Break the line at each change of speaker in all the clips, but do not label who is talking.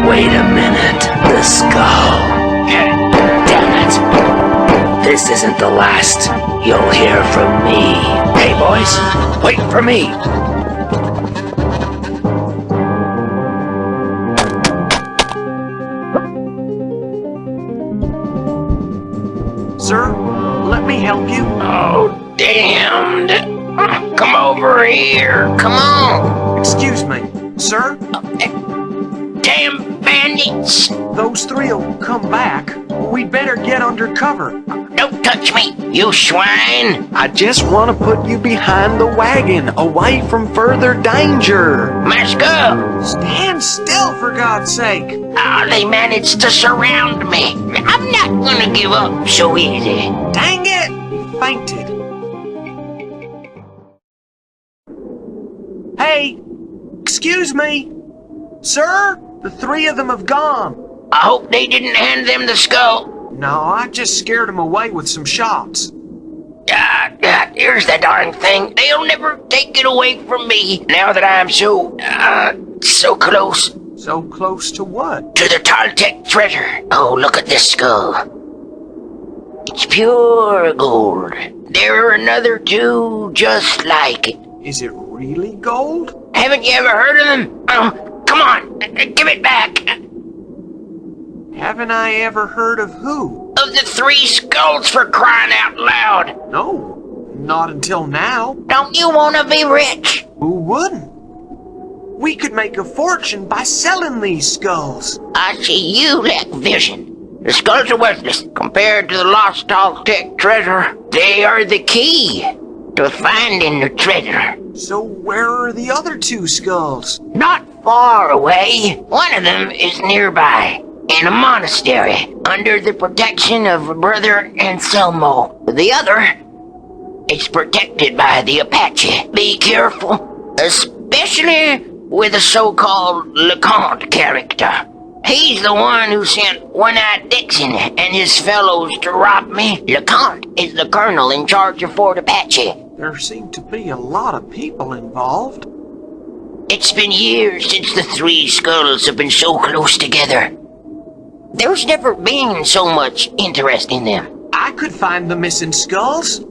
Wait a minute. The skull. Damn it. This isn't the last you'll hear from me. Hey, boys, wait for me.
Sir, let me help you.
Oh, damned. Come over here. Come on.
Excuse me, sir?
Damn bandits!
Those three'll come back. We'd better get under cover.
Don't touch me, you swine!
I just want to put you behind the wagon, away from further danger.
Must go!
Stand still, for God's sake!
Oh, they managed to surround me. I'm not gonna give up so easy.
Dang it! He fainted. Hey! Excuse me! Sir? The three of them have gone.
I hope they didn't hand them the skull.
No, I just scared them away with some shots.
Here's the darn thing. They'll never take it away from me now that I'm so close.
So close to what?
To the Toltec treasure. Oh, look at this skull. It's pure gold. There are another two just like it.
Is it really gold?
Haven't you ever heard of them? Come on, give it back.
Haven't I ever heard of who?
Of the three skulls, for crying out loud.
No, not until now.
Don't you want to be rich?
Who wouldn't? We could make a fortune by selling these skulls.
I see you lack vision. The skulls are worthless compared to the lost Toltec treasure. They are the key to finding the treasure.
So where are the other two skulls?
Not far away. One of them is nearby, in a monastery, under the protection of Brother Anselmo. The other is protected by the Apache. Be careful, especially with the so-called LeConte character. He's the one who sent One-Eyed Dixon and his fellows to rob me. LeConte is the colonel in charge of Fort Apache.
There seem to be a lot of people involved.
It's been years since the three skulls have been so close together. There's never been so much interest in them.
I could find the missing skulls.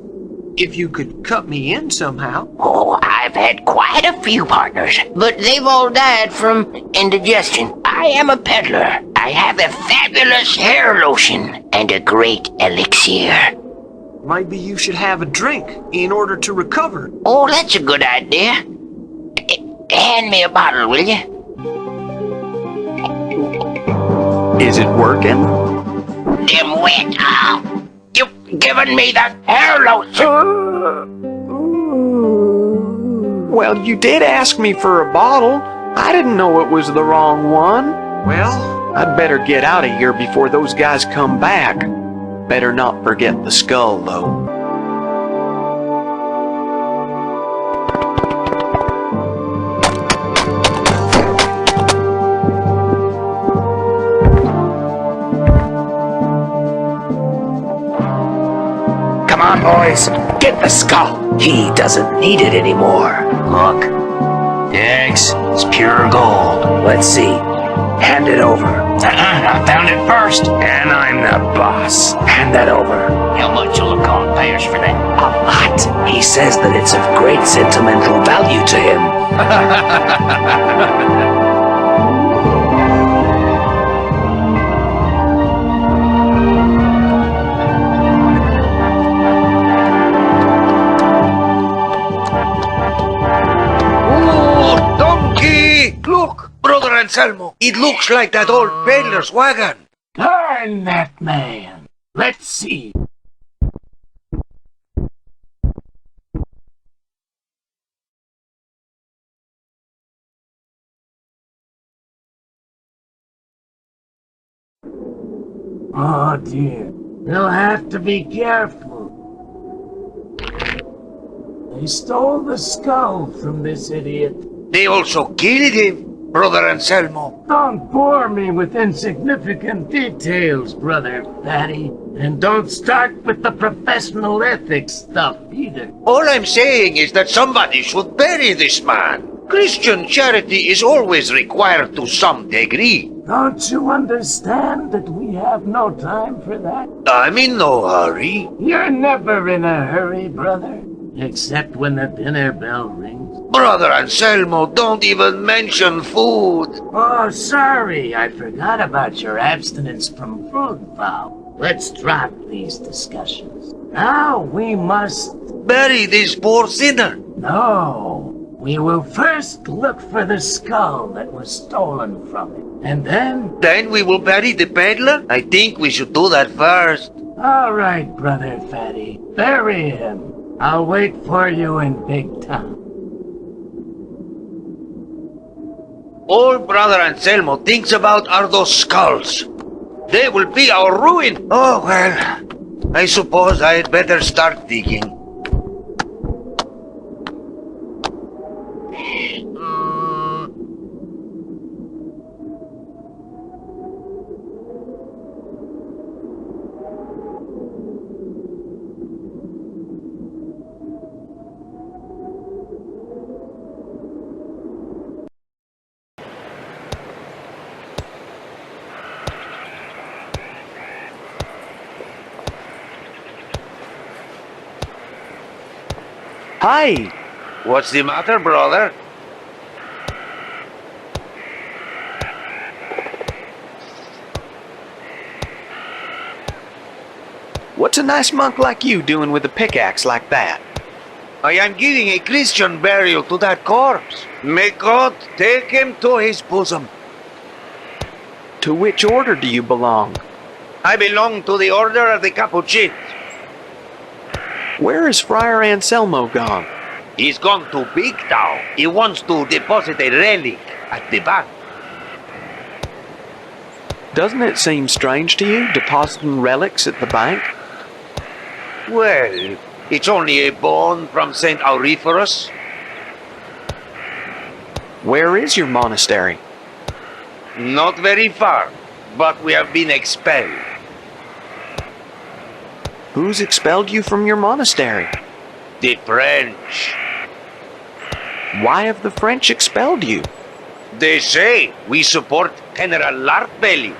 If you could cut me in somehow.
Oh, I've had quite a few partners, but they've all died from indigestion. I am a peddler. I have a fabulous hair lotion and a great elixir.
Maybe you should have a drink in order to recover.
Oh, that's a good idea. Hand me a bottle, will you?
Is it working?
Them wet. Oh, you've given me the hair lotion.
Well, you did ask me for a bottle. I didn't know it was the wrong one.
Well,
I'd better get out of here before those guys come back. Better not forget the skull, though.
Come on, boys. Get the skull.
He doesn't need it anymore.
Look. Thanks. It's pure gold.
Let's see. Hand it over.
I found it first.
And I'm the boss. Hand that over.
How much will LeConte pay us for that?
A lot. He says that it's of great sentimental value to him.
Look, Brother Anselmo, it looks like that old peddler's wagon.
Darn that man. Let's see. Oh dear. We'll have to be careful. They stole the skull from this idiot.
They also killed him, Brother Anselmo.
Don't bore me with insignificant details, Brother Fatty. And don't start with the professional ethics stuff either.
All I'm saying is that somebody should bury this man. Christian charity is always required to some degree.
Don't you understand that we have no time for that?
I'm in no hurry.
You're never in a hurry, brother. Except when the dinner bell rings.
Brother Anselmo, don't even mention food.
Oh, sorry. I forgot about your abstinence from food vow. Let's drop these discussions. Now we must...
Bury this poor sinner.
No. We will first look for the skull that was stolen from him. And then...
Then we will bury the peddler? I think we should do that first.
All right, Brother Fatty. Bury him. I'll wait for you in Big Town.
All Brother Anselmo thinks about are those skulls. They will be our ruin. Oh, well, I suppose I'd better start digging.
Hi!
What's the matter, brother?
What's a nice monk like you doing with a pickaxe like that?
I am giving a Christian burial to that corpse. May God take him to his bosom.
To which order do you belong?
I belong to the order of the Capuchins.
Where is Friar Anselmo gone?
He's gone to Big Town. He wants to deposit a relic at the bank.
Doesn't it seem strange to you, depositing relics at the bank?
Well, it's only a bone from St. Auriferous.
Where is your monastery?
Not very far, but we have been expelled.
Who's expelled you from your monastery?
The French.
Why have the French expelled you?
They say we support General Lardbelly.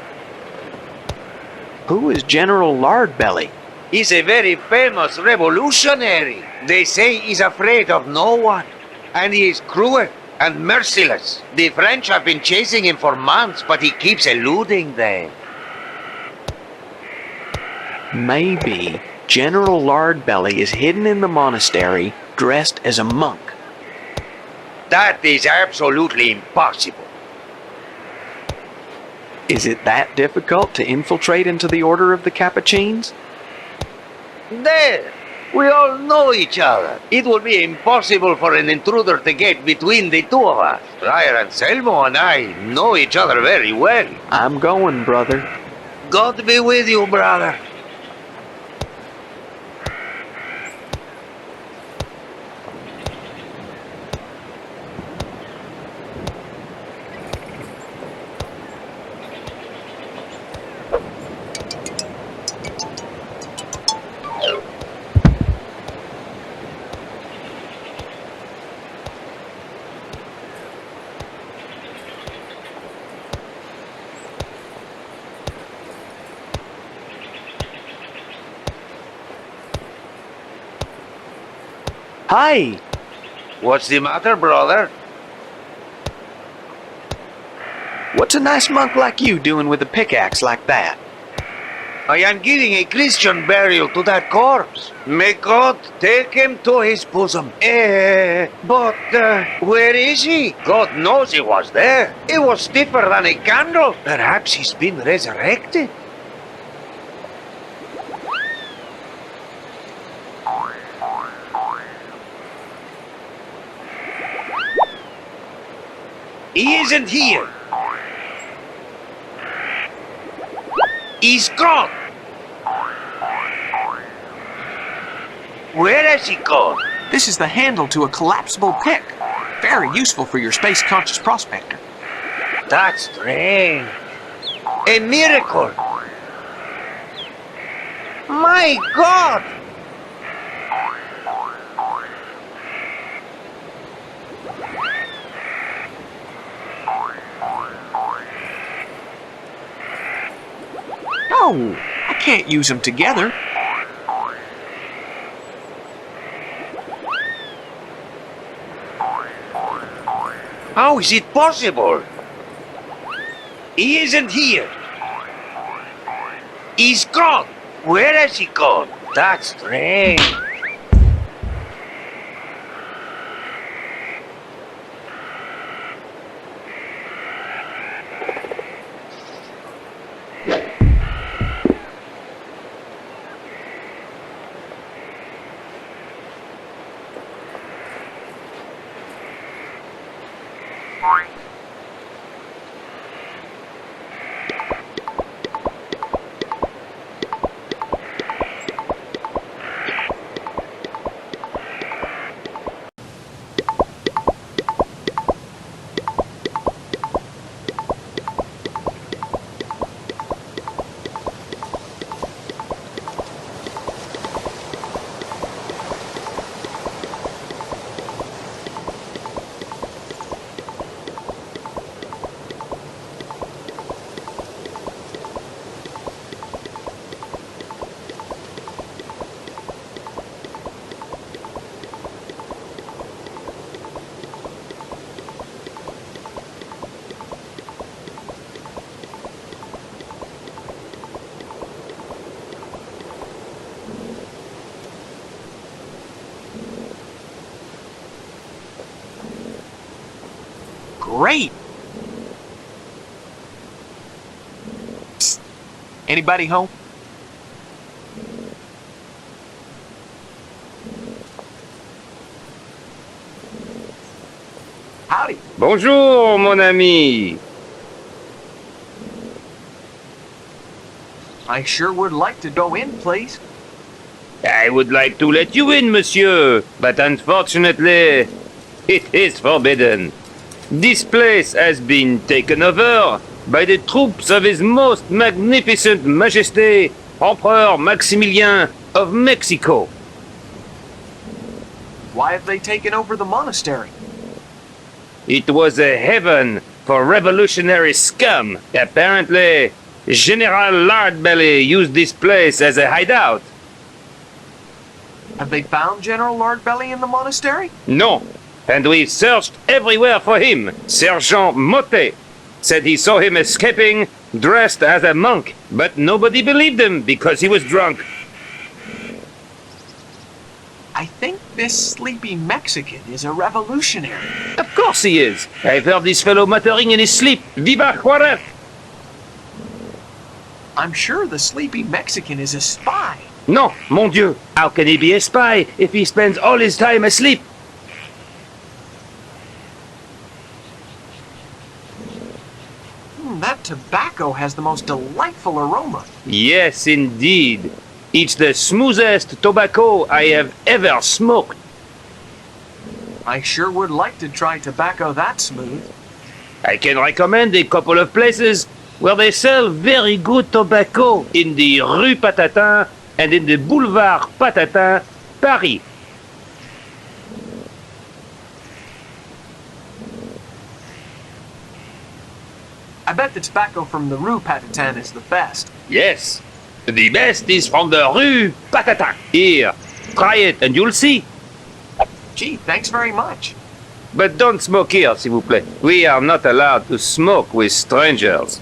Who is General Lardbelly?
He's a very famous revolutionary. They say he's afraid of no one. And he is cruel and merciless. The French have been chasing him for months, but he keeps eluding them.
Maybe General Lardbelly is hidden in the monastery, dressed as a monk.
That is absolutely impossible.
Is it that difficult to infiltrate into the order of the Capuchins?
There, we all know each other. It would be impossible for an intruder to get between the two of us. Friar Anselmo and I know each other very well.
I'm going, brother.
God be with you, brother.
Hi!
What's the matter, brother?
What's a nice monk like you doing with a pickaxe like that?
I am giving a Christian burial to that corpse. May God take him to his bosom. But where is he? God knows he was there. He was stiffer than a candle. Perhaps he's been resurrected. He isn't here. He's gone. Where has he gone?
This is the handle to a collapsible pick. Very useful for your space-conscious prospector.
That's strange. A miracle. My God!
No, I can't use them together.
How is it possible? He isn't here. He's gone. Where has he gone? That's strange.
Great! Psst. Anybody home? Howdy.
Bonjour, mon ami.
I sure would like to go in, please.
I would like to let you in, monsieur, but unfortunately, it is forbidden. This place has been taken over by the troops of His Most Magnificent Majesté, Emperor Maximilien of Mexico.
Why have they taken over the monastery?
It was a heaven for revolutionary scum. Apparently, General Lardbelly used this place as a hideout.
Have they found General Lardbelly in the monastery?
No, and we've searched everywhere for him. Sergeant Motte said he saw him escaping dressed as a monk, but nobody believed him because he was drunk.
I think this sleepy Mexican is a revolutionary.
Of course he is. I've heard this fellow muttering in his sleep. Viva Juarez!
I'm sure the sleepy Mexican is a spy.
No, mon Dieu. How can he be a spy if he spends all his time asleep?
That tobacco has the most delightful aroma.
Yes, indeed. It's the smoothest tobacco I have ever smoked.
I sure would like to try tobacco that smooth.
I can recommend a couple of places where they sell very good tobacco in the Rue Patatin and in the Boulevard Patatin, Paris.
I bet the tobacco from the Rue Patatin is the best.
Yes, the best is from the Rue Patatin. Here, try it and you'll see.
Gee, thanks very much.
But don't smoke here, s'il vous plaît. We are not allowed to smoke with strangers.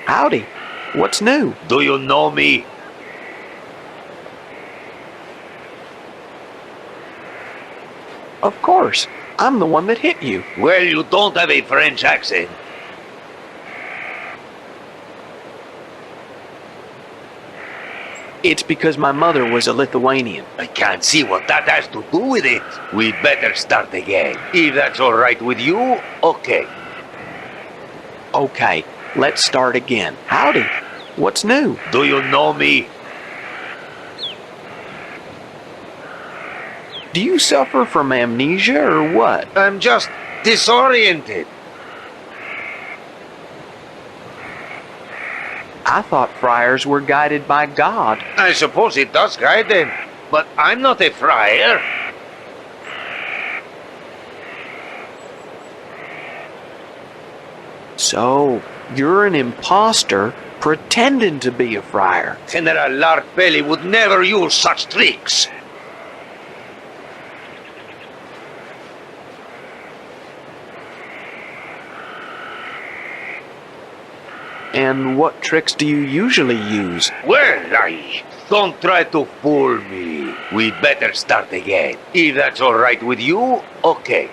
Howdy. What's new?
Do you know me?
Of course. I'm the one that hit you.
Well, you don't have a French accent.
It's because my mother was a Lithuanian.
I can't see what that has to do with it. We'd better start again. If that's all right with you, okay.
Okay, let's start again. Howdy. What's new?
Do you know me?
Do you suffer from amnesia or what?
I'm just disoriented.
I thought friars were guided by God.
I suppose it does guide them, but I'm not a friar.
So, you're an imposter pretending to be a friar.
General Larkbelly would never use such tricks.
And what tricks do you usually use?
Well, don't try to fool me. We'd better start again. If that's all right with you, okay.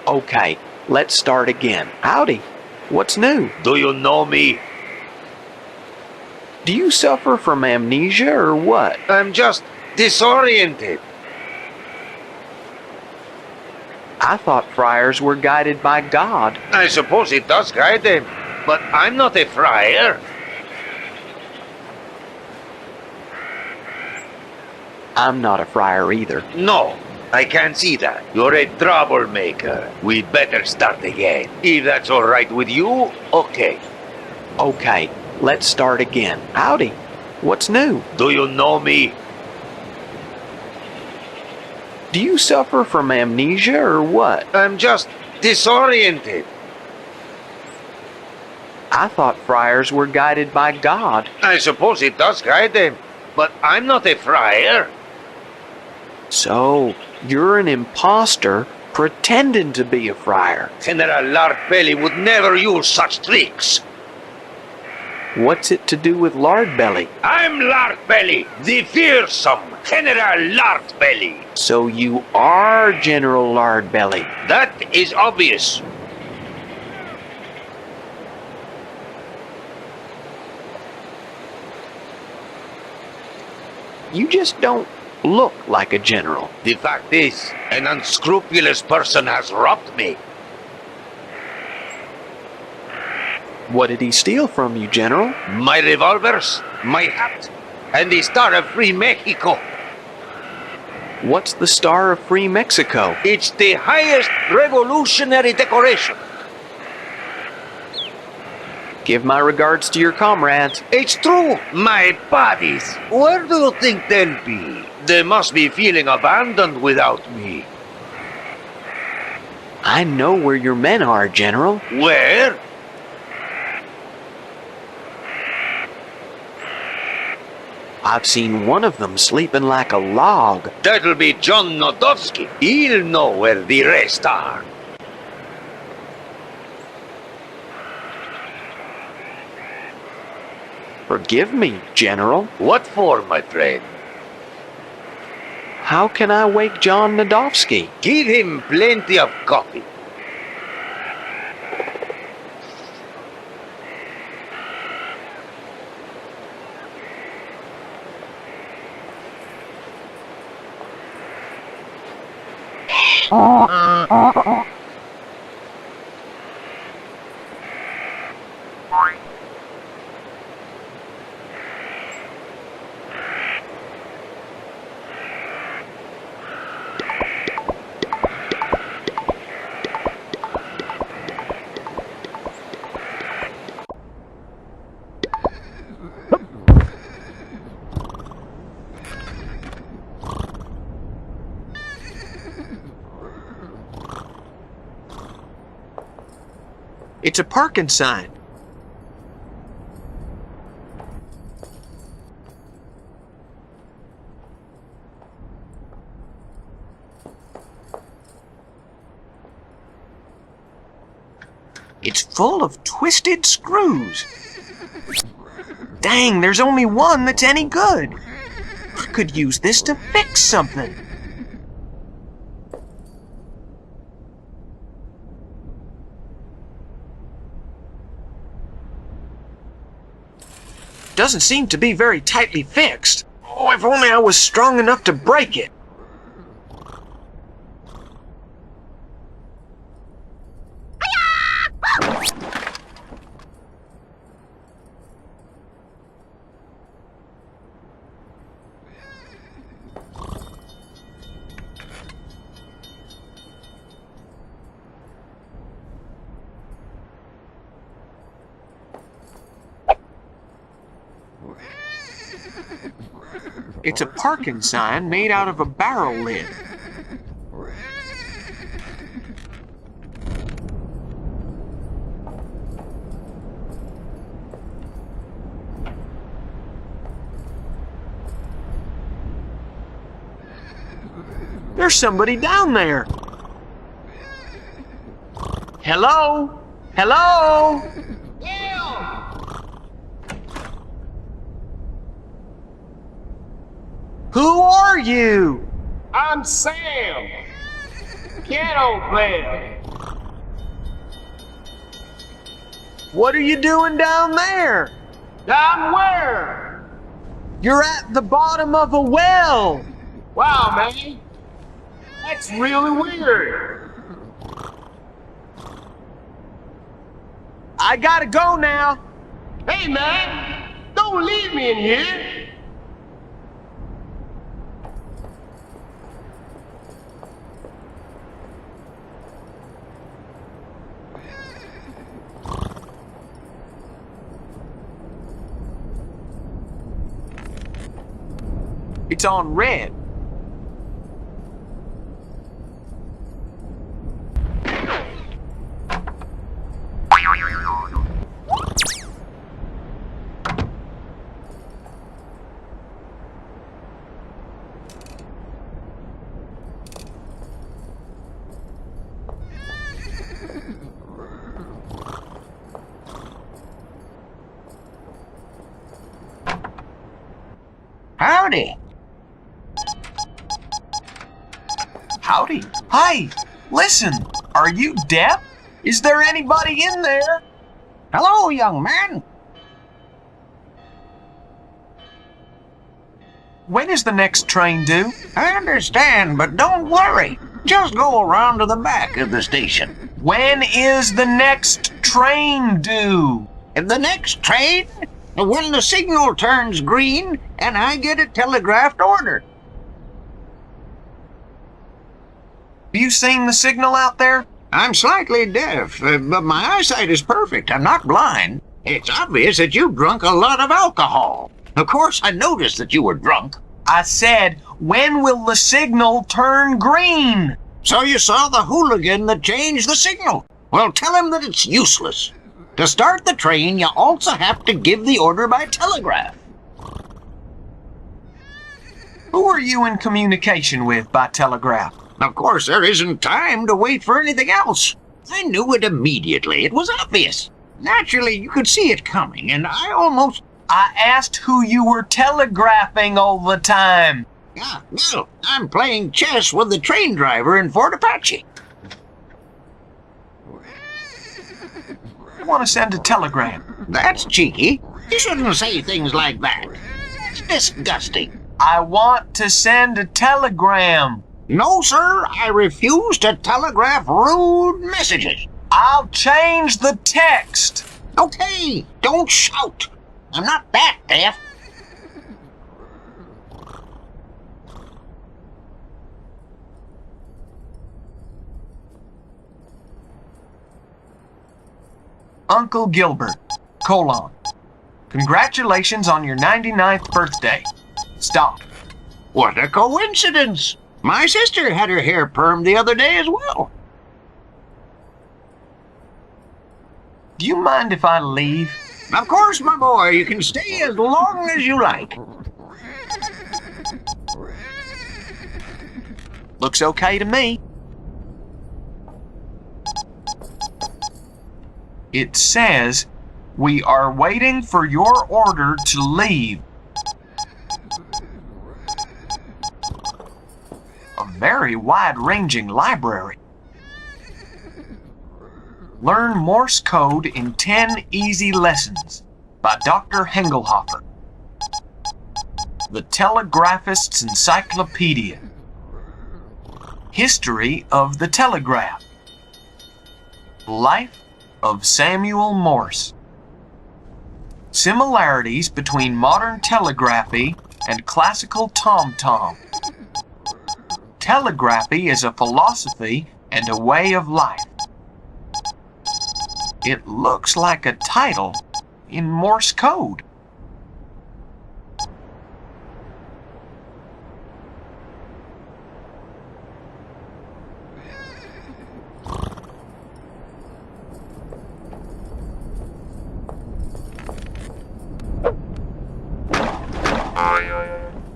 Okay, let's start again. Howdy. What's new?
Do you know me?
Do you suffer from amnesia or what?
I'm just disoriented.
I thought friars were guided by God.
I suppose it does guide them, but I'm not a friar.
I'm not a friar either.
No, I can't see that. You're a troublemaker. We'd better start again. If that's all right with you, okay.
Okay, let's start again. Howdy. What's new?
Do you know me?
Do you suffer from amnesia or what?
I'm just disoriented.
I thought friars were guided by God.
I suppose it does guide them, but I'm not a friar.
So, you're an imposter pretending to be a friar.
General Larkbelly would never use such tricks.
What's it to do with Lardbelly?
I'm Larkbelly, the fearsome General Larkbelly.
So you are General Lardbelly.
That is obvious.
You just don't look like a general.
The fact is, an unscrupulous person has robbed me.
What did he steal from you, General?
My revolvers, my hat, and the Star of Free Mexico.
What's the Star of Free Mexico?
It's the highest revolutionary decoration.
Give my regards to your comrades.
It's true, my buddies. Where do you think they'll be? They must be feeling abandoned without me.
I know where your men are, General.
Where?
I've seen one of them sleeping like a log.
That'll be John Nodowski. He'll know where the rest are.
Forgive me, General.
What for, my friend?
How can I wake John Nadovsky?
Give him plenty of coffee.
It's a parking sign. It's full of twisted screws. Dang, there's only one that's any good. I could use this to fix something. Doesn't seem to be very tightly fixed. Oh, if only I was strong enough to break it. It's a parking sign made out of a barrel lid. There's somebody down there. Hello? Hello? Who are you?
I'm Sam, piano player.
What are you doing down there?
Down where?
You're at the bottom of a well.
Wow, man. That's really weird.
I gotta go now.
Hey, man, don't leave me in here.
It's on red.
Howdy.
Howdy. Hi, listen, are you deaf? Is there anybody in there?
Hello, young man.
When is the next train due?
I understand, but don't worry. Just go around to the back of the station.
When is the next train due?
And the next train, when the signal turns green and I get a telegraphed order.
Have you seen the signal out there?
I'm slightly deaf, but my eyesight is perfect. I'm not blind. It's obvious that you've drunk a lot of alcohol. Of course, I noticed that you were drunk.
I said, when will the signal turn green?
So you saw the hooligan that changed the signal. Well, tell him that it's useless. To start the train, you also have to give the order by telegraph.
Who are you in communication with by telegraph?
Of course, there isn't time to wait for anything else. I knew it immediately. It was obvious. Naturally, you could see it coming, and I
asked who you were telegraphing all the time.
Yeah, well, I'm playing chess with the train driver in Fort Apache.
I want to send a telegram.
That's cheeky. You shouldn't say things like that. It's disgusting.
I want to send a telegram.
No, sir, I refuse to telegraph rude messages.
I'll change the text.
Okay, don't shout. I'm not that deaf.
Uncle Gilbert, : Congratulations on your 99th birthday. Stop.
What a coincidence. My sister had her hair permed the other day as well.
Do you mind if I leave?
Of course, my boy, you can stay as long as you like.
Looks okay to me. It says We are waiting for your order to leave. A very wide-ranging library. Learn Morse code in 10 easy lessons by Dr. Hengelhofer. The Telegraphist's Encyclopedia. History of the Telegraph. Life of Samuel Morse. Similarities between modern telegraphy and classical tom-tom. Telegraphy is a philosophy and a way of life. It looks like a title in Morse code.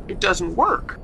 It doesn't work.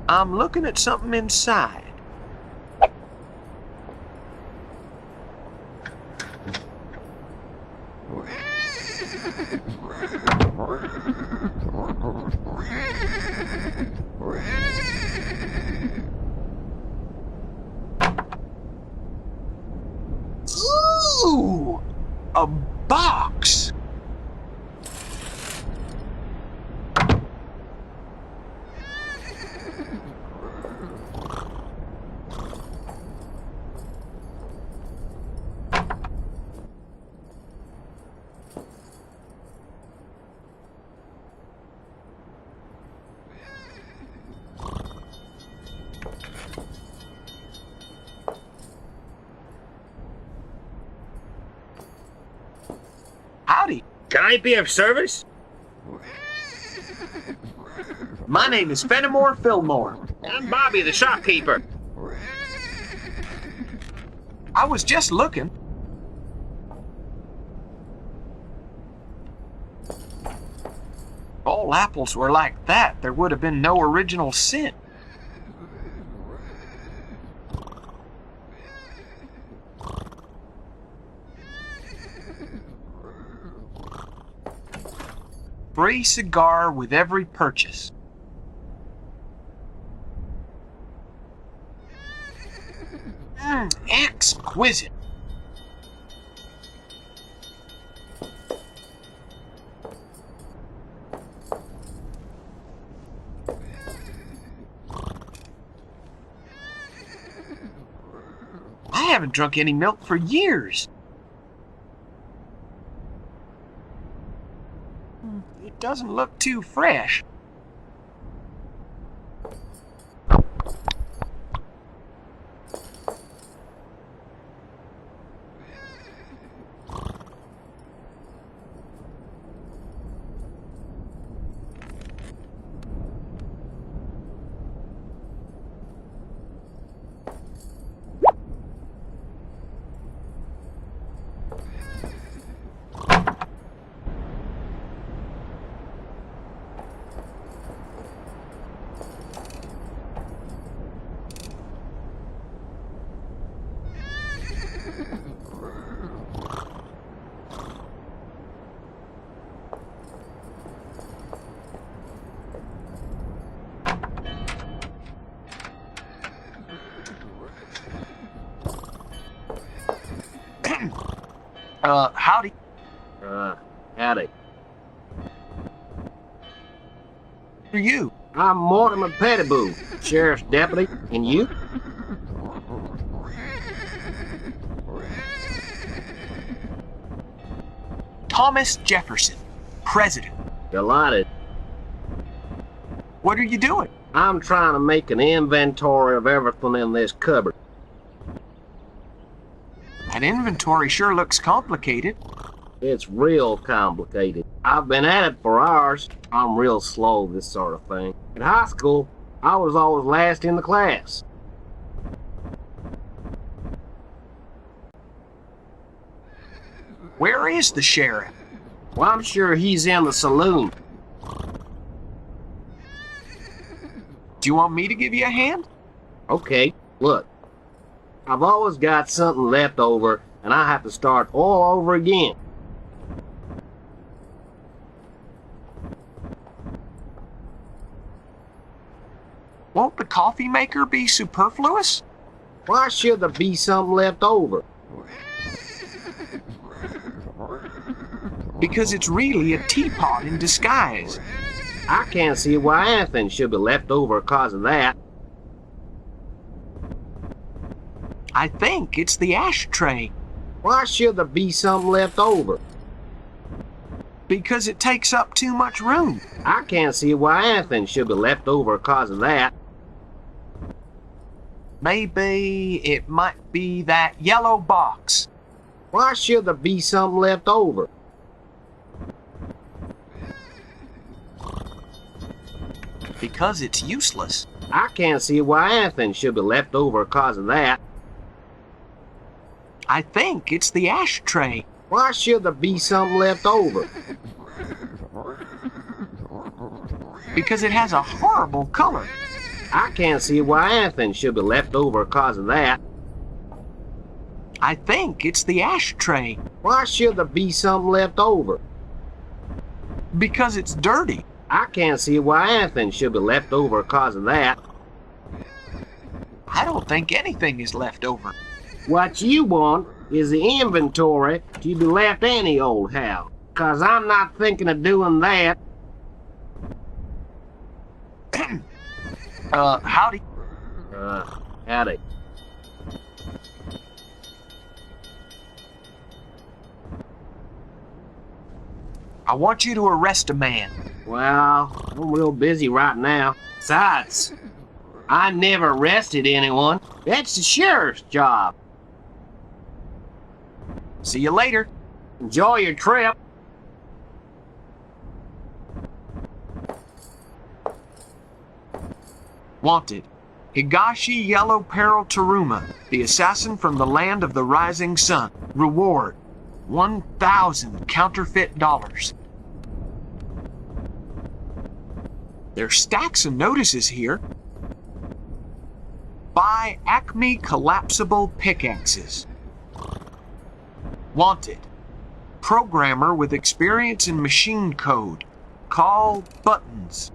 I'm looking at something inside. Ooh! A box! Howdy.
Can I be of service?
My name is Fenimore Fillmore.
I'm Bobby, the shopkeeper.
I was just looking. If all apples were like that, there would have been no original sin. Free cigar with every purchase. Exquisite. I haven't drunk any milk for years. It doesn't look too fresh. Howdy.
Howdy.
Who are you?
I'm Mortimer Pettiboo, sheriff's deputy. And you?
Thomas Jefferson, president.
Delighted.
What are you doing?
I'm trying to make an inventory of everything in this cupboard.
An inventory sure looks complicated.
It's real complicated. I've been at it for hours. I'm real slow this sort of thing. In high school, I was always last in the class.
Where is the sheriff?
Well, I'm sure he's in the saloon.
Do you want me to give you a hand?
Okay, look. I've always got something left over, and I have to start all over again.
Won't the coffee maker be superfluous?
Why should there be something left over?
Because it's really a teapot in disguise.
I can't see why anything should be left over because of that.
I think it's the ashtray.
Why should there be something left over?
Because it takes up too much room.
I can't see why anything should be left over because of that.
Maybe it might be that yellow box.
Why should there be something left over?
Because it's useless.
I can't see why anything should be left over because of that.
I think it's the ashtray.
Why should there be something left over?
Because it has a horrible color.
I can't see why anything should be left over because of that.
I think it's the ashtray.
Why should there be something left over?
Because it's dirty.
I can't see why anything should be left over because of that.
I don't think anything is left over.
What you want is the inventory to be left any old how. 'Cause I'm not thinking of doing that.
Howdy.
Howdy.
I want you to arrest a man.
Well, I'm real busy right now. Besides, I never arrested anyone. That's the sheriff's job.
See you later.
Enjoy your trip.
Wanted. Higashi Yellow Peril Teruma, the assassin from the land of the rising sun. Reward, 1,000 counterfeit dollars. There's stacks of notices here. Buy Acme collapsible pickaxes. Wanted. Programmer with experience in machine code. Call Buttons.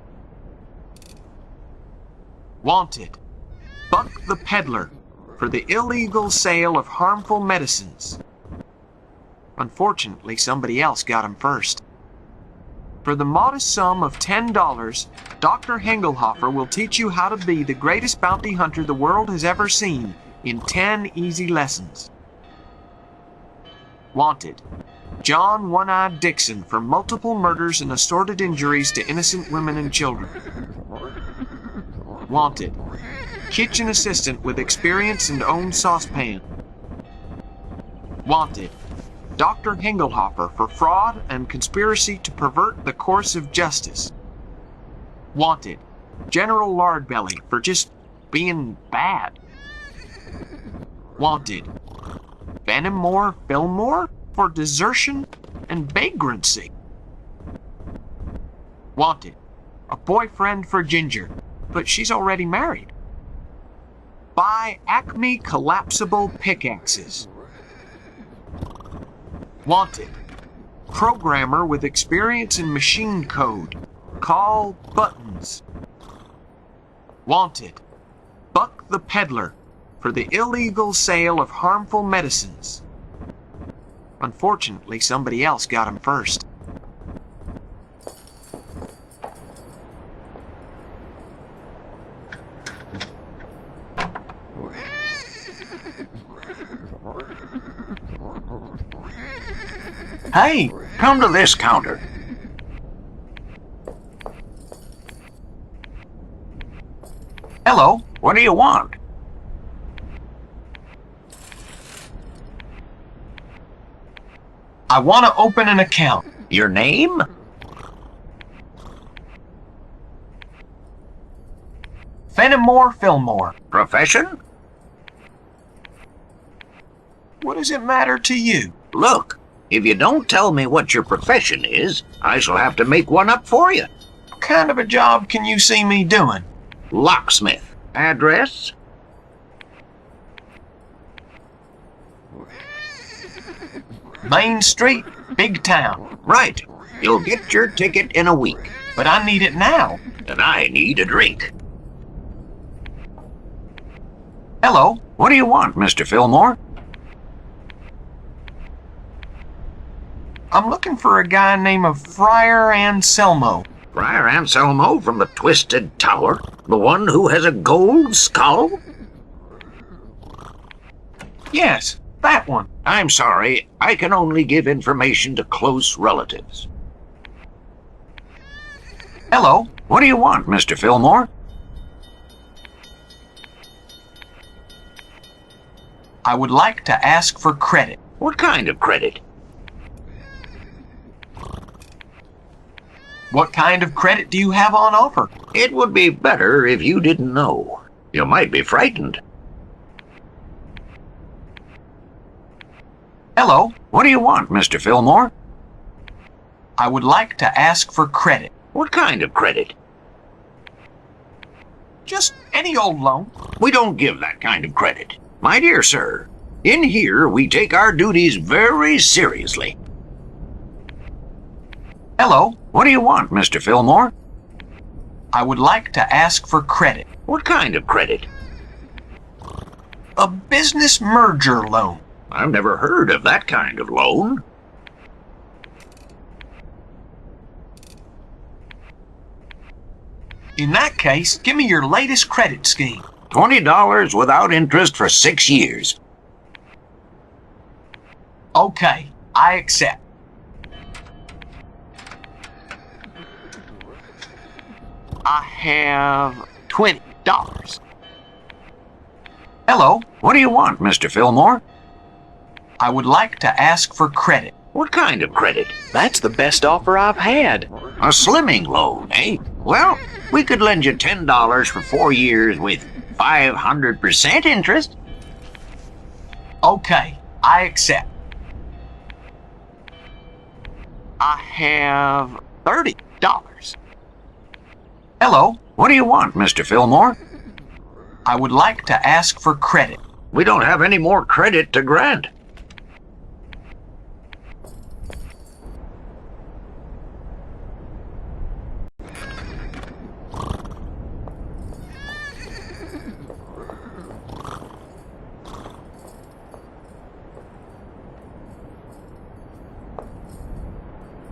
Wanted. Buck the peddler for the illegal sale of harmful medicines. Unfortunately, somebody else got him first. For the modest sum of $10, Dr. Hengelhofer will teach you how to be the greatest bounty hunter the world has ever seen in 10 easy lessons. Wanted. John One-Eyed Dixon for multiple murders and assorted injuries to innocent women and children. Wanted. Kitchen assistant with experience and own saucepan. Wanted. Dr. Hengelhofer for fraud and conspiracy to pervert the course of justice. Wanted. General Lardbelly for just being bad. Wanted. Fenimore Fillmore for desertion and vagrancy. Wanted. A boyfriend for Ginger, but she's already married. Buy Acme collapsible pickaxes. Wanted. Programmer with experience in machine code. Call Buttons. Wanted. Buck the peddler for the illegal sale of harmful medicines. Unfortunately, somebody else got him first.
Hey, come to this counter.
Hello.
What do you want?
I want to open an account.
Your name?
Fenimore Fillmore.
Profession?
What does it matter to you?
Look, if you don't tell me what your profession is, I shall have to make one up for you.
What kind of a job can you see me doing?
Locksmith. Address?
Main Street, big town.
Right. You'll get your ticket in a week.
But I need it now.
And I need a drink.
Hello.
What do you want, Mr. Fillmore?
I'm looking for a guy named Friar Anselmo.
Friar Anselmo from the Twisted Tower? The one who has a gold skull?
Yes, that one.
I'm sorry, I can only give information to close relatives.
Hello.
What do you want, Mr. Fillmore?
I would like to ask for credit.
What kind of credit?
What kind of credit do you have on offer?
It would be better if you didn't know. You might be frightened.
Hello.
What do you want, Mr. Fillmore?
I would like to ask for credit.
What kind of credit?
Just any old loan.
We don't give that kind of credit. My dear sir, in here we take our duties very seriously.
Hello.
What do you want, Mr. Fillmore?
I would like to ask for credit.
What kind of credit?
A business merger loan.
I've never heard of that kind of loan.
In that case, give me your latest credit scheme.
$20 without interest for 6 years.
Okay, I accept. I have $20. Hello.
What do you want, Mr. Fillmore?
I would like to ask for credit.
What kind of credit?
That's the best offer I've had.
A slimming loan, eh? Well, we could lend you $10 for 4 years with 500% interest.
Okay, I accept. I have $30. Hello.
What do you want, Mr. Fillmore?
I would like to ask for credit.
We don't have any more credit to grant.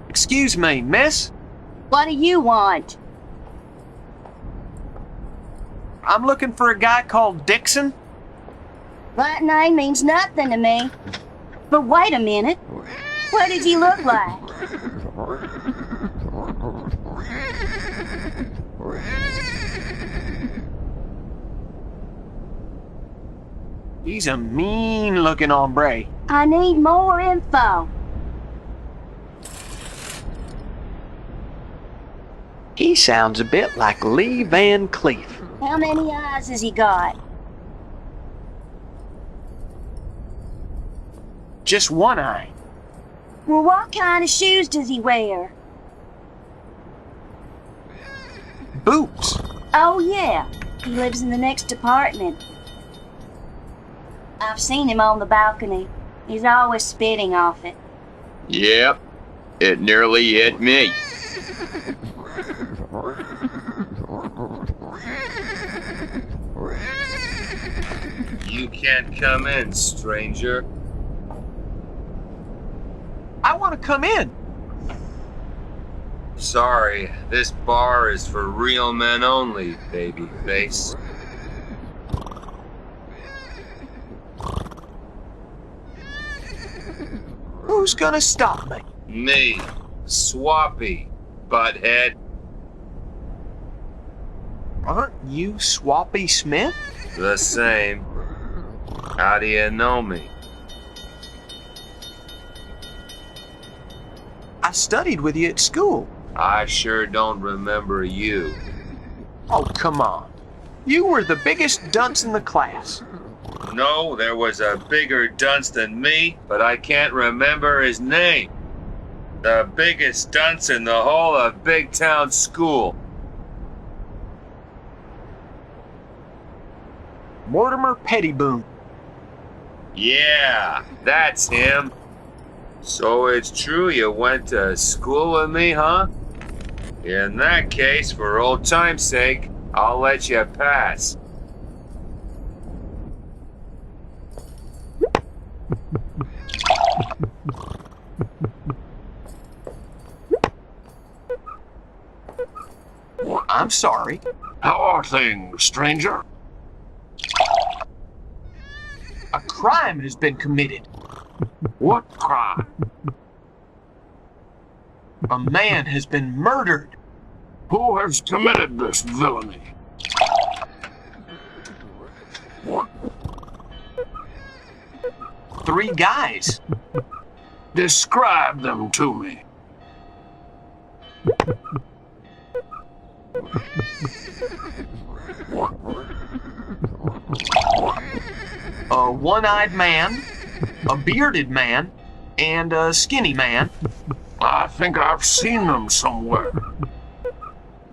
Excuse me, miss.
What do you want?
I'm looking for a guy called Dixon.
That name means nothing to me. But wait a minute. What does he look like?
He's a mean-looking hombre.
I need more info.
He sounds a bit like Lee Van Cleef.
How many eyes has he got?
Just one eye.
Well, what kind of shoes does he wear?
Boots.
Oh, yeah. He lives in the next apartment. I've seen him on the balcony. He's always spitting off it.
Yep, it nearly hit me. You can't come in, stranger.
I want to come in.
Sorry, this bar is for real men only, babyface.
Who Who's gonna stop me?
Me. Swappy. Butthead.
Aren't you Swappy Smith?
The same. How do you know me?
I studied with you at school.
I sure don't remember you.
Oh, come on. You were the biggest dunce in the class.
No, there was a bigger dunce than me, but I can't remember his name. The biggest dunce in the whole of Big Town School.
Mortimer Pettiboone.
Yeah, that's him. So it's true you went to school with me, huh? In that case, for old time's sake, I'll let you pass.
I'm sorry.
How are things, stranger?
A crime has been committed.
What crime?
A man has been murdered.
Who has committed this villainy?
Three guys.
Describe them to me.
A one-eyed man, a bearded man, and a skinny man.
I think I've seen them somewhere.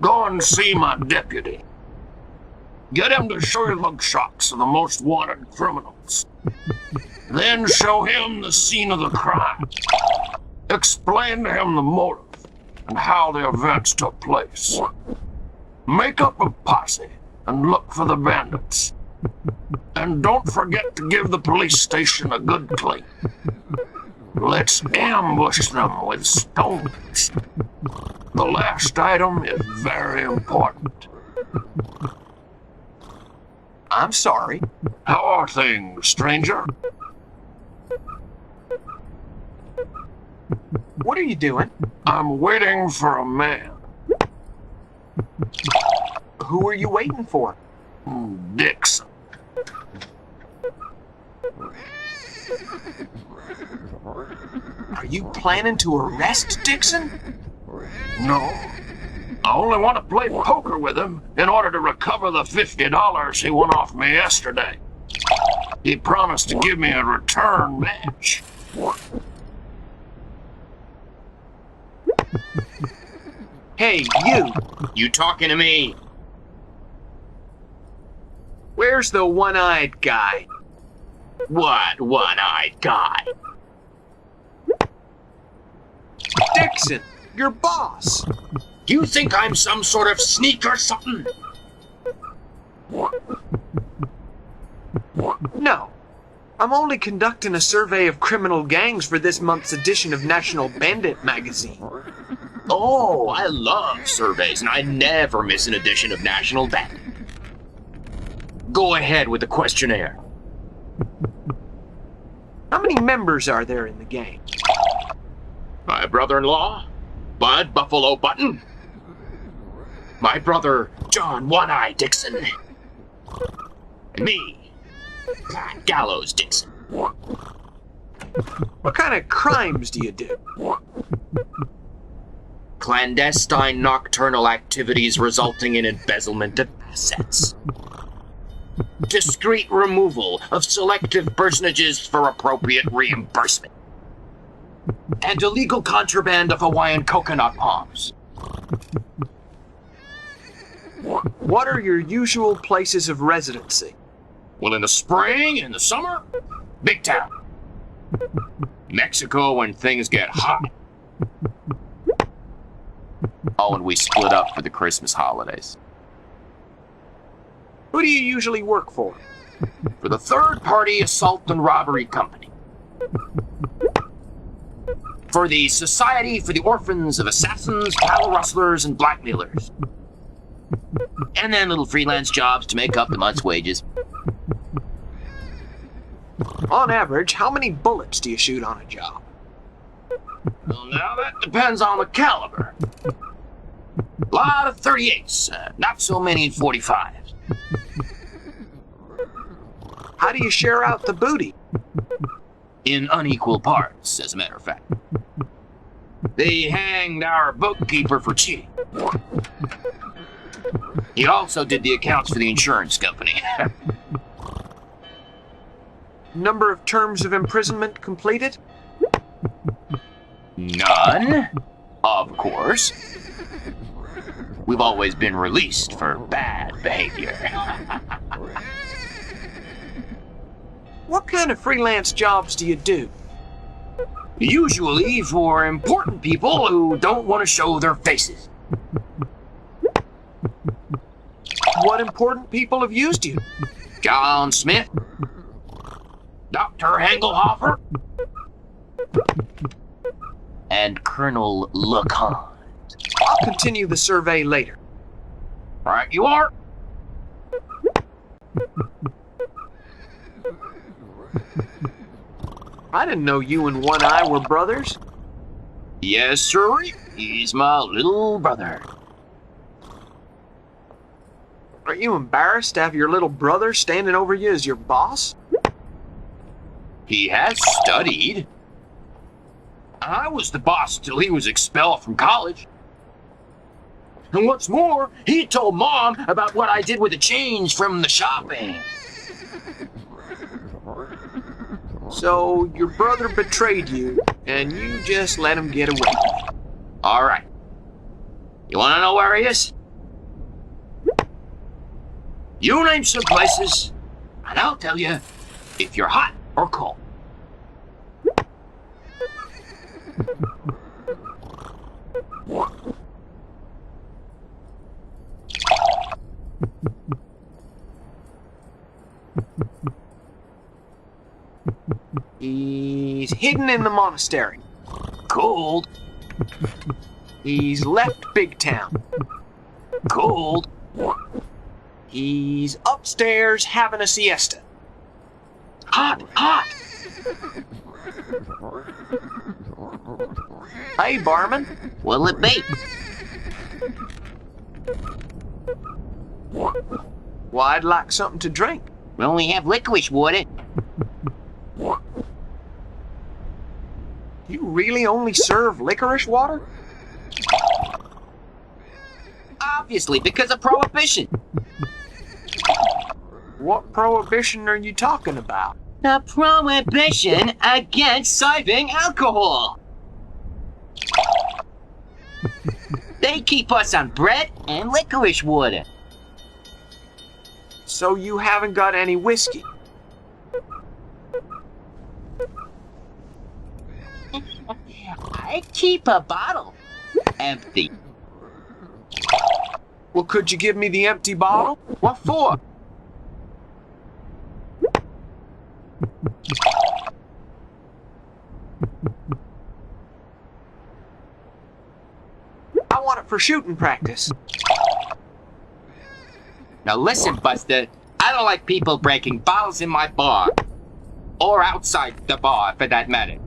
Go and see my deputy. Get him to show you mugshots of the most wanted criminals. Then show him the scene of the crime. Explain to him the motive and how the events took place. Make up a posse and look for the bandits. And don't forget to give the police station a good clean. Let's ambush them with stones. The last item is very important.
I'm sorry.
How are things, stranger?
What are you doing?
I'm waiting for a man.
Who are you waiting for?
Dixon.
Are you planning to arrest Dixon?
No. I only want to play poker with him in order to recover the $50 he won off me yesterday. He promised to give me a return match.
Hey, you!
You talking to me?
Where's the one-eyed guy?
What one-eyed guy?
Dixon, your boss.
You think I'm some sort of sneak or something?
No. I'm only conducting a survey of criminal gangs for this month's edition of National Bandit magazine.
Oh, I love surveys, and I never miss an edition of National Bandit. Go ahead with the questionnaire.
How many members are there in the gang?
My brother-in-law, Bud Buffalo Button. My brother, John One-Eye Dixon. And me, Gallows Dixon.
What kind of crimes do you do?
Clandestine nocturnal activities resulting in embezzlement of assets. Discreet removal of selective personages for appropriate reimbursement. And illegal contraband of Hawaiian coconut palms.
What are your usual places of residency?
Well, in the spring, in the summer, Big Town. Mexico when things get hot. Oh, and we split up for the Christmas holidays.
Who do you usually work for?
For the third-party assault and robbery company. For the Society for the Orphans of Assassins, Cattle Rustlers, and Blackmailers. And then little freelance jobs to make up the month's wages.
On average, how many bullets do you shoot on a job?
Well, now that depends on the caliber. A lot of 38s, not so many 45s.
How do you share out the booty?
In unequal parts, as a matter of fact. They hanged our bookkeeper for cheating. He also did the accounts for the insurance company.
Number of terms of imprisonment completed?
None, of course. We've always been released for bad behavior.
What kind of freelance jobs do you do?
Usually for important people who don't want to show their faces.
What important people have used you?
John Smith, Dr. Hengelhofer, and Colonel LeCon.
I'll continue the survey later.
Right you are.
I didn't know you and One Eye were brothers.
Yes, sir. He's my little brother.
Aren't you embarrassed to have your little brother standing over you as your boss?
He has studied. I was the boss till he was expelled from college. And what's more, he told Mom about what I did with the change from the shopping.
So your brother betrayed you, and you just let him get away.
All right. You want to know where he is? You name some places, and I'll tell you if you're hot or cold.
He's hidden in the monastery.
Cold.
He's left Big Town.
Cold.
He's upstairs having a siesta.
Hot, hot.
Hey, barman.
What'll it be?
Well, I'd like something to drink.
We only have licorice water.
You really only serve licorice water?
Obviously, because of prohibition.
What prohibition are you talking about?
The prohibition against serving alcohol. They keep us on bread and licorice water.
So you haven't got any whiskey?
I keep a bottle empty.
Well, could you give me the empty bottle? What for? I want it for shooting practice.
Now listen, Buster. I don't like people breaking bottles in my bar. Or outside the bar, for that matter.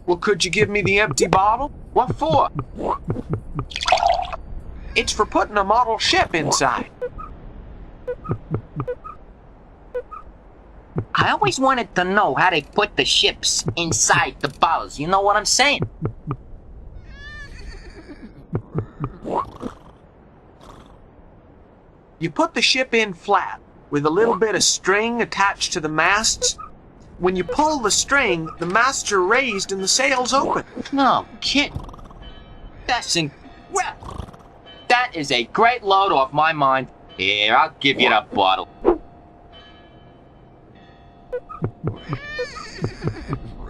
Well, could you give me the empty bottle? What for? It's for putting a model ship inside.
I always wanted to know how they put the ships inside the bottles. You know what I'm saying?
You put the ship in flat, with a little bit of string attached to the masts. When you pull the string, the masts are raised and the sails open.
No kidding.
Well, that is a great load off my mind. Here, I'll give you the bottle.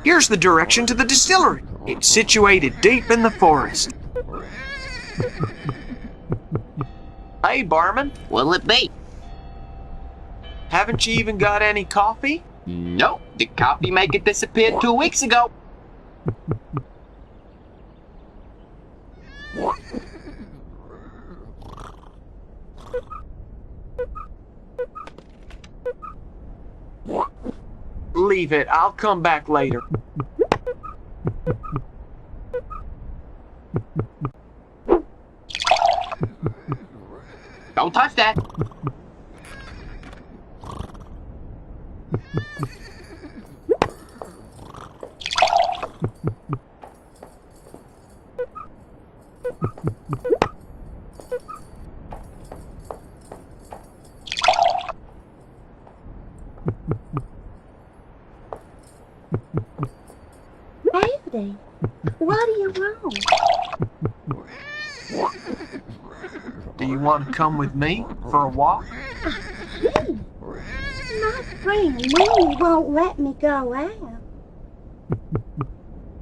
Here's the direction to the distillery. It's situated deep in the forest. Hey, barman.
What'll it be?
Haven't you even got any coffee?
Nope, the coffee maker disappeared 2 weeks ago.
leave it. I'll come back later.
Don't touch that.
David, what do you want?
Do you want to come with me for a walk?
Hey, my friend Minnie won't let me go out.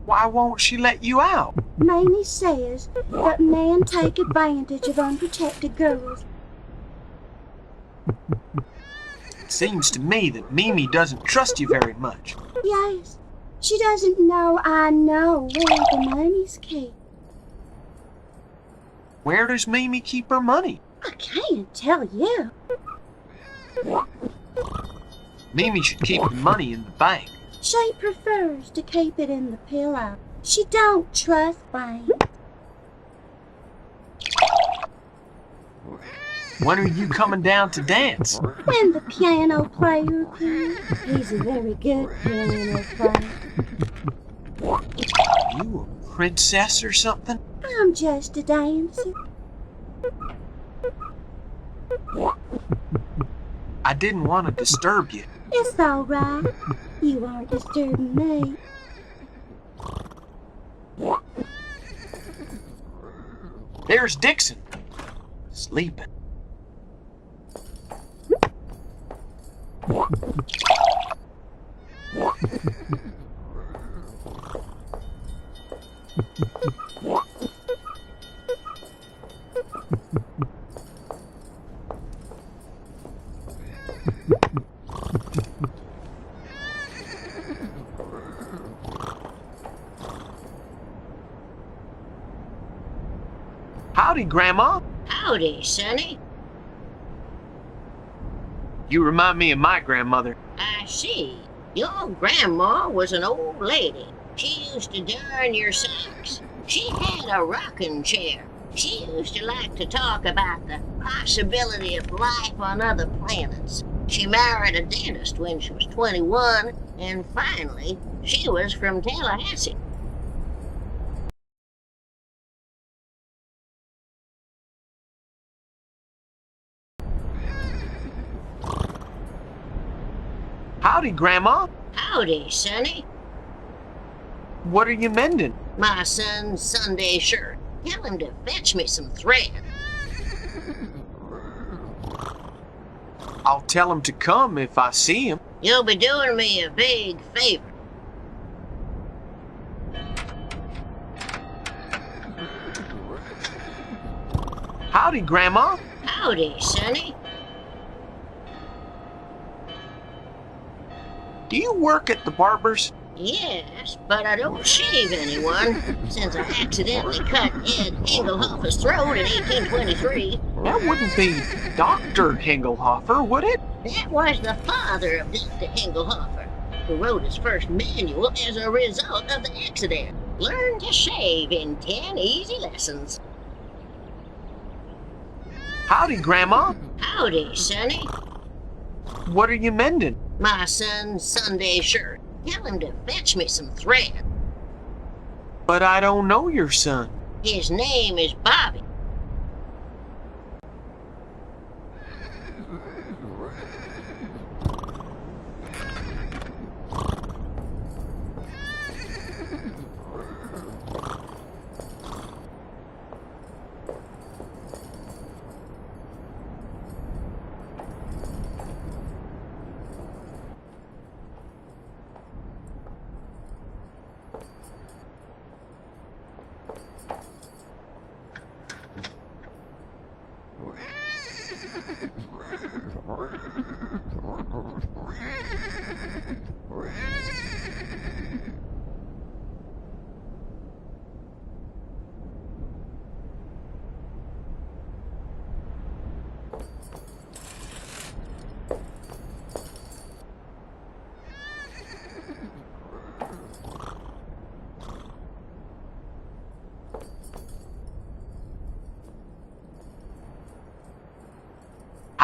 Why won't she let you out?
Mamie says that men take advantage of unprotected girls.
It seems to me that Mimi doesn't trust you very much.
Yes, she doesn't know I know where the money's kept.
Where does Mimi keep her money?
I can't tell you.
Mimi should keep the money in the bank.
She prefers to keep it in the pillow. She don't trust banks.
When are you coming down to dance?
When the piano player appears, he's a very good piano player.
You a princess or something?
I'm just a dancer.
I didn't want to disturb you.
It's all right. You aren't disturbing me.
There's Dixon. Sleeping. Howdy, Grandma.
Howdy, Sonny.
You remind me of my grandmother.
I see. Your grandma was an old lady. She used to darn your socks. She had a rocking chair. She used to like to talk about the possibility of life on other planets. She married a dentist when she was 21, and finally, she was from Tallahassee.
Howdy, Grandma.
Howdy, Sonny.
What are you mending?
My son's Sunday shirt. Tell him to fetch me some thread.
I'll tell him to come if I see him.
You'll be doing me a big favor.
Howdy, Grandma.
Howdy, Sonny.
Do you work at the barber's?
Yes, but I don't shave anyone, since I accidentally cut Ed Engelhofer's throat in 1823.
That wouldn't be Dr. Hengelhofer, would it?
That was the father of Dr. Engelhofer, who wrote his first manual as a result of the accident. Learn to shave in 10 easy lessons.
Howdy, Grandma.
Howdy, Sonny.
What are you mending?
My son's Sunday shirt. Tell him to fetch me some thread.
But I don't know your son.
His name is Bobby.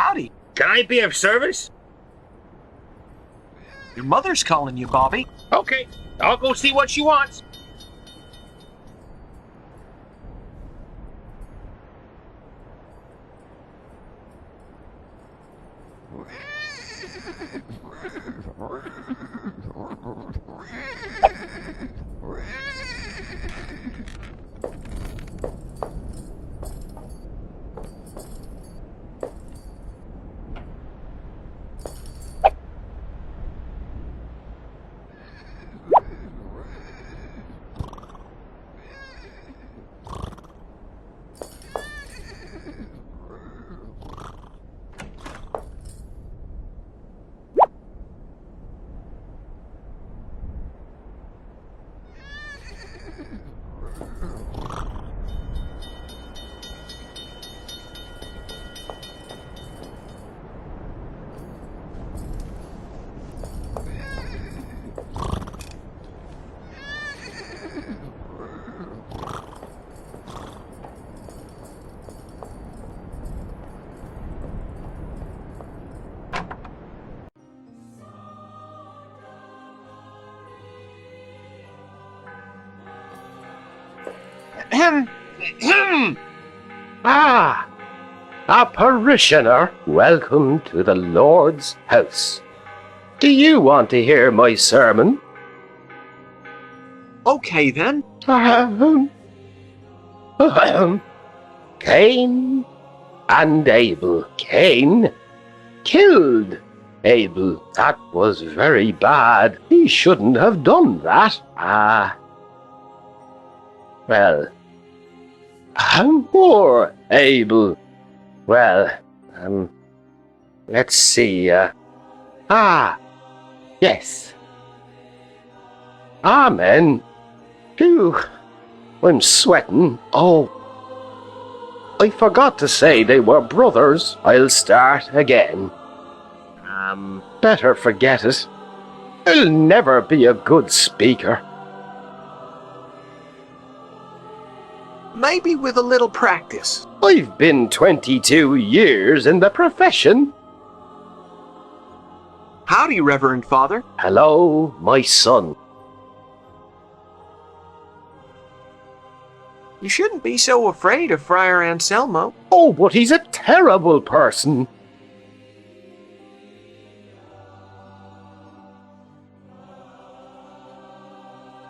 Howdy.
Can I be of service?
Your mother's calling you, Bobby.
Okay, I'll go see what she wants.
Ah, a parishioner. Welcome to the Lord's house. Do you want to hear my sermon?
Okay, then.
Cain and Abel. Cain killed Abel. That was very bad. He shouldn't have done that. Well, poor Abel. Well, let's see. Yes. Amen. Phew, I'm sweating. Oh, I forgot to say they were brothers. I'll start again. Better forget it. I'll never be a good speaker.
Maybe with a little practice.
I've been 22 years in the profession.
Howdy, Reverend Father.
Hello, my son.
You shouldn't be so afraid of Friar Anselmo.
Oh, but he's a terrible person.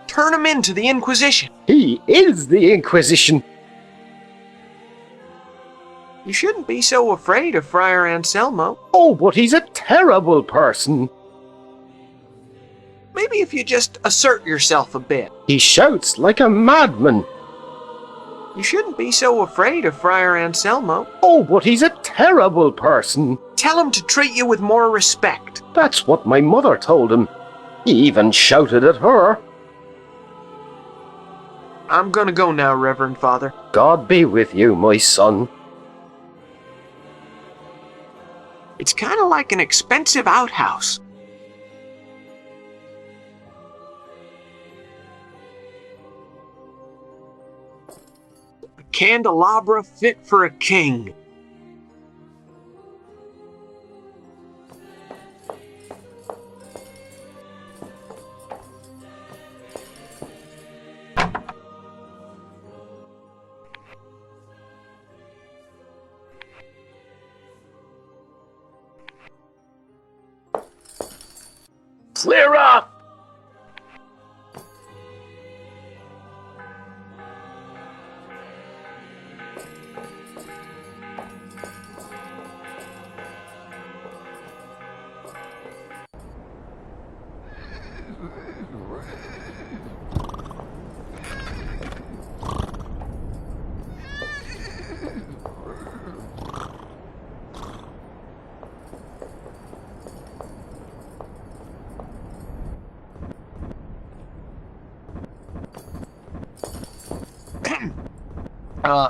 Turn him into the Inquisition.
He is the Inquisition.
You shouldn't be so afraid of Friar Anselmo.
Oh, but he's a terrible person.
Maybe if you just assert yourself a bit.
He shouts like a madman.
You shouldn't be so afraid of Friar Anselmo.
Oh, but he's a terrible person.
Tell him to treat you with more respect.
That's what my mother told him. He even shouted at her.
I'm gonna go now, Reverend Father.
God be with you, my son.
It's kind of like an expensive outhouse. A candelabra fit for a king.
Clear up!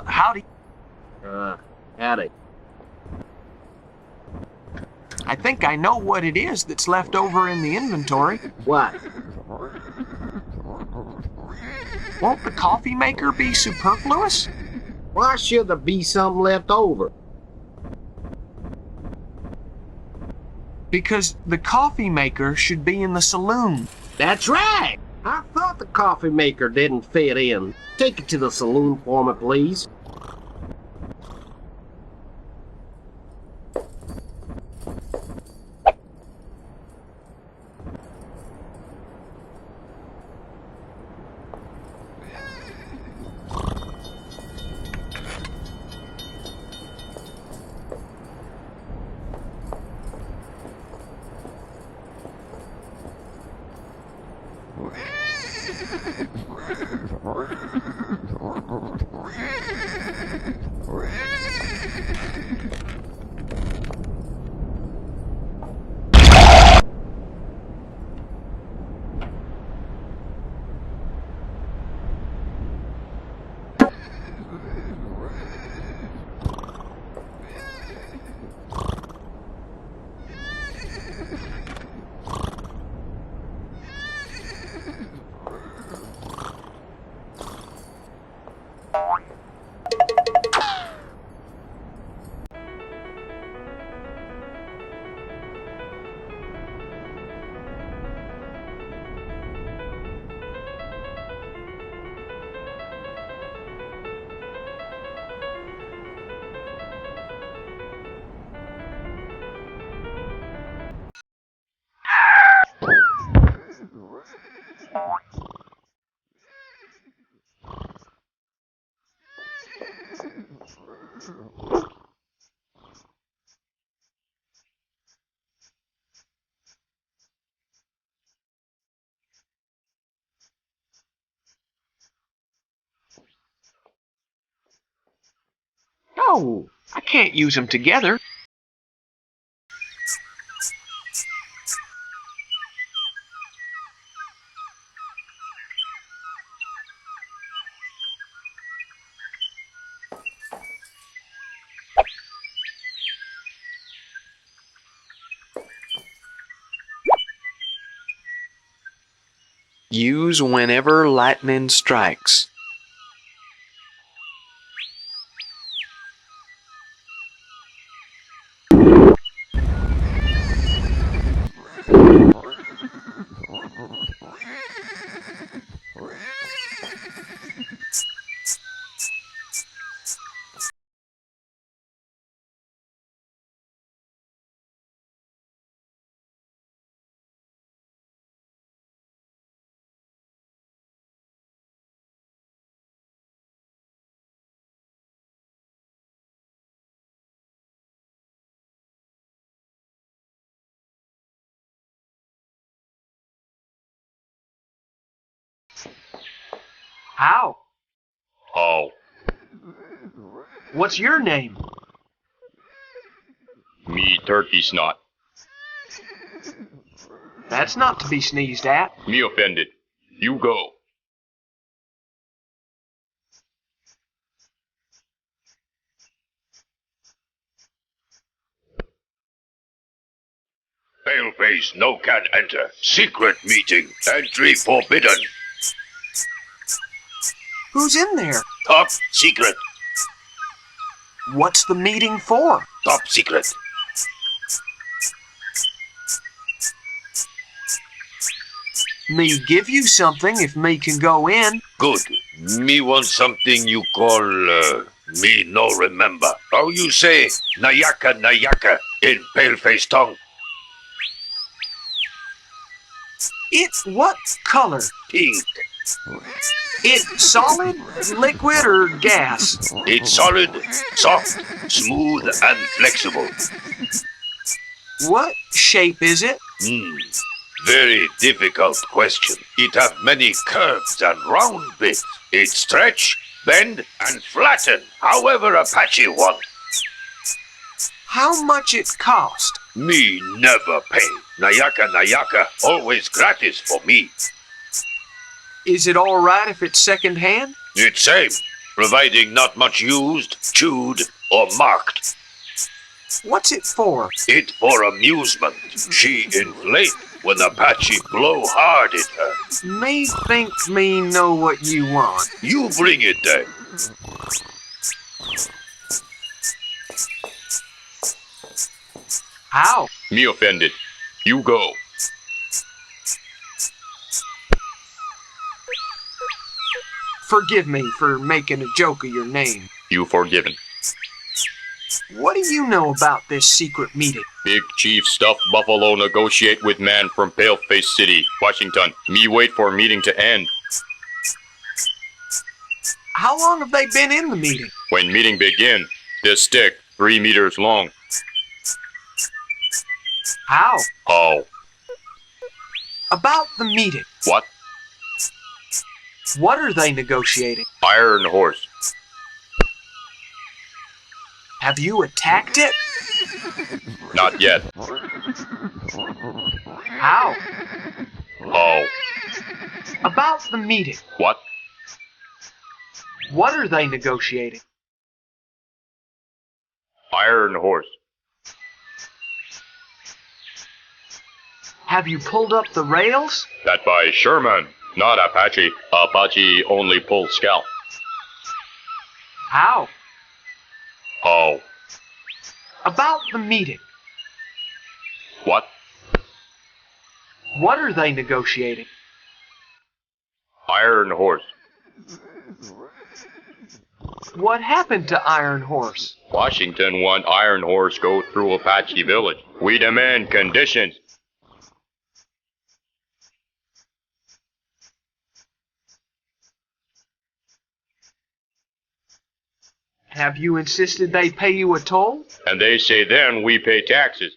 Howdy.
Howdy.
I think I know what it is that's left over in the inventory.
What?
Won't the coffee maker be superfluous?
Why should there be something left over?
Because the coffee maker should be in the saloon.
That's right. I thought the coffee maker didn't fit in. Take it to the saloon for me, please.
No, I can't use them together.
Use whenever lightning strikes.
How?
Oh,
What's your name?
me turkey snot.
That's not to be sneezed at.
Me offended. You go. Paleface no can enter. Secret meeting. Entry forbidden.
Who's in there?
Top secret.
What's the meeting for?
Top secret.
Me give you something if me can go in.
Good. Me want something you call, me no remember. How you say, Nayaka Nayaka in Paleface tongue?
It's what color?
Pink.
It's solid, liquid, or gas?
It's solid, soft, smooth, and flexible.
What shape is it?
Very difficult question. It have many curves and round bits. It stretch, bend, and flatten, however Apache want.
How much it cost?
Me never pay. Nayaka Nayaka always gratis for me.
Is it all right if it's second hand?
It's same, providing not much used, chewed, or marked.
What's it for?
It for amusement. She inflate when Apache blow hard at her.
Me think me know what you want.
You bring it then.
How?
Me offended. You go.
Forgive me for making a joke of your name.
You forgiven.
What do you know about this secret meeting?
Big Chief Stuffed Buffalo negotiate with man from Paleface City, Washington. Me wait for meeting to end.
How long have they been in the meeting?
When meeting begin, this stick 3 meters long.
How?
How?
About the meeting.
What?
What are they negotiating?
Iron Horse.
Have you attacked it?
Not yet.
How?
How?
About the meeting.
What?
What are they negotiating?
Iron Horse.
Have you pulled up the rails?
That by Sherman, not Apache. Apache only pull scalp.
How?
How?
About the meeting.
What?
What are they negotiating?
Iron Horse.
What happened to Iron Horse?
Washington want Iron Horse go through Apache village. We demand conditions.
Have you insisted they pay you a toll?
And they say then we pay taxes.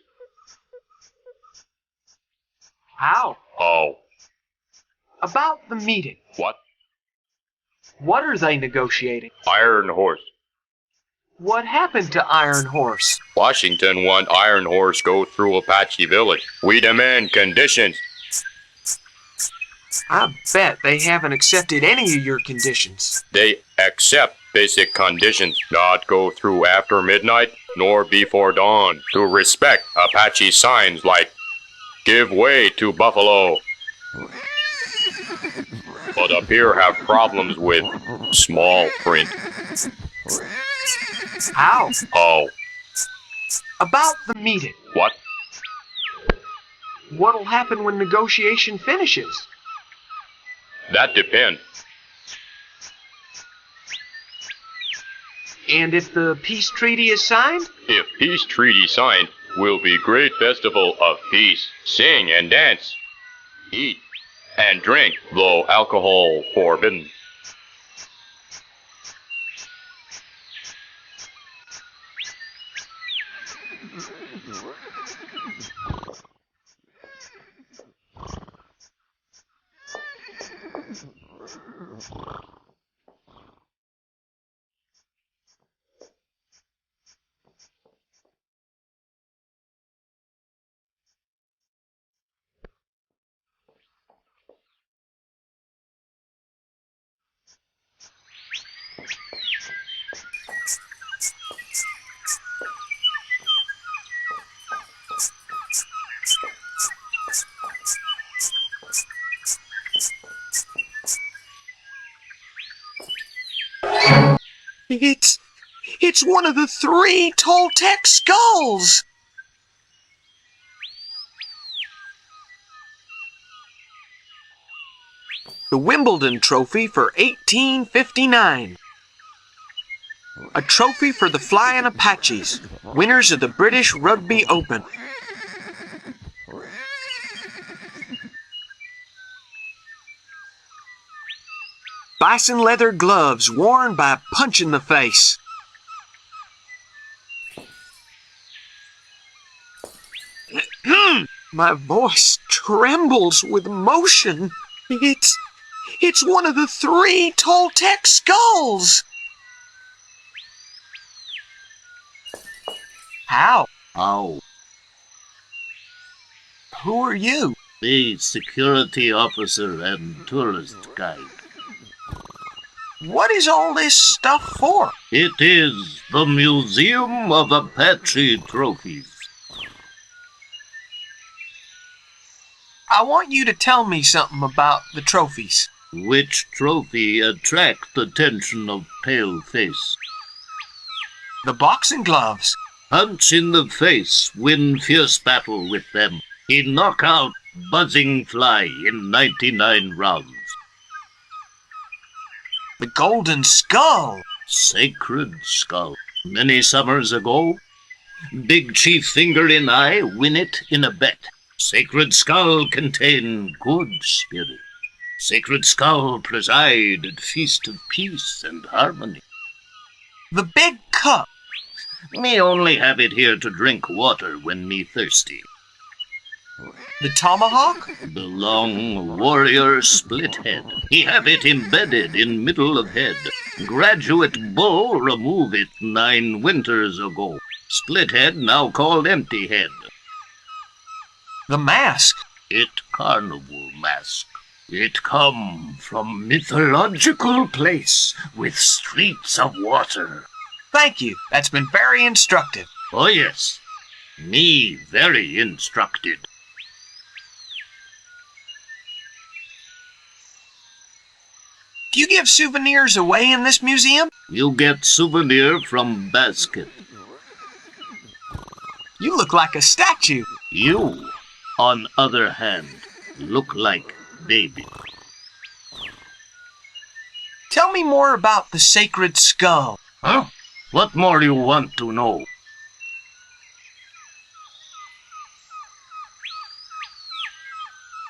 How?
How?
About the meeting.
What?
What are they negotiating?
Iron Horse.
What happened to Iron Horse?
Washington want Iron Horse go through Apache village. We demand conditions.
I bet they haven't accepted any of your conditions.
They accept basic conditions. Not go through after midnight, nor before dawn. To respect Apache signs like give way to Buffalo. But appear have problems with small print.
How?
How?
About the meeting.
What?
What'll happen when negotiation finishes?
That depends.
And if the peace treaty is signed?
If peace treaty signed, will be great festival of peace. Sing and dance. Eat and drink, though alcohol forbidden.
It's one of the 3 Toltec skulls! The Wimbledon Trophy for 1859. A trophy for the Flying Apaches, winners of the British Rugby Open. Bison leather gloves worn by Punch in the Face. My voice trembles with emotion. It's one of the 3 Toltec skulls. How?
How?
Who are you?
The security officer and tourist guide.
What is all this stuff for?
It is the Museum of Apache Trophies.
I want you to tell me something about the trophies.
Which trophy attract the attention of Paleface?
The boxing gloves.
Punch in the face, win fierce battle with them. He knock out buzzing fly in 99 rounds.
The Golden Skull!
Sacred skull. Many summers ago, Big Chief Finger in Eye win it in a bet. Sacred skull contain good spirit. Sacred skull preside at feast of peace and harmony.
The Big Cup!
Me only have it here to drink water when me thirsty.
The Tomahawk?
The long warrior split head. He have it embedded in middle of head. Graduate bull remove it 9 winters ago. Split head now called empty head.
The Mask?
It carnival mask. It come from mythological place with streets of water.
Thank you. That's been very instructive.
Oh yes, me very instructed.
Do you give souvenirs away in this museum?
You get souvenir from basket.
You look like a statue.
You, on other hand, look like baby.
Tell me more about the Sacred Skull.
Huh? What more you want to know?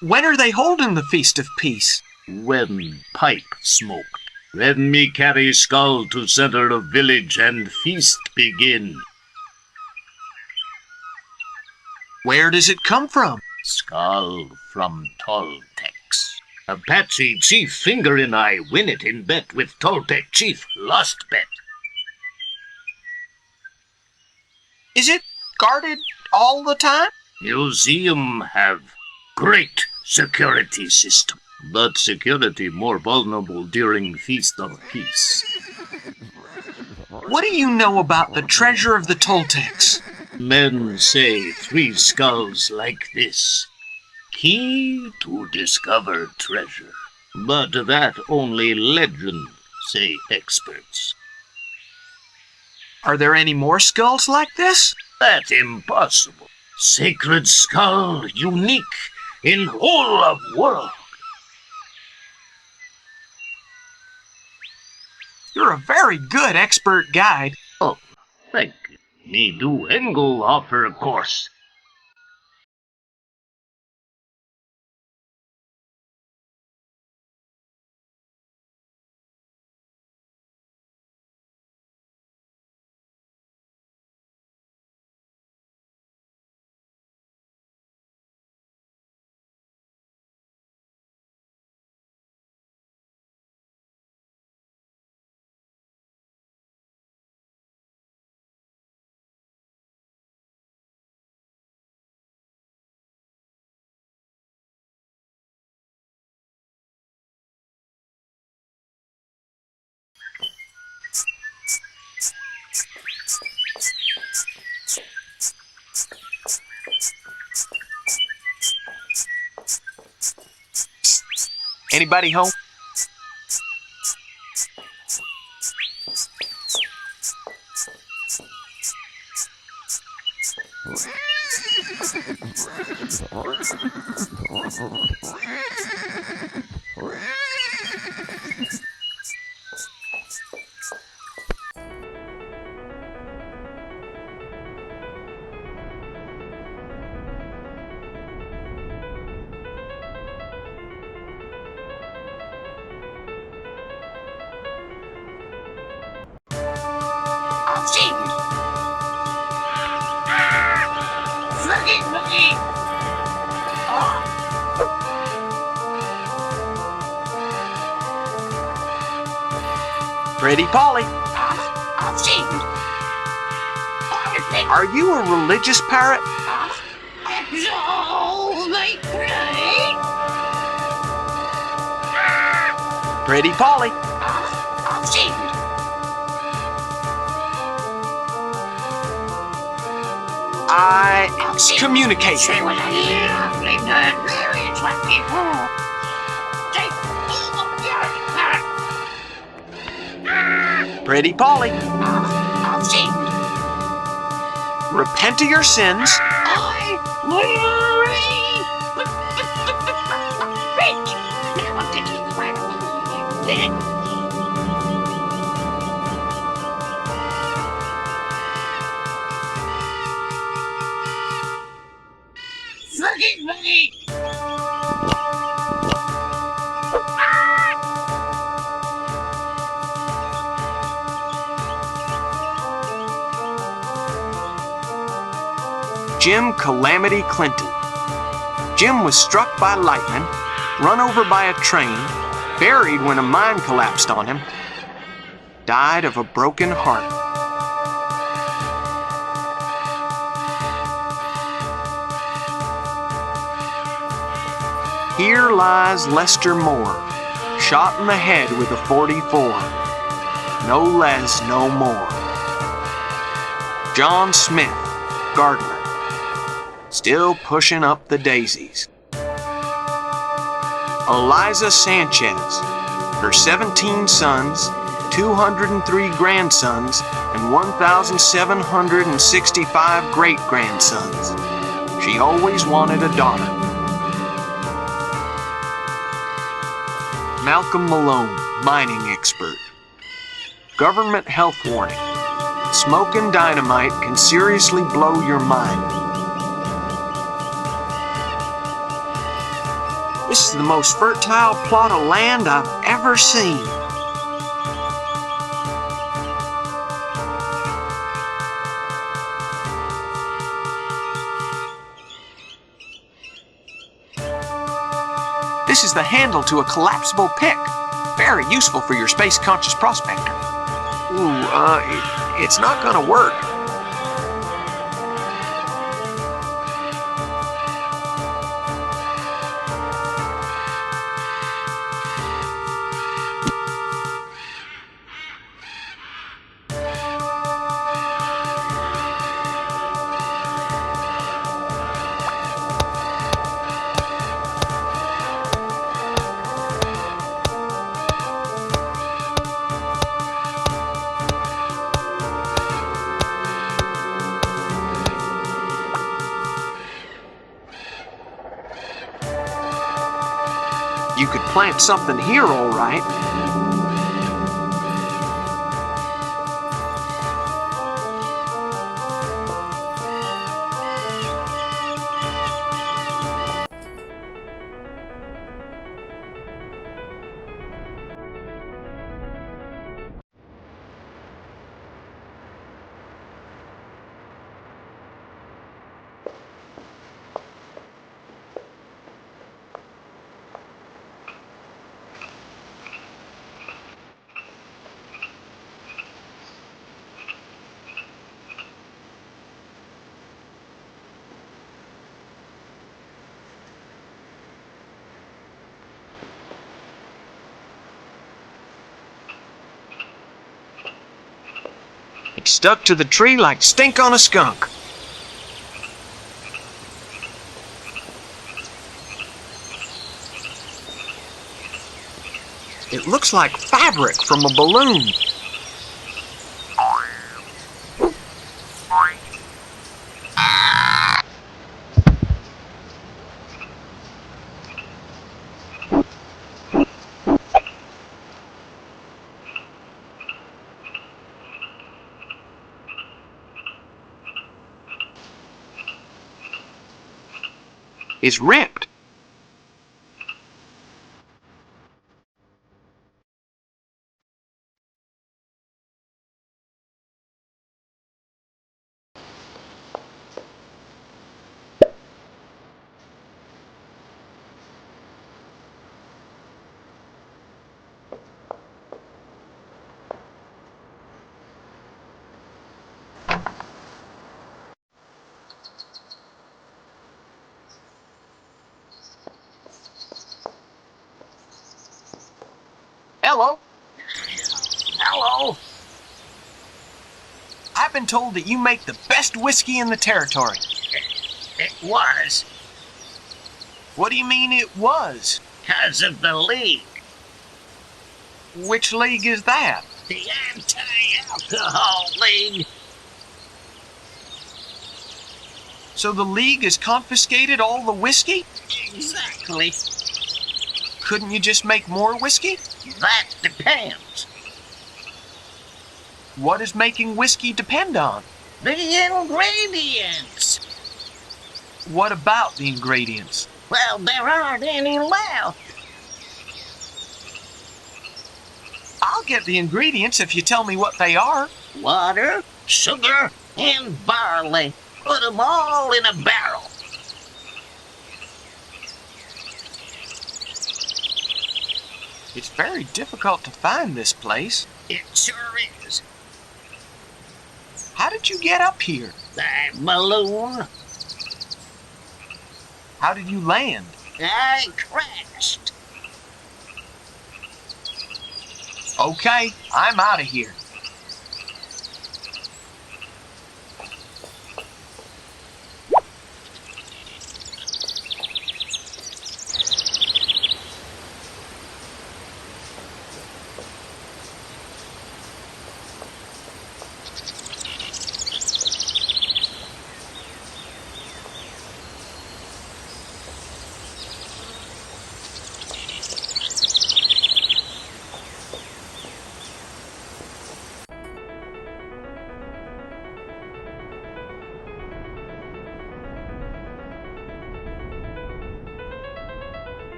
When are they holding the Feast of Peace?
When pipe smoked. When me carry skull to center of village and feast begin.
Where does it come from?
Skull from Toltecs. Apache Chief Finger in Eye win it in bet with Toltec Chief lost bet.
Is it guarded all the time?
Museum have great security system, but security more vulnerable during Feast of Peace.
What do you know about the treasure of the Toltecs?
Men say 3 skulls like this. Key to discover treasure. But that only legend, say experts.
Are there any more skulls like this?
That's impossible. Sacred skull, unique in whole of world.
You're a very good expert guide.
Oh, thank you. Me do Engel offer a course.
Anybody home? Pretty Polly. Are you a religious parrot? Pretty Polly. I excommunicate you. Pretty Polly. repent of your sins, Jim Calamity Clinton. Jim was struck by lightning, run over by a train, buried when a mine collapsed on him, died of a broken heart. Here lies Lester Moore, shot in the head with a .44. No less, no more. John Smith, gardener, still pushing up the daisies. Eliza Sanchez, her 17 sons, 203 grandsons, and 1,765 great-grandsons. She always wanted a daughter. Malcolm Malone, mining expert. Government health warning. Smoking dynamite can seriously blow your mind. This is the most fertile plot of land I've ever seen. This is the handle to a collapsible pick. Very useful for your space-conscious prospector. Ooh, it's not gonna work. You could plant something here, all right. Stuck to the tree like stink on a skunk. It looks like fabric from a balloon. Is ripped. Hello. Hello. I've been told that you make the best whiskey in the territory.
It was.
What do you mean it was?
Because of the league.
Which league is that?
The Anti-Alcohol League.
So the League has confiscated all the whiskey?
Exactly.
Couldn't you just make more whiskey?
That depends.
What does making whiskey depend on?
The ingredients.
What about the ingredients?
Well, there aren't any left.
I'll get the ingredients if you tell me what they are.
Water, sugar, and barley. Put them all in a barrel.
It's very difficult to find this place.
It sure is.
How did you get up here?
That balloon.
How did you land?
I crashed.
Okay, I'm out of here.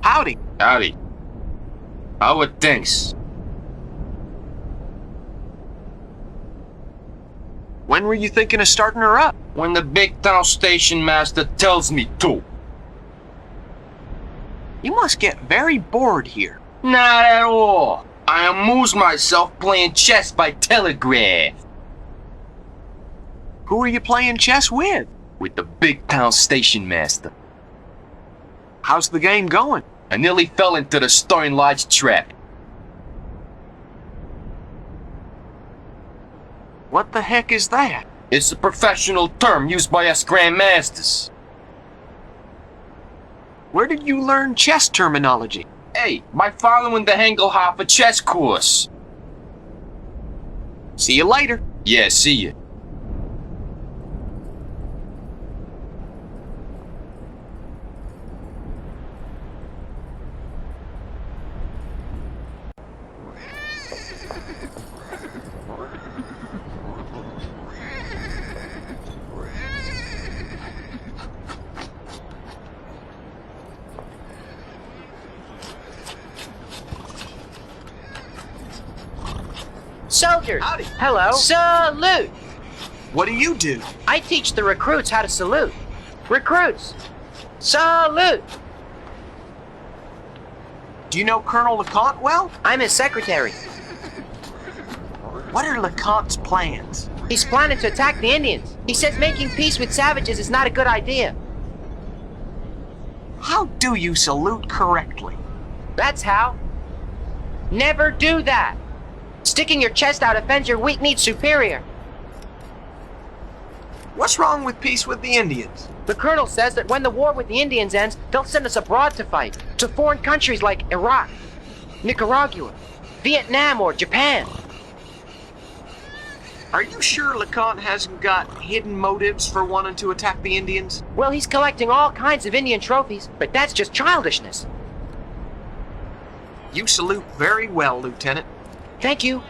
Howdy.
Howdy. How are things?
When were you thinking of starting her up?
When the big town station master tells me to.
You must get very bored here.
Not at all. I amuse myself playing chess by Telegraph.
Who are you playing chess with?
With the big town station master.
How's the game going?
I nearly fell into the Stone Lodge trap.
What the heck is that?
It's a professional term used by us grandmasters.
Where did you learn chess terminology?
Hey, by following the Hengelhofer chess course.
See you later.
Yeah, see you.
Soldiers!
Howdy.
Hello! Salute!
What do you do?
I teach the recruits how to salute. Recruits! Salute!
Do you know Colonel LeConte well?
I'm his secretary.
What are LeConte's plans?
He's planning to attack the Indians. He says making peace with savages is not a good idea.
How do you salute correctly?
That's how. Never do that. Sticking your chest out offends your weak-kneed superior.
What's wrong with peace with the Indians?
The colonel says that when the war with the Indians ends, they'll send us abroad to fight. To foreign countries like Iraq, Nicaragua, Vietnam, or Japan.
Are you sure LeConte hasn't got hidden motives for wanting to attack the Indians?
Well, he's collecting all kinds of Indian trophies, but that's just childishness.
You salute very well, Lieutenant.
Thank you.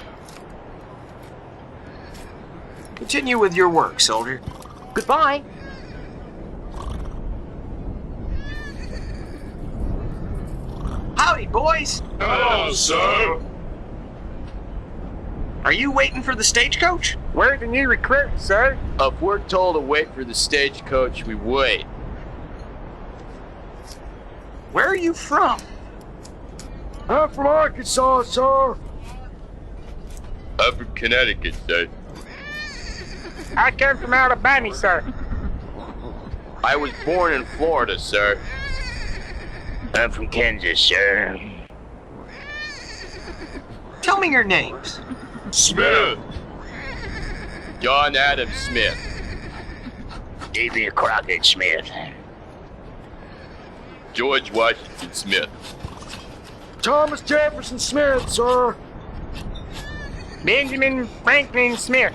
Continue with your work, soldier.
Goodbye.
Howdy, boys.
Hello, sir.
Are you waiting for the stagecoach?
We're the new recruits, sir. If we're told to wait for the stagecoach, we wait.
Where are you from?
I'm from Arkansas, sir.
I'm from Connecticut, sir.
I came from Alabama, sir.
I was born in Florida, sir.
I'm from Kansas, sir.
Tell me your names.
Smith.
John Adam Smith.
Davy Crockett Smith.
George Washington Smith.
Thomas Jefferson Smith, sir.
Benjamin Franklin Smith.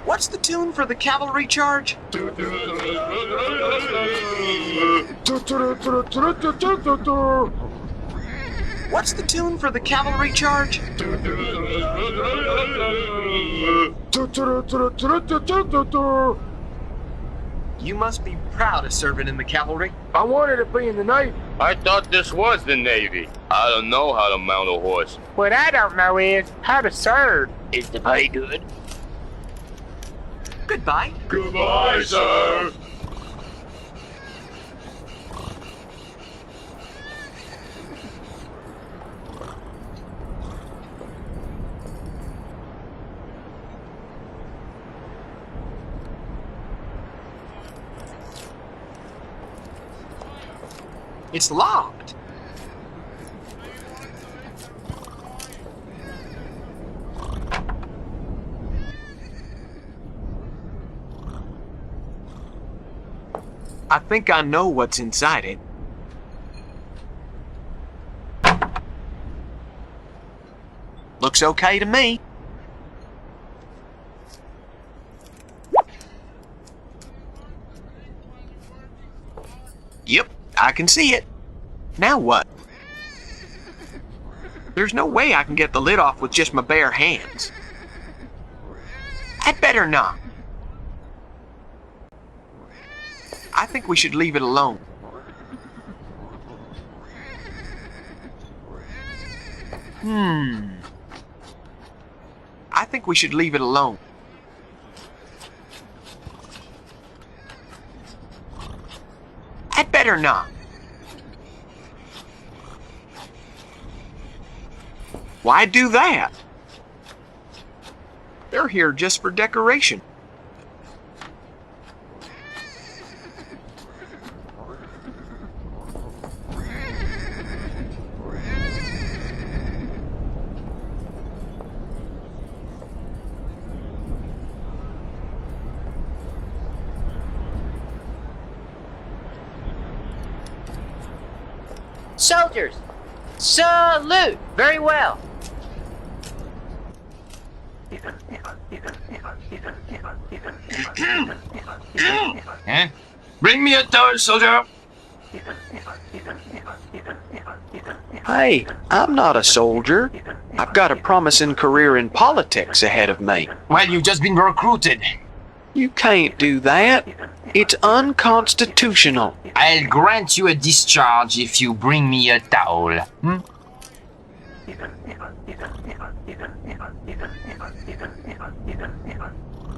What's the tune for the cavalry charge? What's the tune for the cavalry charge? You must be proud of serving in the cavalry.
I wanted to be in the Navy.
I thought this was the Navy. I don't know how to mount a horse.
What I don't know is how to serve.
Is the pay good?
Goodbye.
Goodbye, sir.
It's locked. I think I know what's inside it. Looks okay to me. Yep, I can see it. Now what? There's no way I can get the lid off with just my bare hands. I'd better not. I think we should leave it alone. I think we should leave it alone. I'd better not. Why do that? They're here just for decoration.
Soldiers, salute! Very well.
Huh? Bring me a towel, soldier.
Hey, I'm not a soldier. I've got a promising career in politics ahead of me.
Well, you've just been recruited.
You can't do that. It's unconstitutional.
I'll grant you a discharge if you bring me a towel.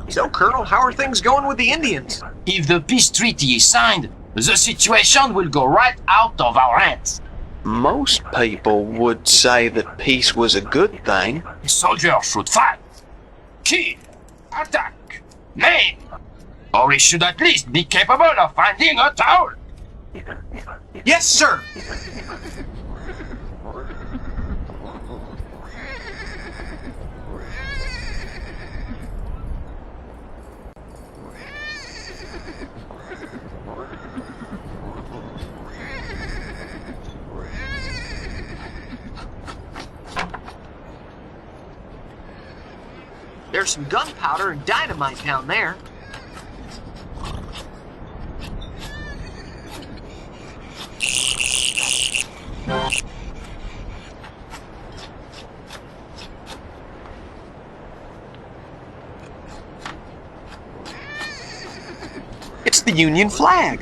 So, Colonel, how are things going with the Indians?
If the peace treaty is signed, the situation will go right out of our hands.
Most people would say that peace was a good thing.
A soldier should fight, kill, attack, maim, or he should at least be capable of finding a towel.
Yes, sir. There's some gunpowder and dynamite down there. It's the Union flag.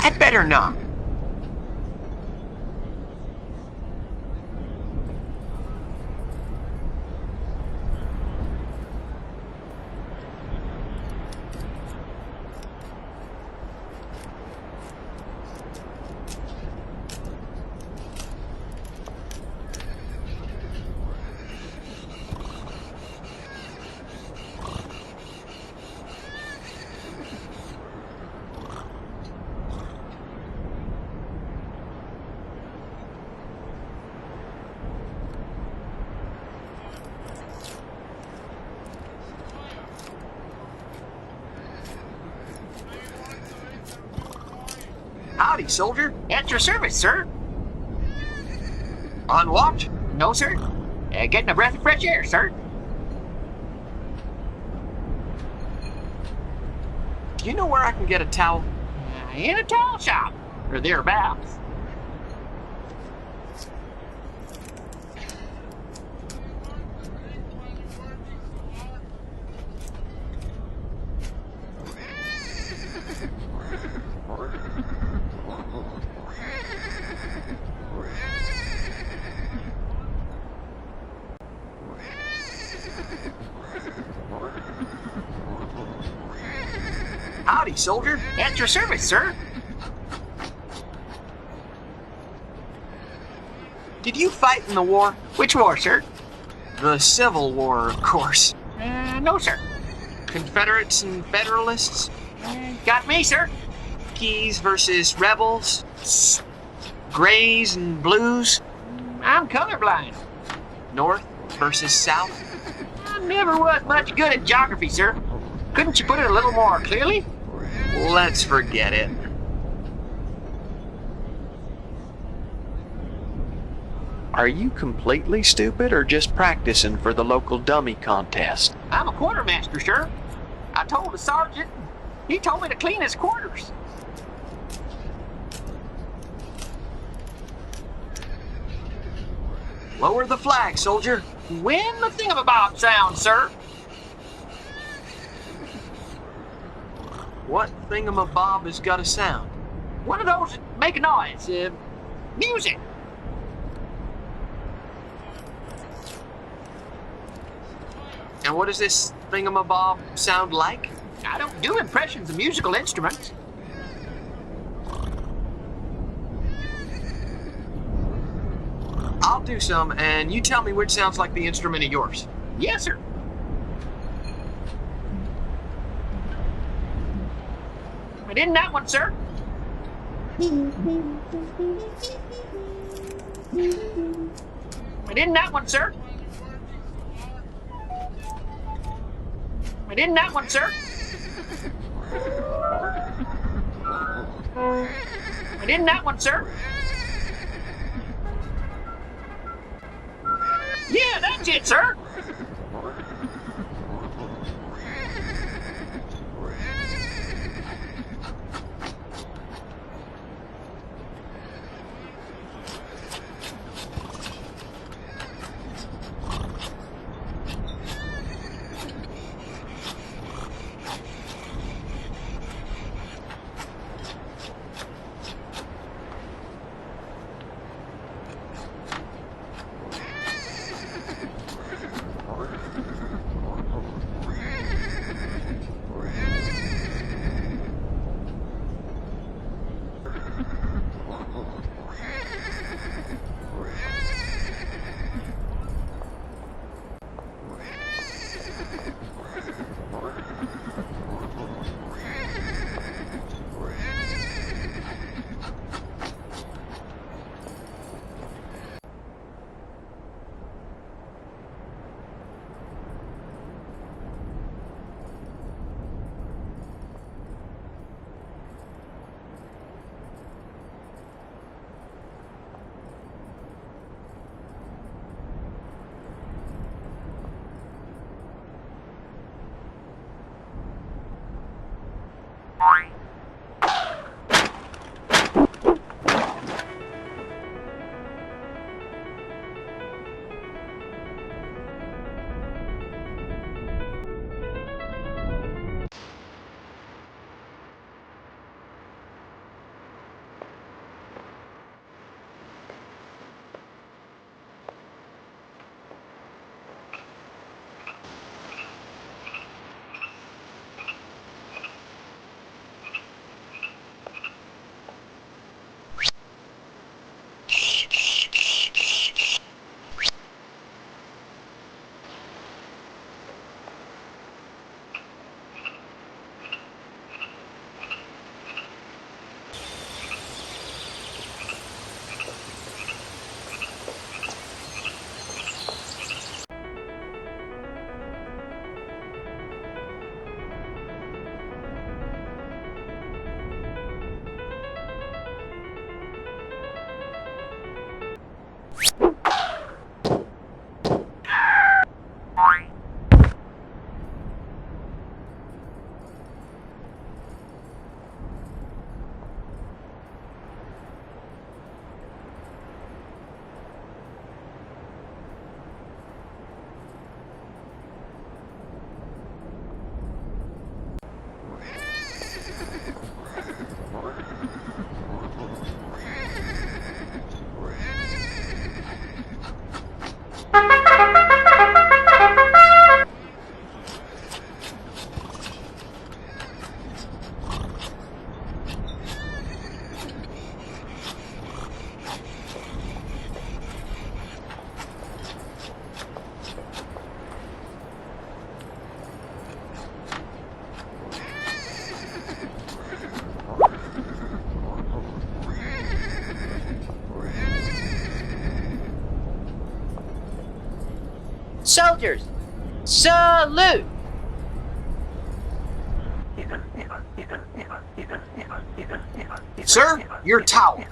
I'd better not. Howdy, soldier.
At your service, sir.
On watch?
No, sir. Getting a breath of fresh air, sir.
Do you know where I can get a towel?
In a towel shop, or thereabouts.
Howdy, soldier.
At your service, sir.
Did you fight in the war?
Which war, sir?
The Civil War, of course.
No, sir.
Confederates and Federalists?
Got me, sir.
Yankees versus rebels? Grays and blues?
I'm colorblind.
North versus south?
I never was much good at geography, sir. Couldn't you put it a little more clearly?
Let's forget it.
Are you completely stupid or just practicing for the local dummy contest?
I'm a quartermaster, sir. I told the sergeant. He told me to clean his quarters.
Lower the flag, soldier.
When the thingamabob sounds, sir.
What thingamabob has got a sound?
One of those that make a noise. Music.
And what does this thingamabob sound like?
I don't do impressions of musical instruments.
I'll do some, and you tell me which sounds like the instrument of yours.
Yes, sir. But isn't that one, sir? But isn't that one, sir? But isn't that one, sir? But isn't that one, sir? Yeah, that's it, sir. Soldiers, salute!
Sir, your towel.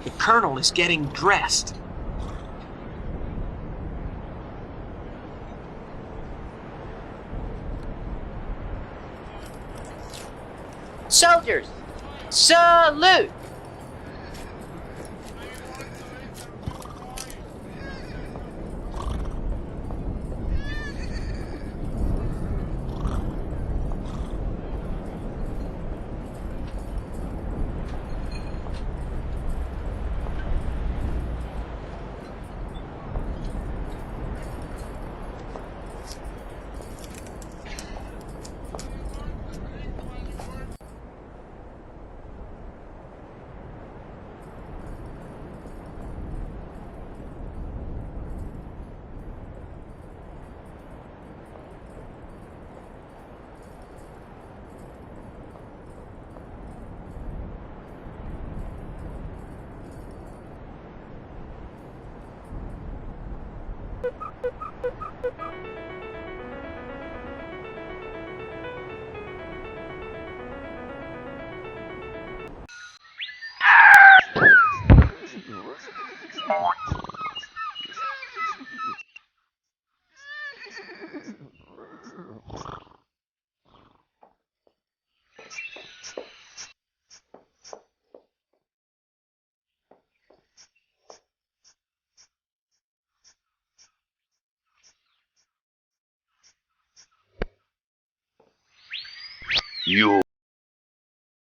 The colonel is getting dressed.
Soldiers, salute!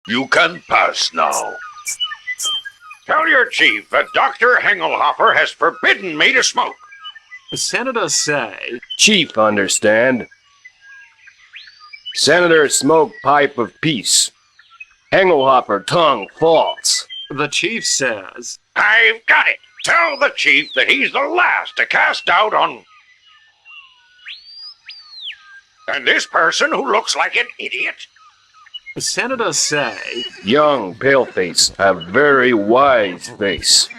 You can pass now. Tell your chief that Dr. Hengelhofer has forbidden me to smoke.
The senator say...
Chief understand. Senator smoke pipe of peace. Hengelhofer tongue false.
The chief says...
I've got it. Tell the chief that he's the last to cast doubt on... And this person who looks like an idiot?
The senator say...
Young paleface have very wise face.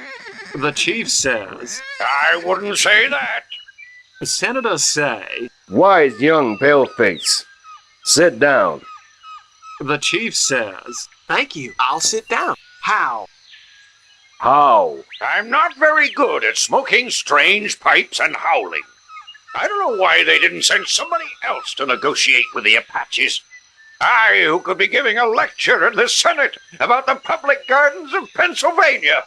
The chief says...
I wouldn't say that.
The senator say...
Wise young paleface. Sit down.
The chief says... Thank you. I'll sit down. How?
How?
I'm not very good at smoking strange pipes and howling. I don't know why they didn't send somebody else to negotiate with the Apaches. I, who could be giving a lecture in the Senate about the public gardens of Pennsylvania.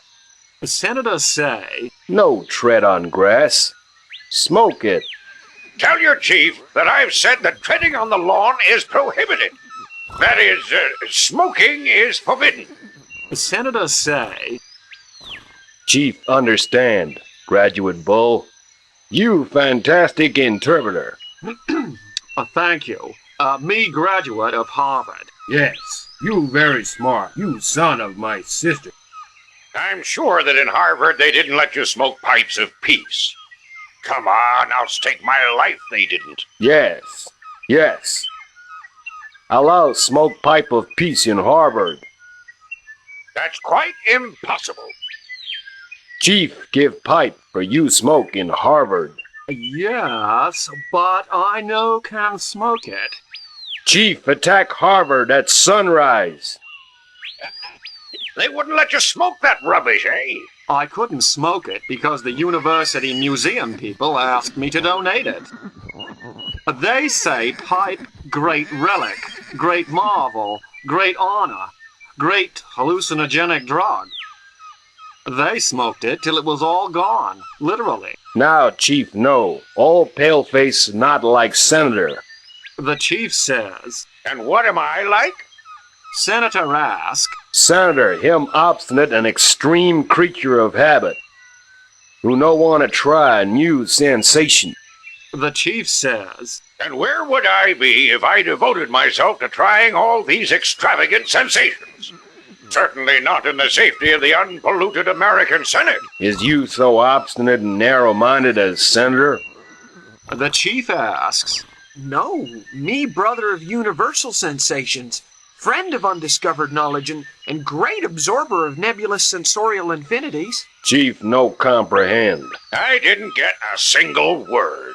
The senator say...
No tread on grass. Smoke it.
Tell your chief that I've said that treading on the lawn is prohibited. That is, smoking is forbidden.
The senator say...
Chief understand, graduate bull. You fantastic interpreter.
Thank you. Me graduate of Harvard.
Yes, you very smart. You son of my sister.
I'm sure that in Harvard they didn't let you smoke pipes of peace. Come on, I'll stake my life they didn't.
Yes, yes. Allow smoke pipe of peace in Harvard.
That's quite impossible.
Chief give pipe for you smoke in Harvard.
Yes, but I no can smoke it.
Chief attack Harvard at sunrise.
They wouldn't let you smoke that rubbish, eh?
I couldn't smoke it because the university museum people asked me to donate it. They say pipe, great relic, great marvel, great honor, great hallucinogenic drug. They smoked it till it was all gone, literally.
Now, Chief, no. All paleface not like Senator.
The chief says...
And what am I like?
Senator ask...
Senator, him obstinate and extreme creature of habit, who no want to try new sensation.
The chief says...
And where would I be if I devoted myself to trying all these extravagant sensations? Certainly not in the safety of the unpolluted American Senate.
Is you so obstinate and narrow-minded as Senator?
The chief asks. No, me brother of universal sensations, friend of undiscovered knowledge, and great absorber of nebulous sensorial infinities.
Chief no comprehend.
I didn't get a single word.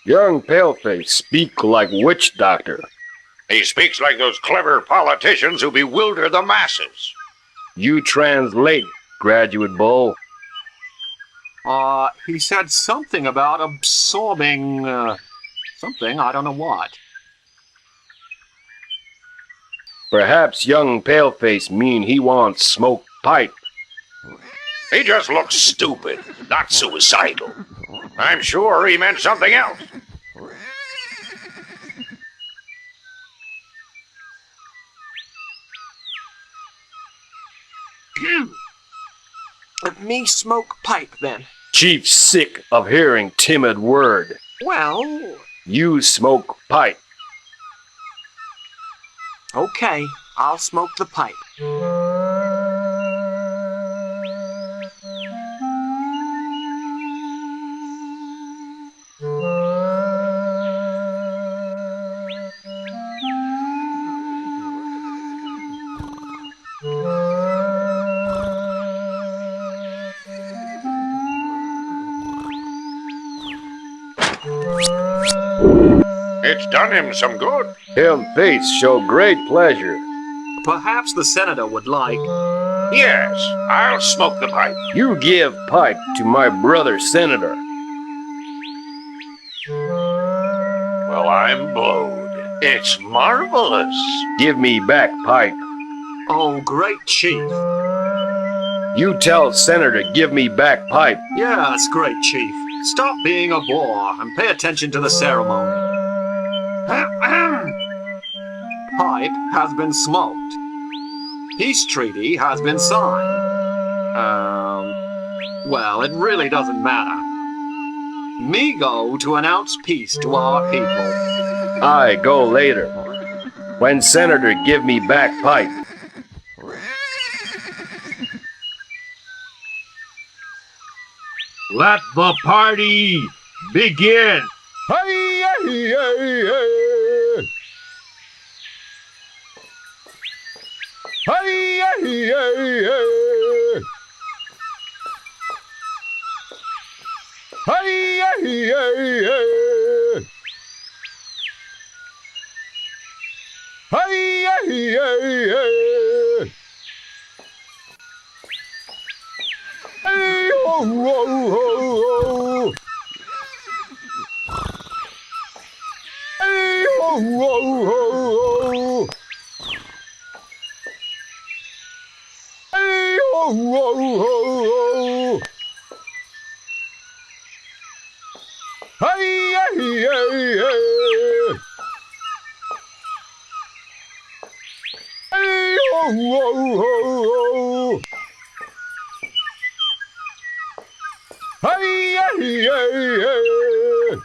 Young paleface speak like witch doctor.
He speaks like those clever politicians who bewilder the masses.
You translate, graduate bull.
He said something about absorbing, something, I don't know what.
Perhaps young paleface mean he wants smoke pipe.
He just looks stupid, not suicidal. I'm sure he meant something else.
Me smoke pipe, then.
Chief sick of hearing timid word.
Well...
You smoke pipe.
Okay, I'll smoke the pipe.
It's done him some good.
Him face show great pleasure.
Perhaps the senator would like.
Yes, I'll smoke the pipe.
You give pipe to my brother senator.
Well, I'm blowed. It's marvelous.
Give me back pipe.
Oh, great chief.
You tell senator give me back pipe.
Yes, great chief. Stop being a bore and pay attention to the ceremony. Pipe has been smoked. Peace treaty has been signed. Well, it really doesn't matter. Me go to announce peace to our people.
I go later. When senator give me back pipe.
Let the party begin.
Hey, hey, hey, hey. Hey, hey, hey, hey. Hey, hey, hey, hey. Hey, hey, hey, hey. Hey, ho, ho, ho, ho. Hey, ho, ho, ho, ho. Hey, ho, ho, ho, ho. Hey, hey, hey, hey. Hey, ho, ho, ho, ho. Hey, hey, hey, hey.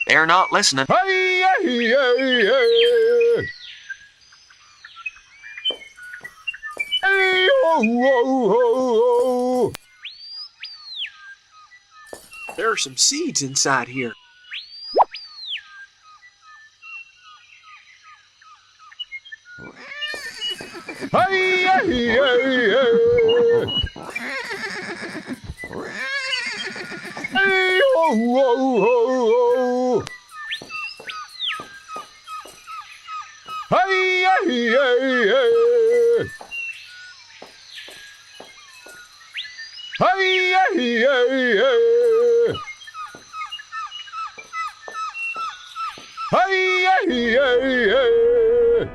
They're not listening.
Hey, hey, hey, hey. Hey, ho, ho, ho, ho.
There are some seeds inside here.
Hey, hey, hey, hey. Hey, ho, ho, ho, ho. Hey, hey, hey, hey. Hey, hey, hey, hey. Hey, hey, hey, hey.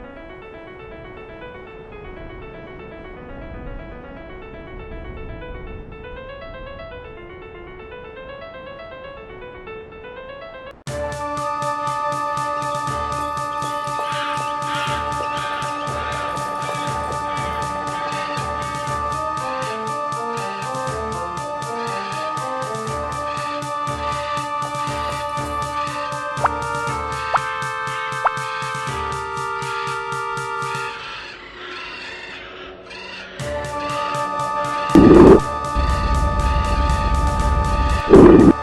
You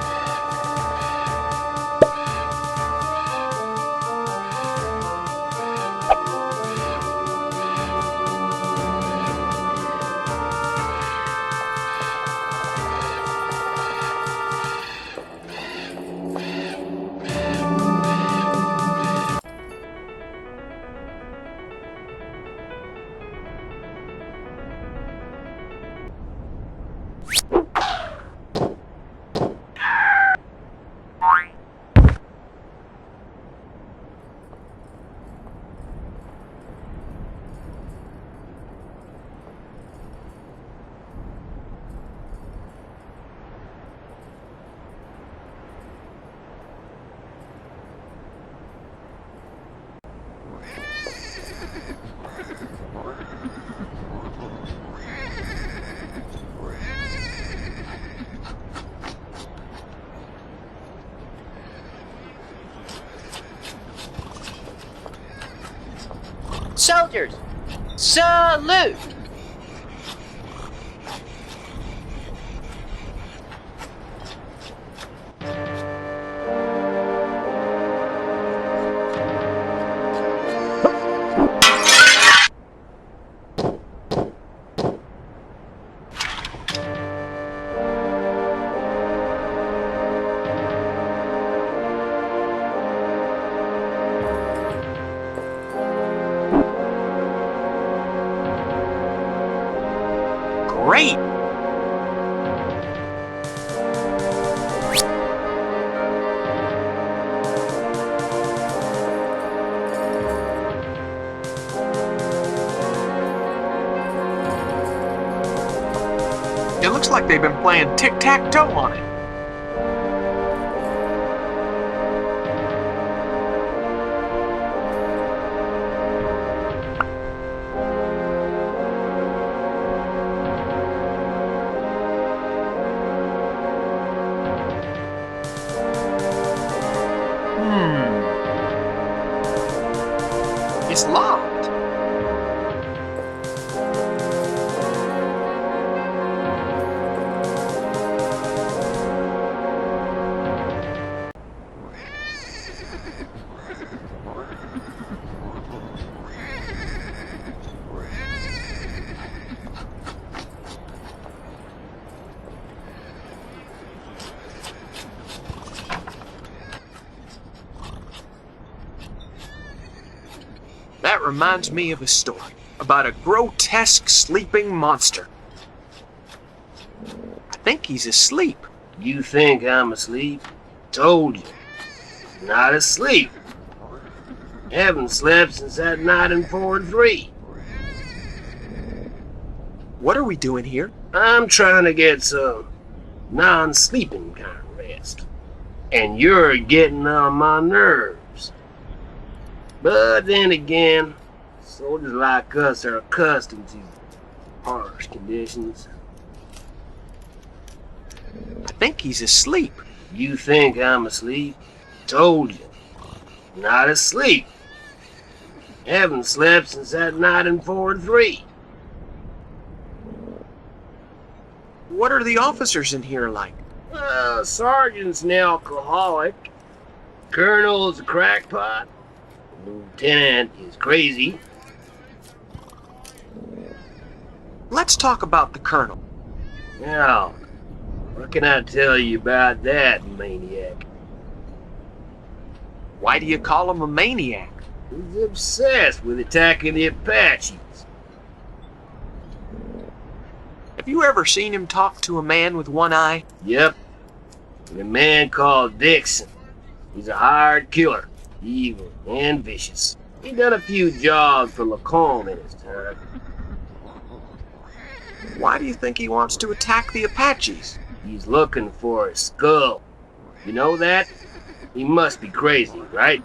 Soldiers, salute!
Great! It looks like they've been playing tic-tac-toe on it. It's locked. That reminds me of a story about a grotesque sleeping monster. I think he's asleep.
You think I'm asleep? Told you. Not asleep. Haven't slept since that night in 4 and 3.
What are we doing here?
I'm trying to get some non-sleeping kind of rest. And you're getting on my nerves. But then again, soldiers like us are accustomed to harsh conditions.
I think he's asleep.
You think I'm asleep? Told you. Not asleep. Haven't slept since that night in 4 and 3.
What are the officers in here like?
Sergeant's an alcoholic. Colonel's a crackpot. Lieutenant is crazy.
Let's talk about the colonel.
Now, what can I tell you about that maniac?
Why do you call him a maniac?
He's obsessed with attacking the Apaches.
Have you ever seen him talk to a man with one eye?
Yep. And a man called Dixon. He's a hired killer. Evil and vicious. He done a few jobs for Lacombe in his time.
Why do you think he wants to attack the Apaches?
He's looking for a skull. You know that? He must be crazy, right?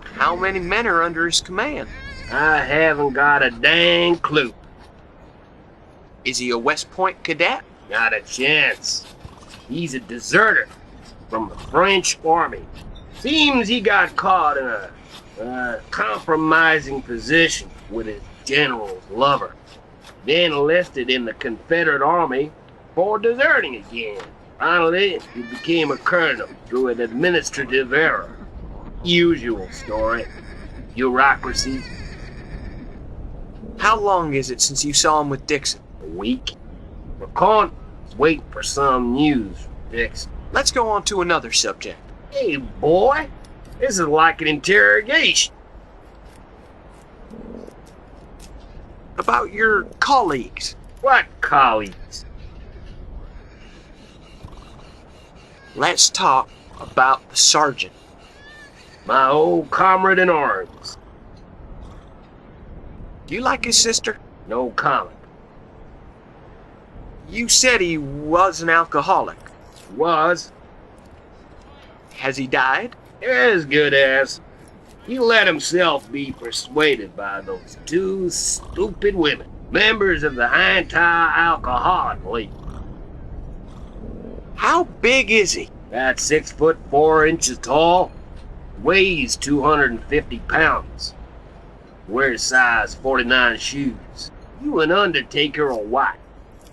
How many men are under his command?
I haven't got a dang clue.
Is he a West Point cadet?
Not a chance. He's a deserter from the French army. Seems he got caught in a compromising position with his general's lover. Then enlisted in the Confederate Army for deserting again. Finally, he became a colonel through an administrative error. Usual story. Bureaucracy.
How long is it since you saw him with Dixon?
A week. McCoy is waiting for some news from Dixon.
Let's go on to another subject.
Hey, boy. This is like an interrogation.
About your colleagues.
What colleagues?
Let's talk about the sergeant.
My old comrade in arms.
Do you like his sister?
No comment.
You said he was an alcoholic.
Was.
Has he died?
As good as. He let himself be persuaded by those 2 stupid women, members of the Anti-Alcoholic League.
How big is he?
About 6 foot 4 inches tall, weighs 250 pounds. Wear size 49 shoes. You an undertaker or what?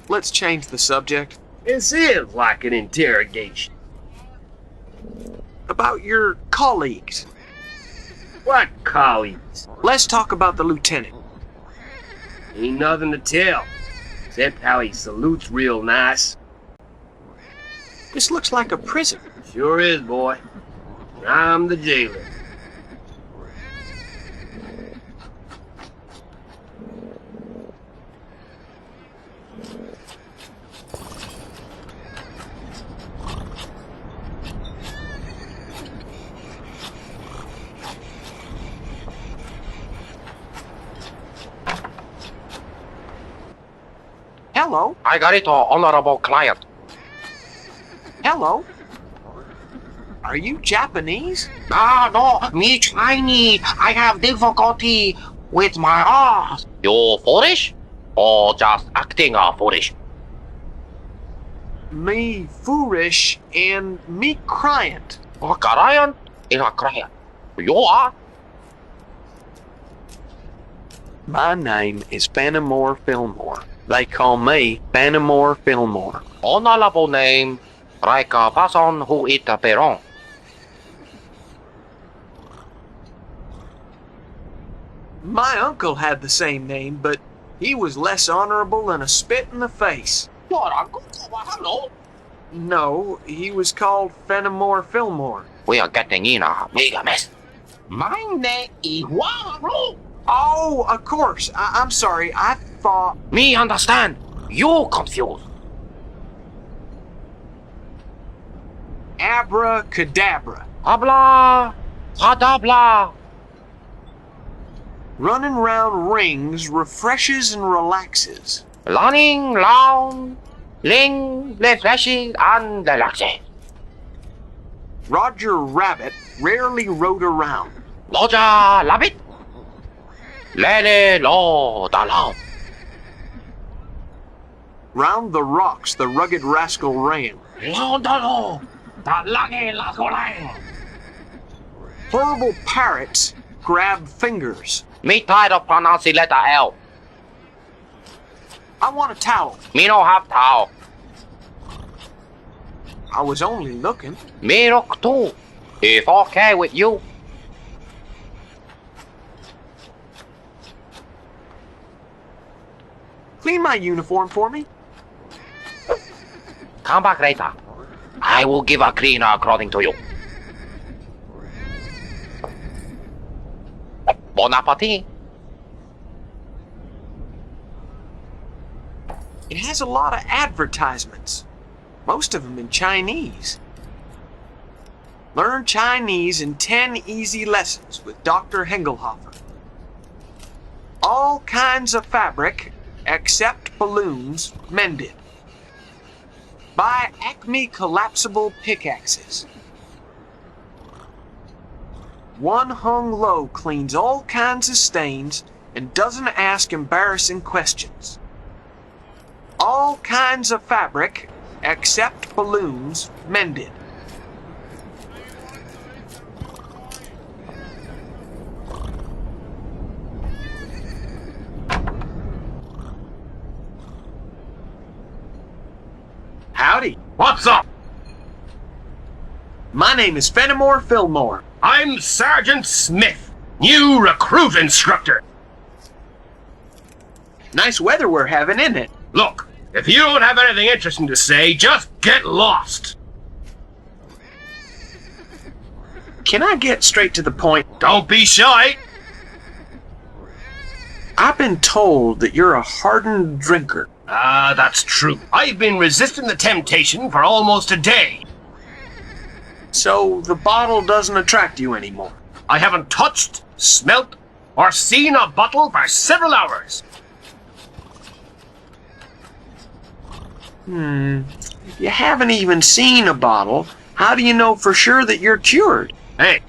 Let's change the subject.
This is like an interrogation.
About your colleagues.
What colleagues?
Let's talk about the lieutenant.
Ain't nothing to tell, except how he salutes real nice.
This looks like a prison.
Sure is, boy. I'm the jailer.
Hello.
I got it, honorable client.
Hello. Are you Japanese?
No, me Chinese. I have difficulty with my R's. You foolish? Or just acting foolish?
Me foolish and me client.
A client is a client. You are?
My name is Fenimore Fillmore. They call me Fenimore Fillmore.
Honorable name, like a person who eat a peron.
My uncle had the same name, but he was less honorable than a spit in the face.
Your uncle? Hello?
No, he was called Fenimore Fillmore.
We are getting in a mega mess. My name is Waru.
Oh, of course. I'm sorry. I thought...
Me understand. You confused.
Abracadabra.
Habla. Hadabla.
Running round rings refreshes and relaxes.
Running round, ling, refreshes and relaxes.
Roger Rabbit rarely rode around.
Roger Rabbit. Lele lo dalam.
Round the rocks the rugged rascal ran. Horrible parrots grabbed fingers.
Me try to pronounce the letter L.
I want a towel.
Me no have towel.
I was only looking.
Me look too. If okay with you.
Clean my uniform for me.
Come back later. I will give a cleaner according to you. Bon appetit.
It has a lot of advertisements. Most of them in Chinese. Learn Chinese in 10 easy lessons with Dr. Hengelhofer. All kinds of fabric, except balloons, mended. Buy Acme collapsible pickaxes. One hung low cleans all kinds of stains and doesn't ask embarrassing questions. All kinds of fabric, except balloons, mended.
Howdy. What's up?
My name is Fenimore Fillmore.
I'm Sergeant Smith, new recruit instructor.
Nice weather we're having, isn't it?
Look, if you don't have anything interesting to say, just get lost.
Can I get straight to the point?
Don't be shy.
I've been told that you're a hardened drinker.
That's true. I've been resisting the temptation for almost a day.
So the bottle doesn't attract you anymore?
I haven't touched, smelt, or seen a bottle for several hours.
If you haven't even seen a bottle, how do you know for sure that you're cured?
Hey,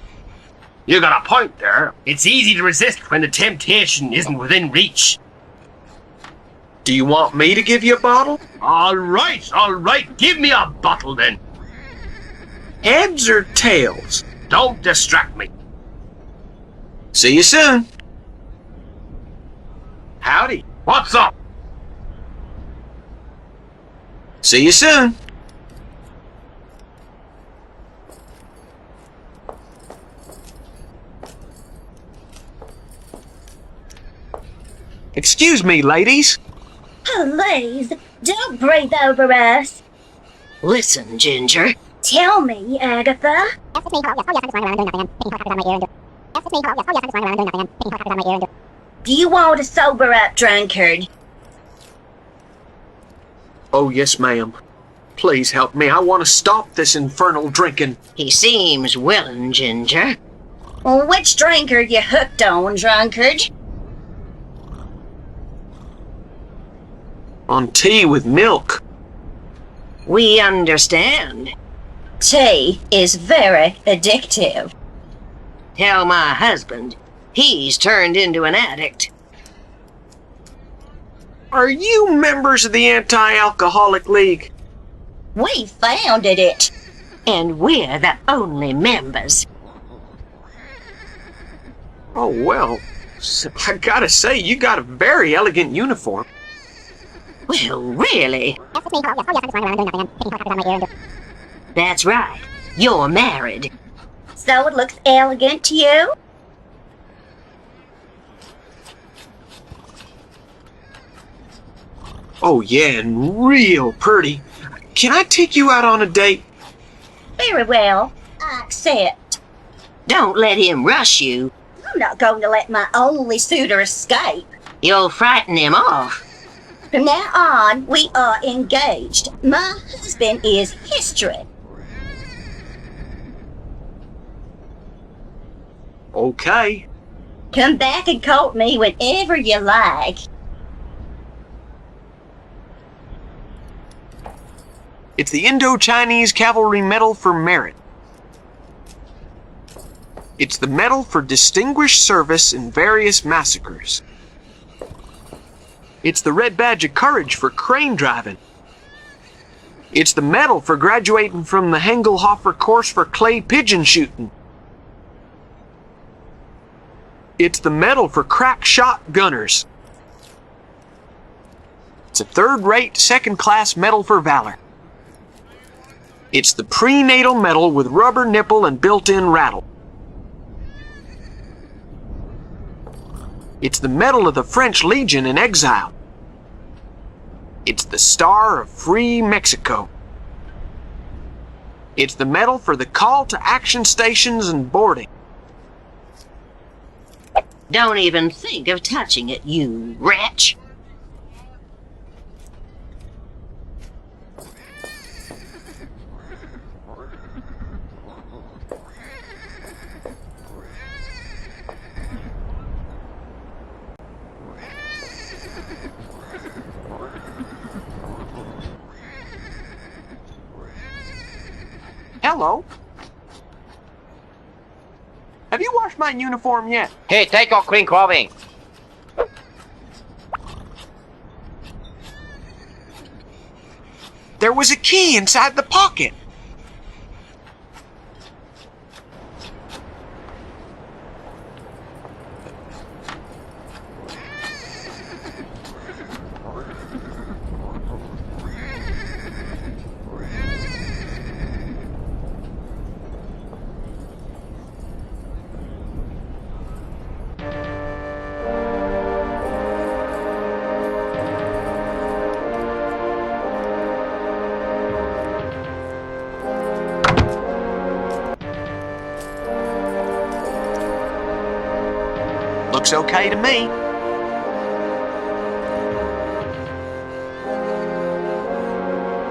you got a point there. It's easy to resist when the temptation isn't within reach.
Do you want me to give you a bottle?
All right. Give me a bottle then.
Heads or tails?
Don't distract me.
See you soon. Howdy.
What's up?
See you soon. Excuse me, ladies.
Please, don't breathe over us.
Listen, Ginger.
Tell me, Agatha. Do you want to sober up, drunkard?
Oh, yes, ma'am. Please help me. I want to stop this infernal drinking.
He seems willing, Ginger.
Well, which drink are you hooked on, drunkard?
On tea with milk.
We understand.
Tea is very addictive.
Tell my husband. He's turned into an addict.
Are you members of the Anti-Alcoholic League?
We founded it.
And we're the only members.
Oh, well, I gotta say, you got a very elegant uniform.
Well, really? That's right. You're married.
So it looks elegant to you?
Oh, yeah, and real pretty. Can I take you out on a date?
Very well. I accept.
Don't let him rush you.
I'm not going to let my only suitor escape.
You'll frighten him off.
From now on, we are engaged. My husband is history.
Okay.
Come back and court me whenever you like.
It's the Indo-Chinese Cavalry Medal for Merit. It's the Medal for Distinguished Service in Various Massacres. It's the Red Badge of Courage for crane driving. It's the medal for graduating from the Hengelhofer course for clay pigeon shooting. It's the medal for crack shot gunners. It's a third-rate, second-class medal for valor. It's the prenatal medal with rubber nipple and built-in rattle. It's the Medal of the French Legion in exile. It's the Star of Free Mexico. It's the medal for the call to action stations and boarding.
Don't even think of touching it, you wretch.
Hello. Have you washed my uniform yet?
Hey, take off clean clothing.
There was a key inside the pocket. Looks okay to me.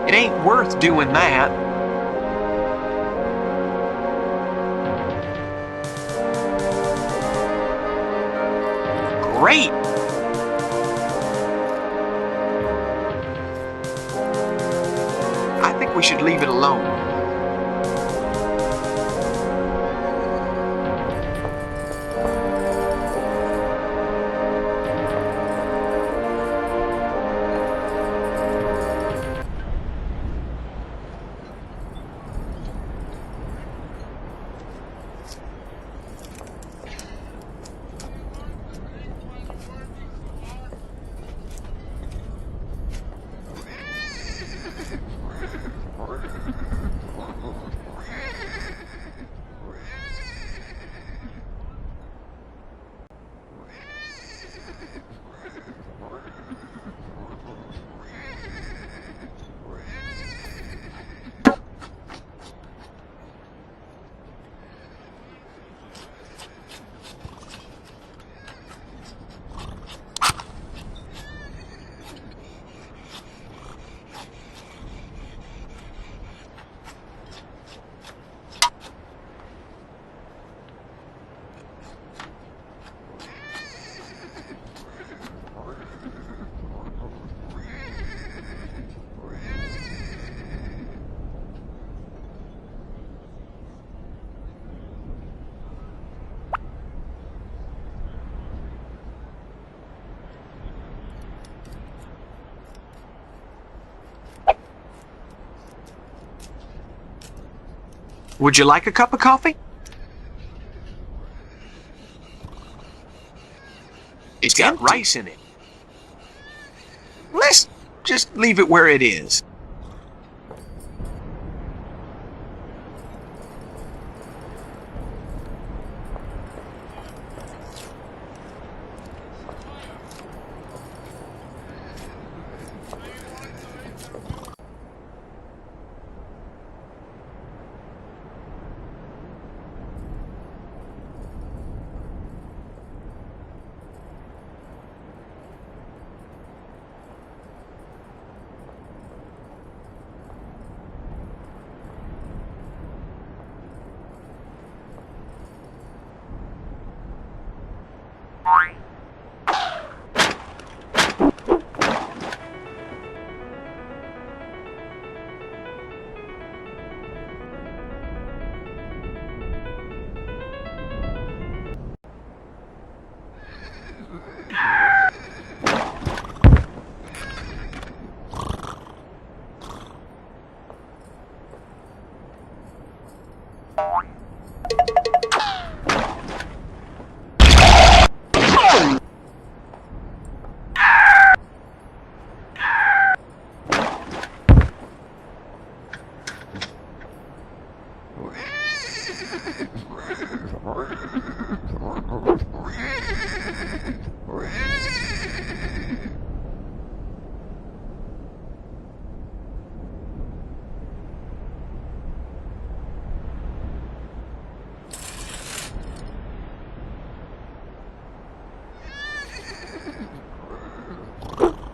It ain't worth doing that. Great. I think we should leave it alone. Would you like a cup of coffee? It's got rice in it. Let's just leave it where it is.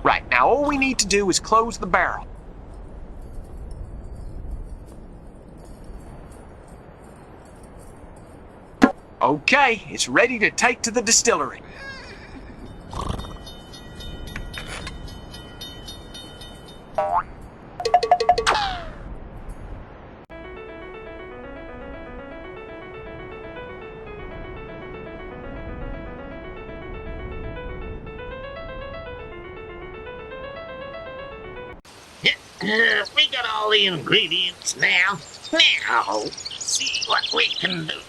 Right, now all we need to do is close the barrel. Okay, it's ready to take to the distillery.
We got all the ingredients now. Now, see what we can do.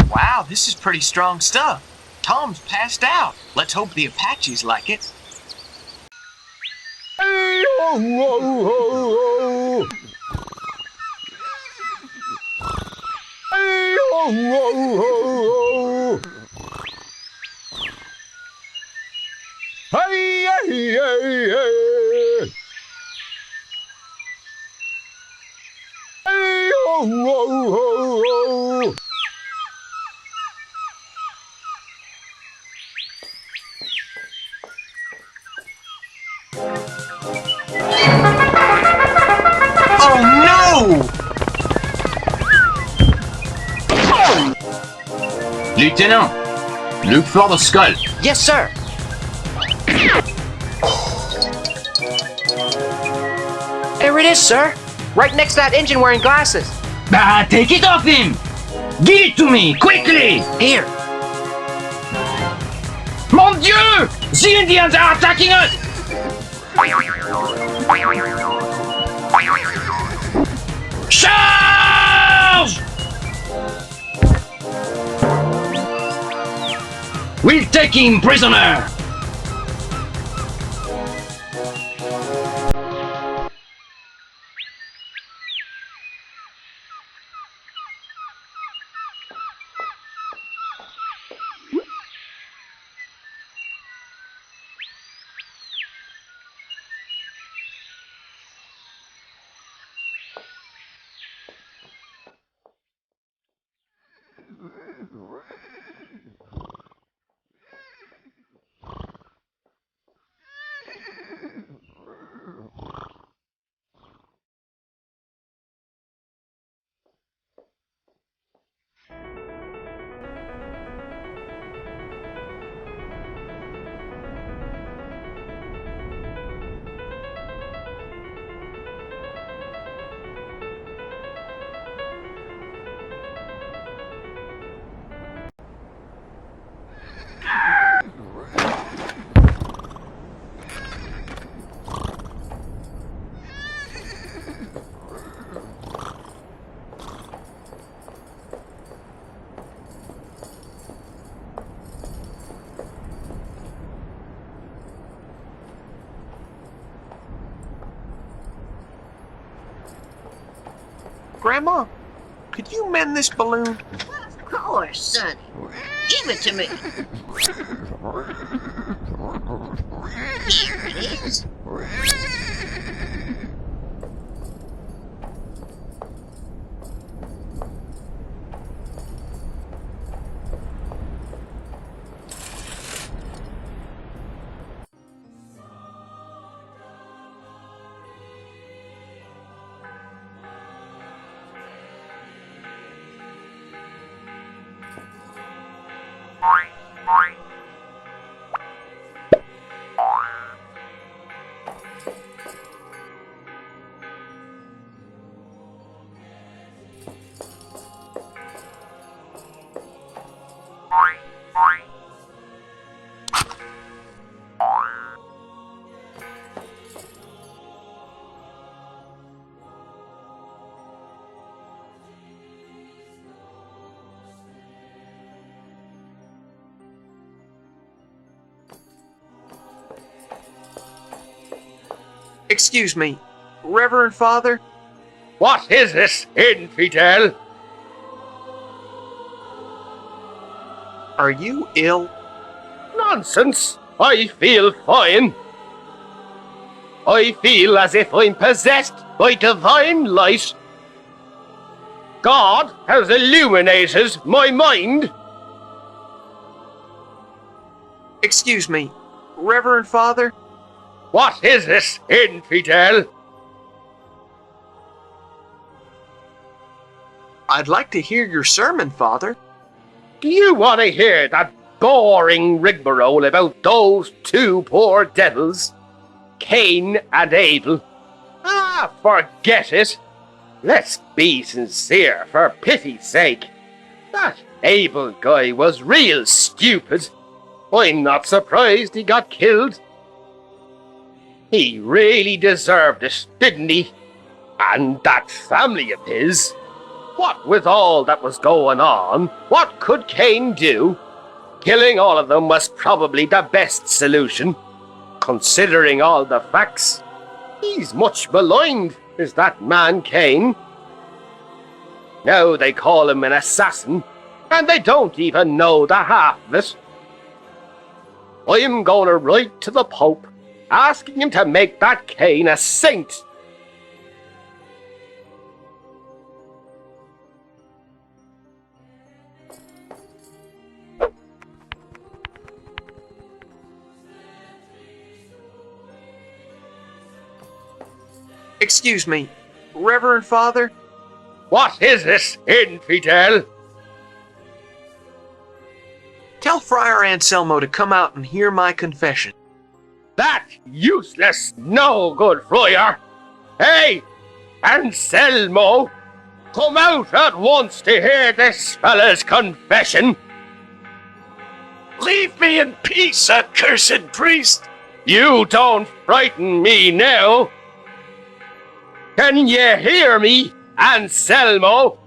Wow, this is pretty strong stuff. Tom's passed out. Let's hope the Apaches like it. Oh no!
Lieutenant, look for the skull.
Yes, sir. There it is, sir. Right next to that engine wearing glasses.
Take it off him! Give it to me, quickly!
Here.
Mon Dieu! The Indians are attacking us! Charge! We'll take him prisoner!
Grandma, could you mend this balloon?
Of course, sonny. Give it to me. Here it is.
Excuse me, Reverend Father?
What is this, infidel?
Are you ill?
Nonsense! I feel fine. I feel as if I'm possessed by divine light. God has illuminated my mind.
Excuse me, Reverend Father?
What is this, infidel?
I'd like to hear your sermon, Father.
Do you want to hear that boring rigmarole about those two poor devils, Cain and Abel? Ah, forget it. Let's be sincere, for pity's sake. That Abel guy was real stupid. I'm not surprised he got killed. He really deserved it, didn't he? And that family of his. What with all that was going on, what could Cain do? Killing all of them was probably the best solution, considering all the facts. He's much maligned, is that man Cain. Now they call him an assassin, and they don't even know the half of it. I'm going to write to the Pope, asking him to make that Cain a saint.
Excuse me, Reverend Father?
What is this, infidel?
Tell Friar Anselmo to come out and hear my confession.
That useless, no-good friar! Hey, Anselmo! Come out at once to hear this fella's confession!
Leave me in peace, accursed priest!
You don't frighten me now! Can you hear me, Anselmo?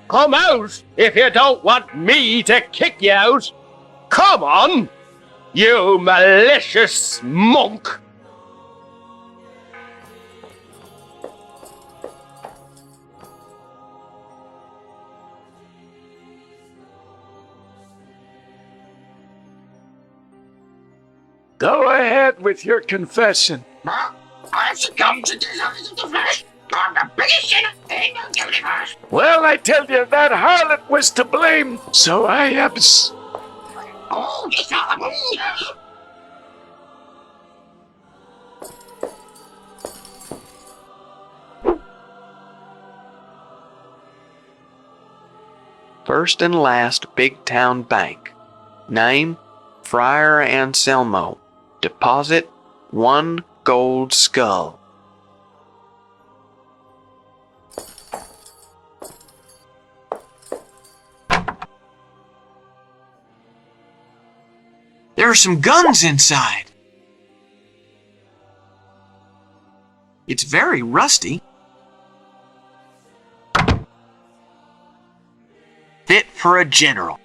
Come out if you don't want me to kick you out! Come on, you malicious monk!
Go ahead with your confession.
I've succumbed to desires of the flesh. I'm the biggest sinner in the universe.
Well, I tell you, that harlot was to blame, so I am...
Oh, yes, yes.
First and last big town bank. Name, Friar Anselmo. Deposit, 1 gold skull.
There are some guns inside. It's very rusty. Fit for a general.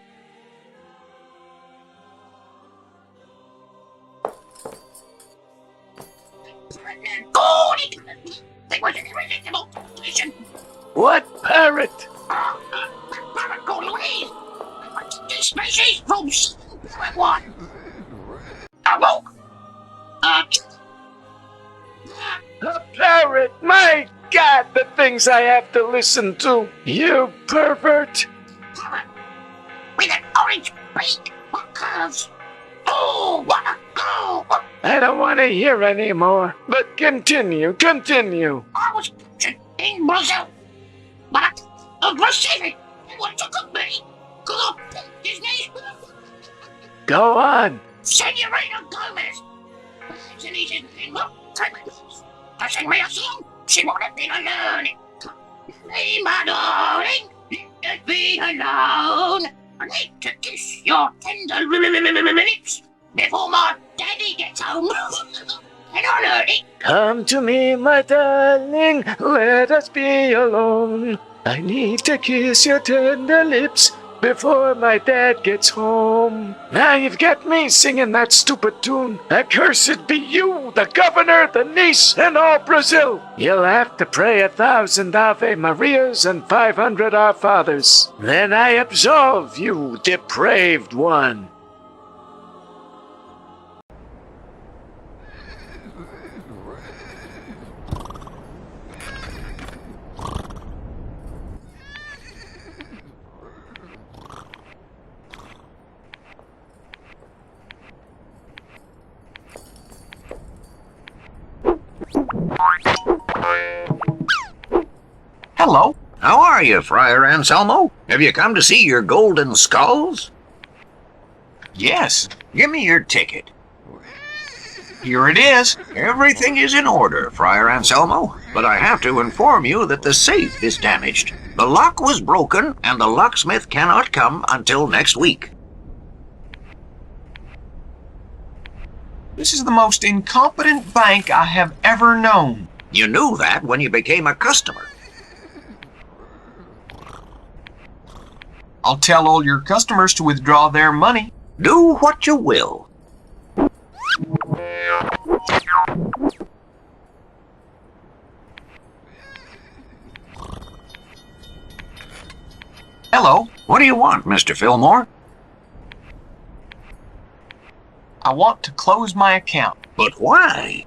What parrot?
Parrot gone away. This species from what? Hello?
A parrot! My God, the things I have to listen to! You pervert!
Parrot with an orange beak. What curves? Oh, what a go!
I don't want to hear anymore. But continue.
I was in Brazil, but aggressive. What took of me? Good Disney.
Go on.
Senorita Gomez. I sing me a song. She won't let me alone. Hey, my darling, let me alone. I need to kiss your tender lips before my daddy gets home. And I'll learn it.
Come to me, my darling. Let us be alone. I need to kiss your tender lips before my dad gets home. Now you've got me singing that stupid tune. Accursed be you, the governor, the niece, and all Brazil. You'll have to pray 1,000 Ave Marias and 500 Our Fathers. Then I absolve you, depraved one.
Hello. How are you, Friar Anselmo? Have you come to see your golden skulls? Yes. Give me your ticket. Here it is. Everything is in order, Friar Anselmo. But I have to inform you that the safe is damaged. The lock was broken, and the locksmith cannot come until next week.
This is the most incompetent bank I have ever known.
You knew that when you became a customer.
I'll tell all your customers to withdraw their money.
Do what you will.
Hello.
What do you want, Mr. Fillmore?
I want to close my account.
But why?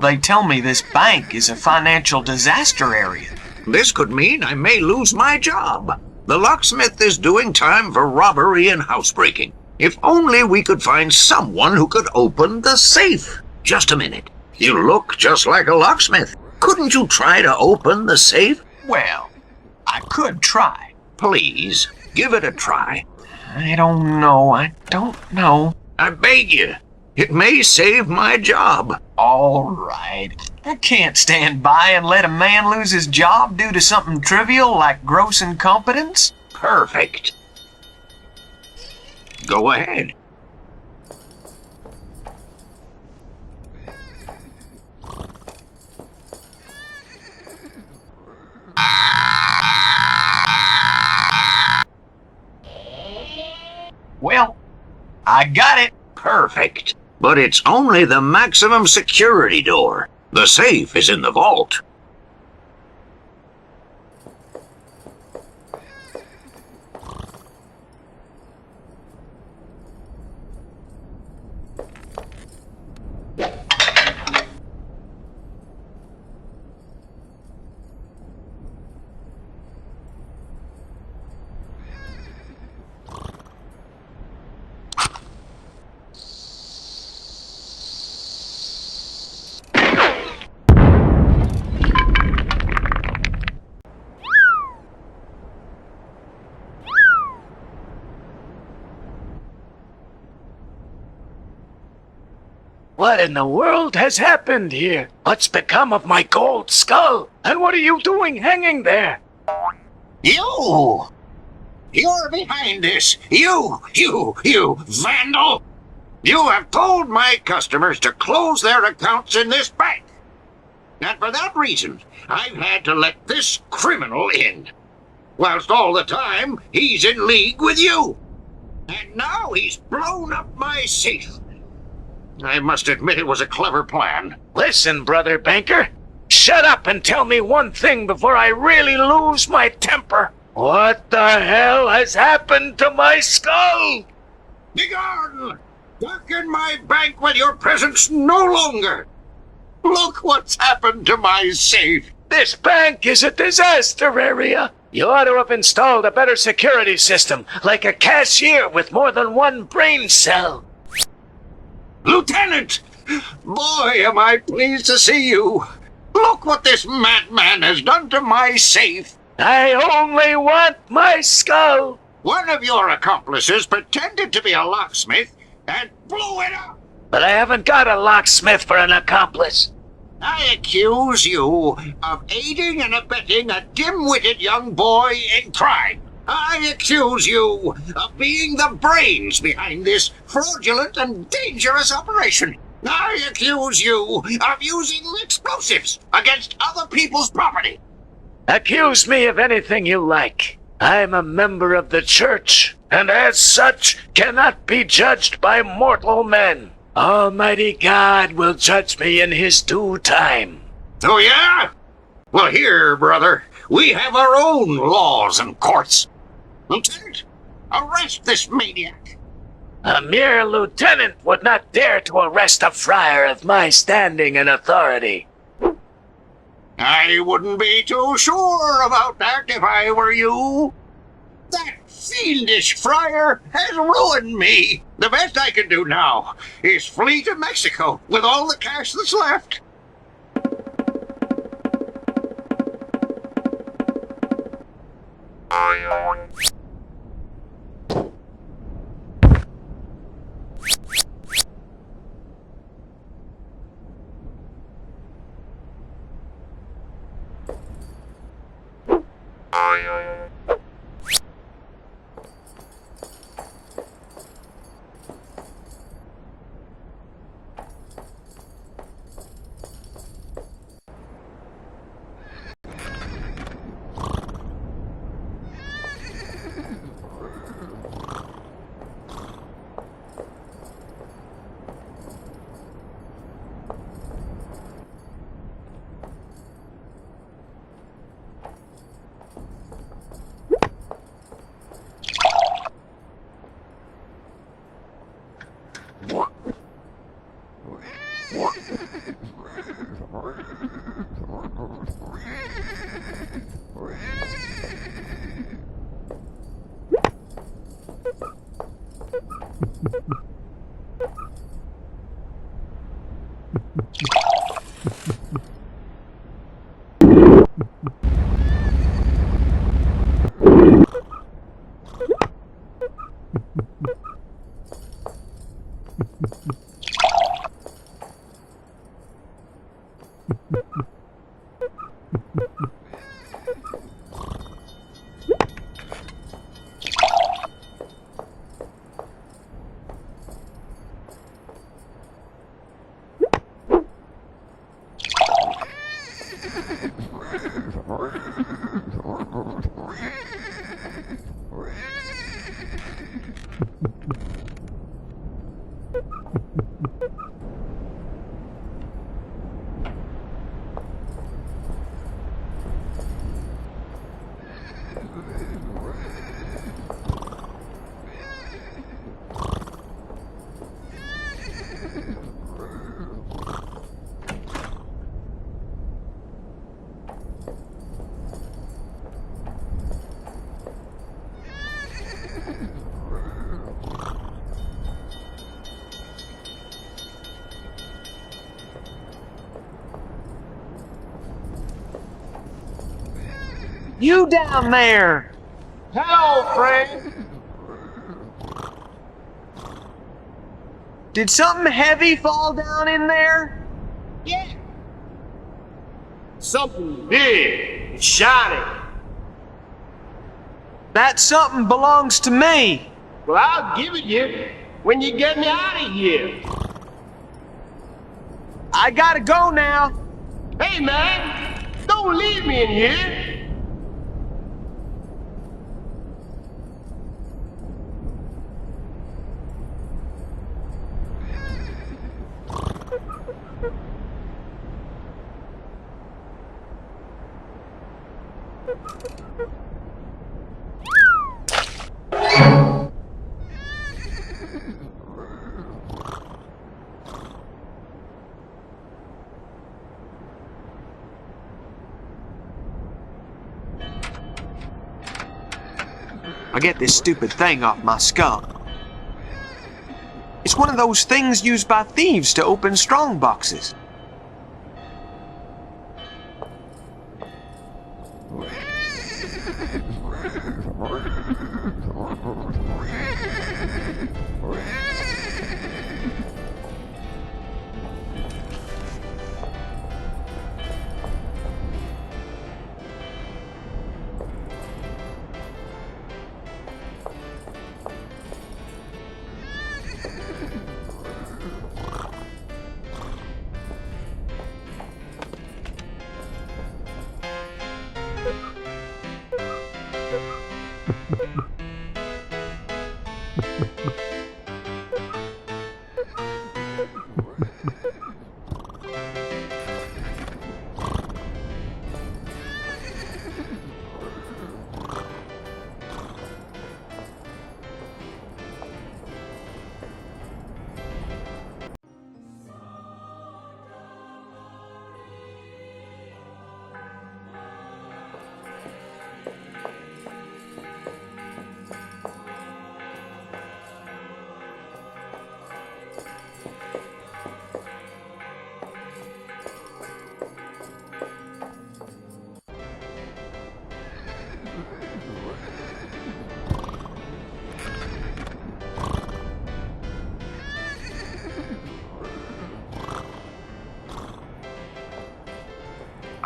They tell me this bank is a financial disaster area.
This could mean I may lose my job. The locksmith is doing time for robbery and housebreaking. If only we could find someone who could open the safe. Just a minute. You look just like a locksmith. Couldn't you try to open the safe?
Well, I could try.
Please, give it a try.
I don't know.
I beg you. It may save my job.
All right. I can't stand by and let a man lose his job due to something trivial like gross incompetence.
Perfect. Go ahead.
Well, I got it.
Perfect. But it's only the maximum security door. The safe is in the vault.
What in the world has happened here? What's become of my gold skull? And what are you doing hanging there?
You! You're behind this! You vandal! You have told my customers to close their accounts in this bank. And for that reason, I've had to let this criminal in. Whilst all the time, he's in league with you. And now he's blown up my safe.
I must admit it was a clever plan.
Listen, brother banker. Shut up and tell me one thing before I really lose my temper. What the hell has happened to my skull?
Begone! Darken my bank with your presence no longer. Look what's happened to my safe.
This bank is a disaster area. You ought to have installed a better security system, like a cashier with more than one brain cell.
Lieutenant! Boy, am I pleased to see you. Look what this madman has done to my safe.
I only want my skull.
One of your accomplices pretended to be a locksmith and blew it up.
But I haven't got a locksmith for an accomplice.
I accuse you of aiding and abetting a dim-witted young boy in crime. I accuse you of being the brains behind this fraudulent and dangerous operation. I accuse you of using explosives against other people's property.
Accuse me of anything you like. I'm a member of the church, and as such cannot be judged by mortal men. Almighty God will judge me in his due time.
Oh, yeah? Well, here, brother, we have our own laws and courts. Lieutenant, arrest this maniac.
A mere lieutenant would not dare to arrest a friar of my standing and authority.
I wouldn't be too sure about that if I were you. That fiendish friar has ruined me. The best I can do now is flee to Mexico with all the cash that's left.
You down there!
Hello, friend.
Did something heavy fall down in there?
Yeah. Something big and shiny.
That something belongs to me.
Well, I'll give it you when you get me out of here.
I gotta go now.
Hey, man, don't leave me in here.
I get this stupid thing off my skull. It's one of those things used by thieves to open strong boxes.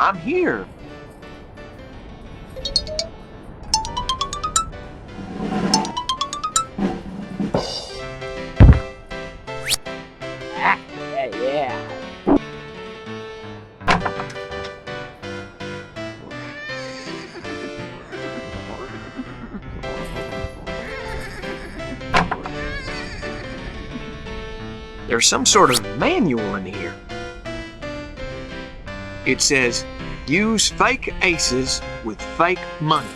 I'm here.
Yeah.
There's some sort of manual in here. It says, use fake aces with fake money.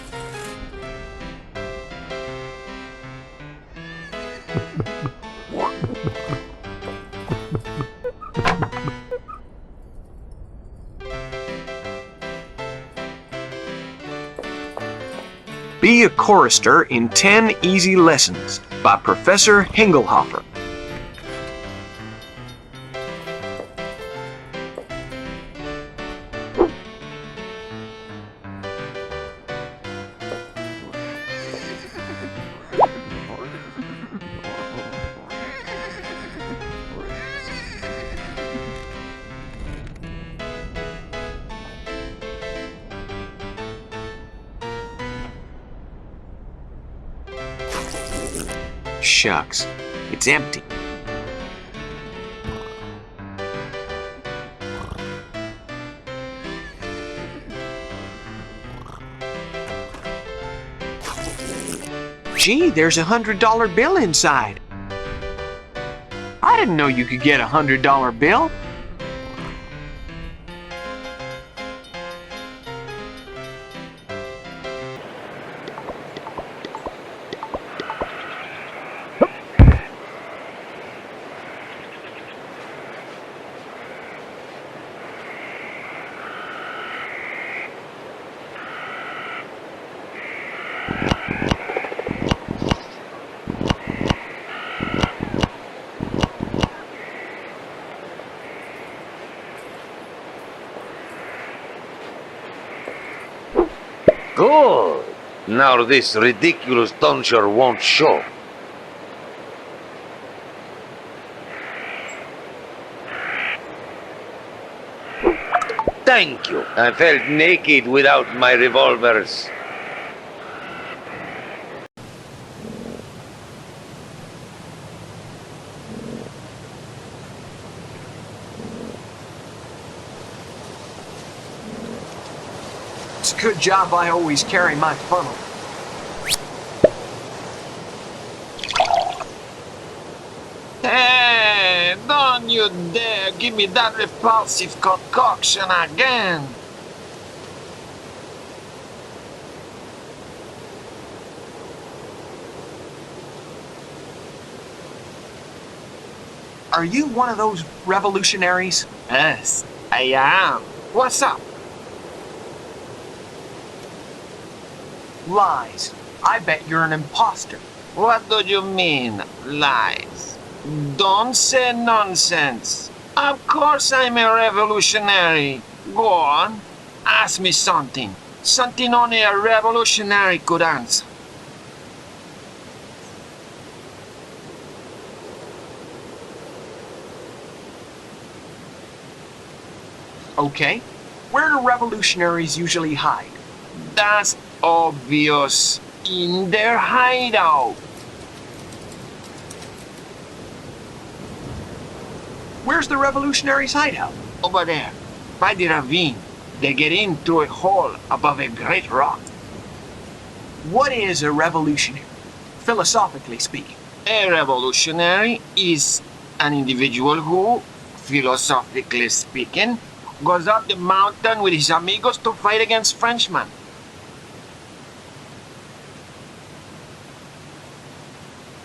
Be a chorister in 10 Easy Lessons by Professor Hingelhofer. Shucks, it's empty. Gee, there's a $100 bill inside. I didn't know you could get a $100 bill.
Good. Now this ridiculous tonsure won't show. Thank you. I felt naked without my revolvers.
It's a good job I always carry my funnel.
Hey, don't you dare!
give me that repulsive concoction again.
Are you one of those revolutionaries?
Yes, I am. What's up?
Lies. I bet you're an imposter.
What do you mean, lies? Don't say nonsense. Of course I'm a revolutionary. Go on. Ask me something. Something only a revolutionary could answer.
Okay. Where do revolutionaries usually hide?
That's obvious. In their hideout.
Where's the revolutionaries' hideout?
Over there, by the ravine. They get into a hole above a great rock.
What is a revolutionary, philosophically speaking?
A revolutionary is an individual who, philosophically speaking, goes up the mountain with his amigos to fight against Frenchmen.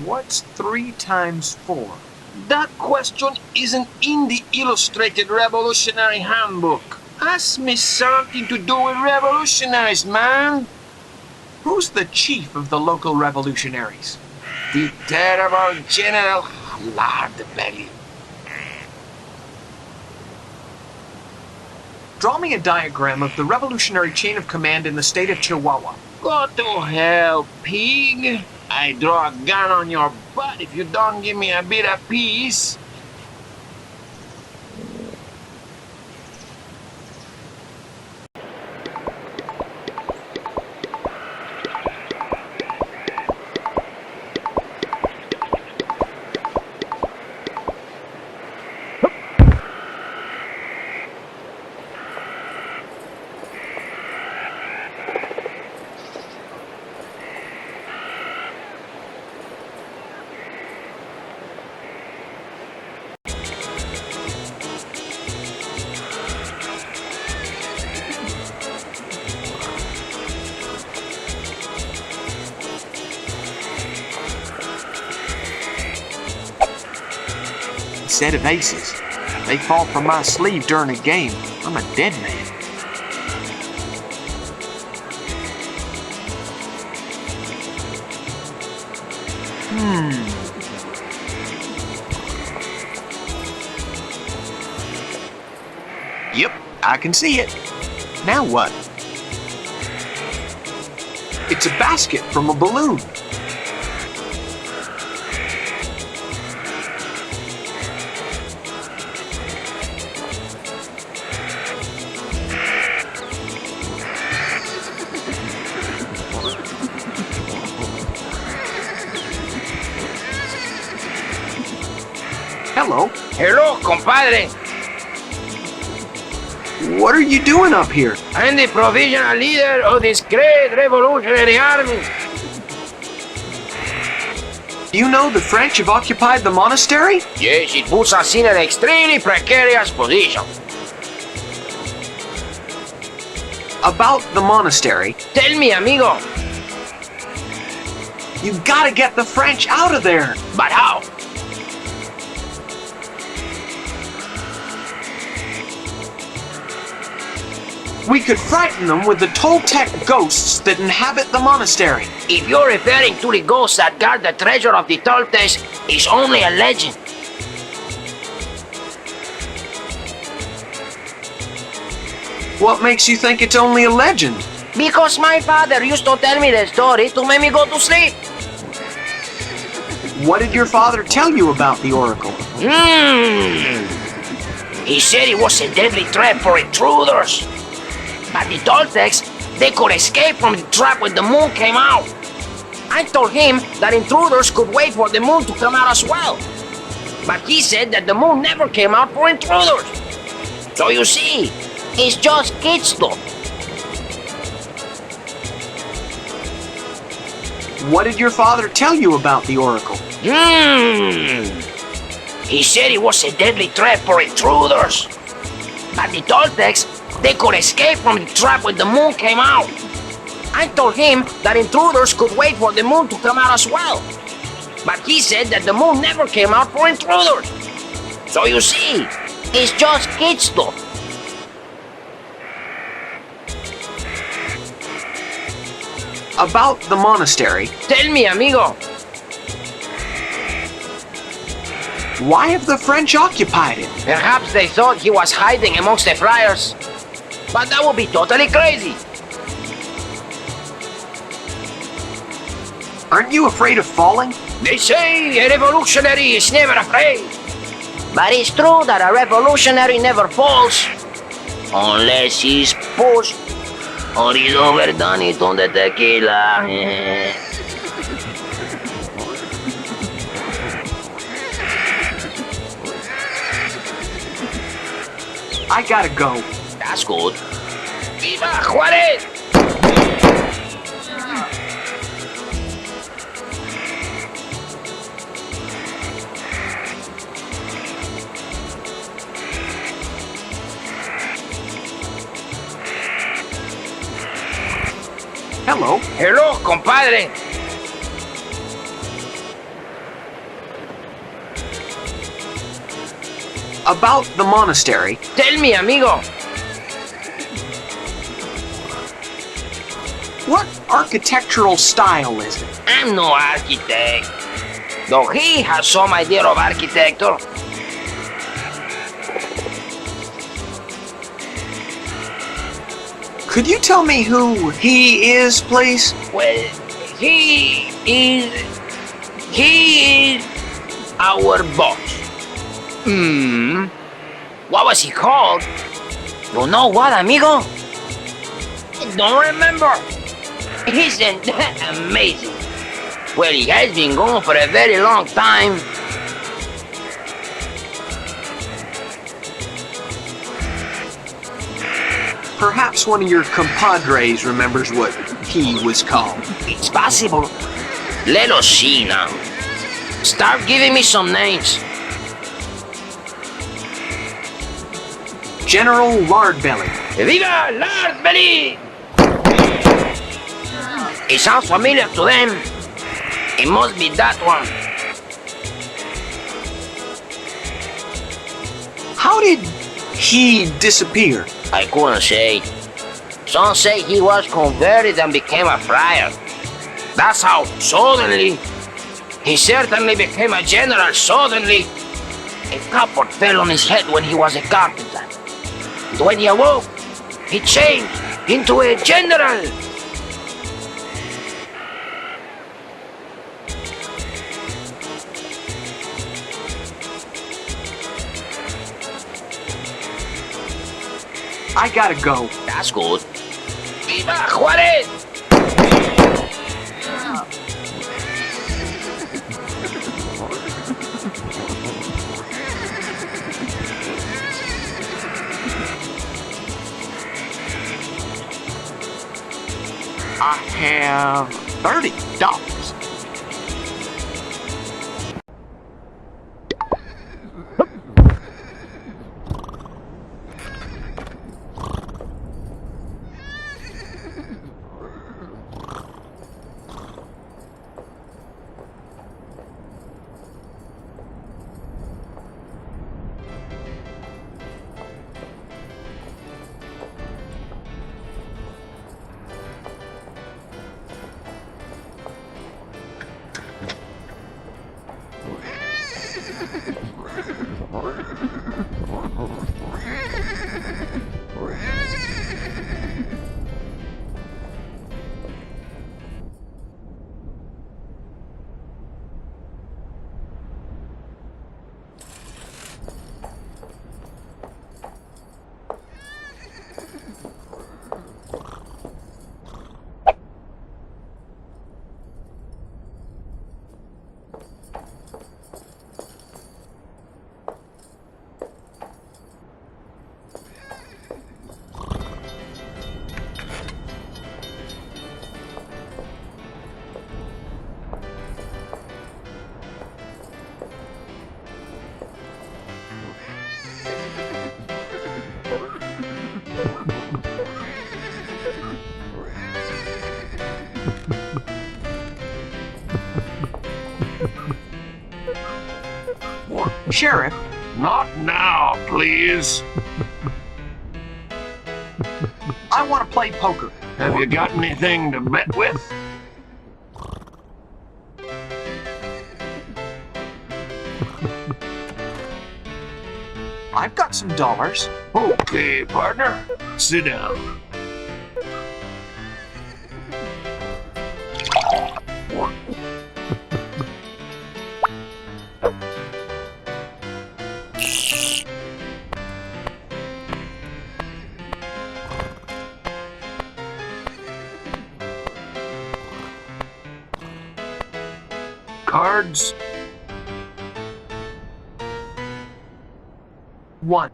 What's 3 times 4?
That question isn't in the Illustrated Revolutionary Handbook. Ask me something to do with revolutionaries, man.
Who's the chief of the local revolutionaries?
The terrible General Hardbelly.
Draw me a diagram of the revolutionary chain of command in the state of Chihuahua.
Go to hell, pig. I draw a gun on your butt if you don't give me a bit of peace.
Set of aces. They fall from my sleeve during a game. I'm a dead man. Yep, I can see it. Now what? It's a basket from a balloon. Hello.
Hello, compadre.
What are you doing up here?
I'm the provisional leader of this great revolutionary army.
Do you know the French have occupied the monastery?
Yes, it puts us in an extremely precarious position.
About the monastery.
Tell me, amigo.
You've got to get the French out of there.
But how?
We could frighten them with the Toltec ghosts that inhabit the monastery.
If you're referring to the ghosts that guard the treasure of the Toltecs, it's only a legend.
What makes you think it's only a legend?
Because my father used to tell me the story to make me go to sleep.
What did your father tell you about the oracle?
He said it was a deadly trap for intruders. But the Toltecs, they could escape from the trap when the moon came out. I told him that intruders could wait for the moon to come out as well. But he said that the moon never came out for intruders. So you see, it's just kids talk.
What did your father tell you about the oracle?
He said it was a deadly threat for intruders. But the Toltecs, they could escape from the trap when the moon came out. I told him that intruders could wait for the moon to come out as well. But he said that the moon never came out for intruders. So you see, it's just kid stuff.
About the monastery.
Tell me, amigo.
Why have the French occupied it?
Perhaps they thought he was hiding amongst the friars. But that would be totally crazy.
Aren't you afraid of falling?
They say a revolutionary is never afraid. But it's true that a revolutionary never falls. Unless he's pushed. Or he's overdone it on the tequila.
I gotta go.
That's good. Viva Juarez!
Hello.
Hello, compadre.
About the monastery.
Tell me, amigo.
What architectural style is it?
I'm no architect. Though he has some idea of architecture.
Could you tell me who he is, please?
Well, he is our boss. What was he called? You know what, amigo? I don't remember. Isn't that amazing? Well, he has been gone for a very long time.
Perhaps one of your compadres remembers what he was called.
It's possible. Let us see now. Start giving me some names.
General Lardbelly.
Viva Lardbelly! It sounds familiar to them. It must be that one.
How did he disappear?
I couldn't say. Some say he was converted and became a friar. That's how suddenly. He certainly became a general suddenly. A cupboard fell on his head when he was a carpenter. And when he awoke, he changed into a general.
I gotta go.
That's good. Viva Juarez!
I have $30. Sheriff.
Not now, please.
I want to play poker.
Have you got anything to bet with?
I've got some dollars.
Okay, partner. Sit down. Cards.
1.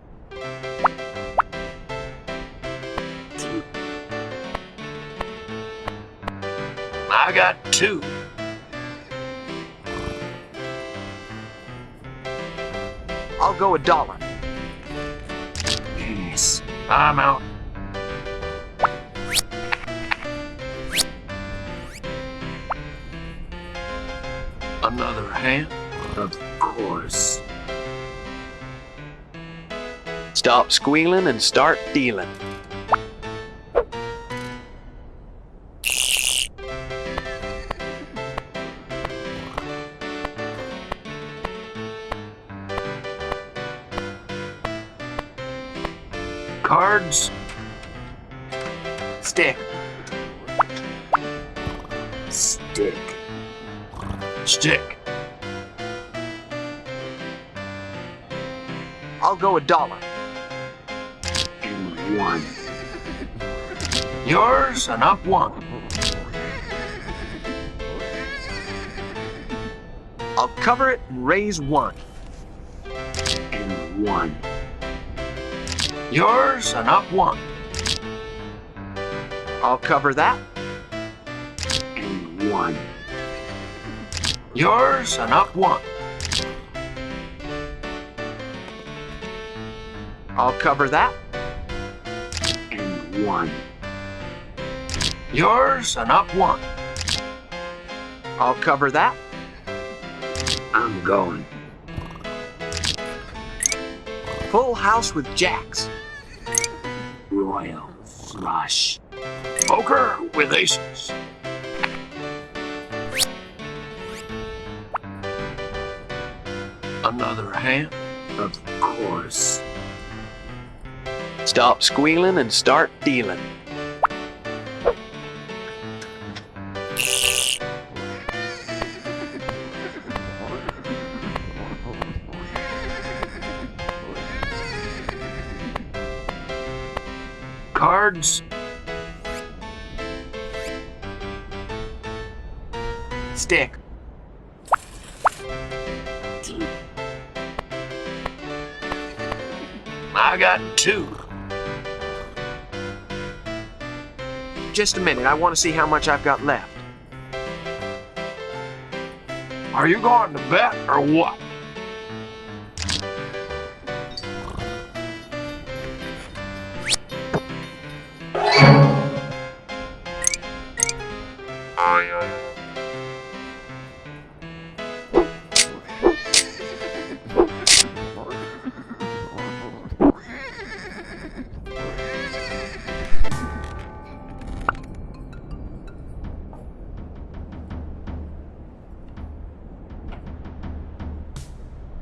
I got 2.
I'll go $1.
Yes. I'm out. Another hand? Of course.
Stop squealing and start dealing.
Cards.
Stick.
Stick. Stick.
I'll go $1.
And 1. Yours and up 1.
I'll cover it and raise 1.
And 1. Yours and up 1.
I'll cover that.
And 1. Yours and up 1.
I'll cover that.
And 1. Yours and up 1.
I'll cover that.
I'm going.
Full house with jacks.
Royal flush. Poker with aces. Another hand? Of course.
Stop squealing and start dealing.
Cards.
Stick.
I got 2.
Just a minute, I want to see how much I've got left.
Are you going to bet or what?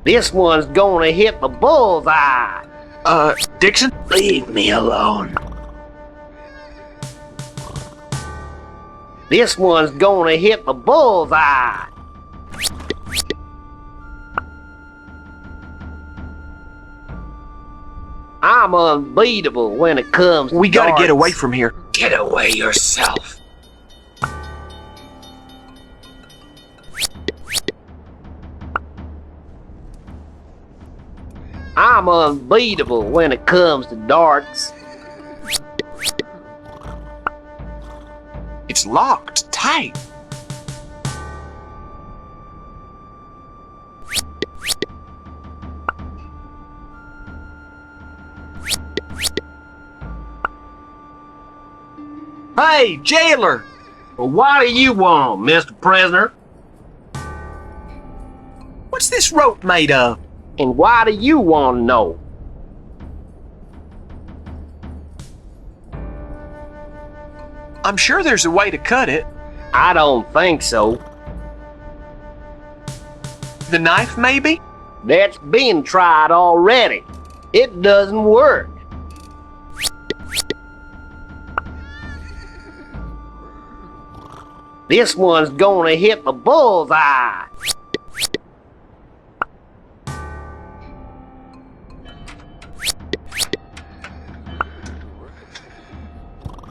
This one's gonna hit the bullseye.
Dixon?
Leave me alone. This one's gonna hit the bullseye. I'm unbeatable when it comes to
We gotta
darts.
get away from here.
Get away yourself.
I'm unbeatable when it comes to darts.
It's locked tight. Hey, jailer!
Well, what do you want, Mr. Prisoner?
What's this rope made of?
And why do you want to know?
I'm sure there's a way to cut it.
I don't think so.
The knife, maybe?
That's been tried already. It doesn't work. This one's gonna hit the bullseye.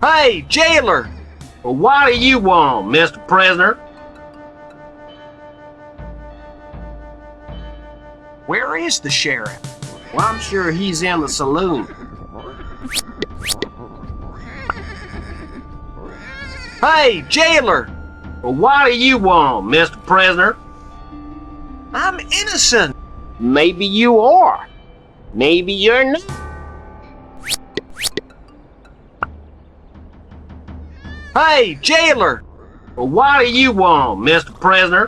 Hey, jailer!
Well, what do you want, Mr. Prisoner?
Where is the sheriff?
Well, I'm sure he's in the saloon.
Hey, jailer!
Well, what do you want, Mr. Prisoner?
I'm innocent.
Maybe you are. Maybe you're not.
Hey, jailer!
Well, what do you want, Mr. Prisoner?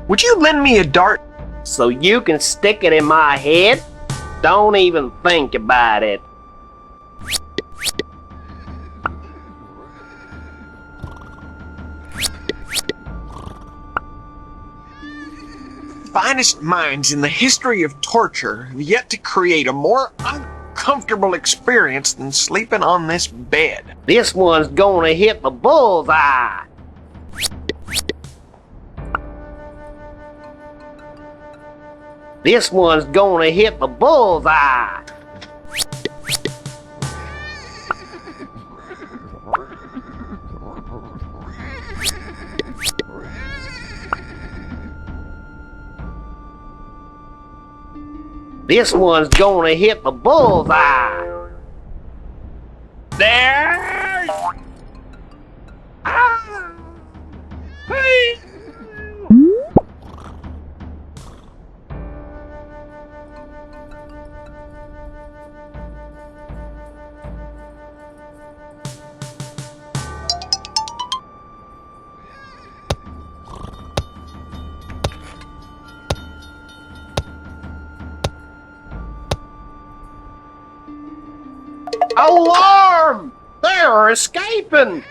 Would you lend me a dart?
So you can stick it in my head? Don't even think about it.
Finest minds in the history of torture have yet to create a more uncomfortable experience than sleeping on this bed.
This one's gonna hit the bullseye. This one's gonna hit the bullseye. This one's gonna hit the bullseye.
There! Ah! Hey!
Alarm! They're escaping!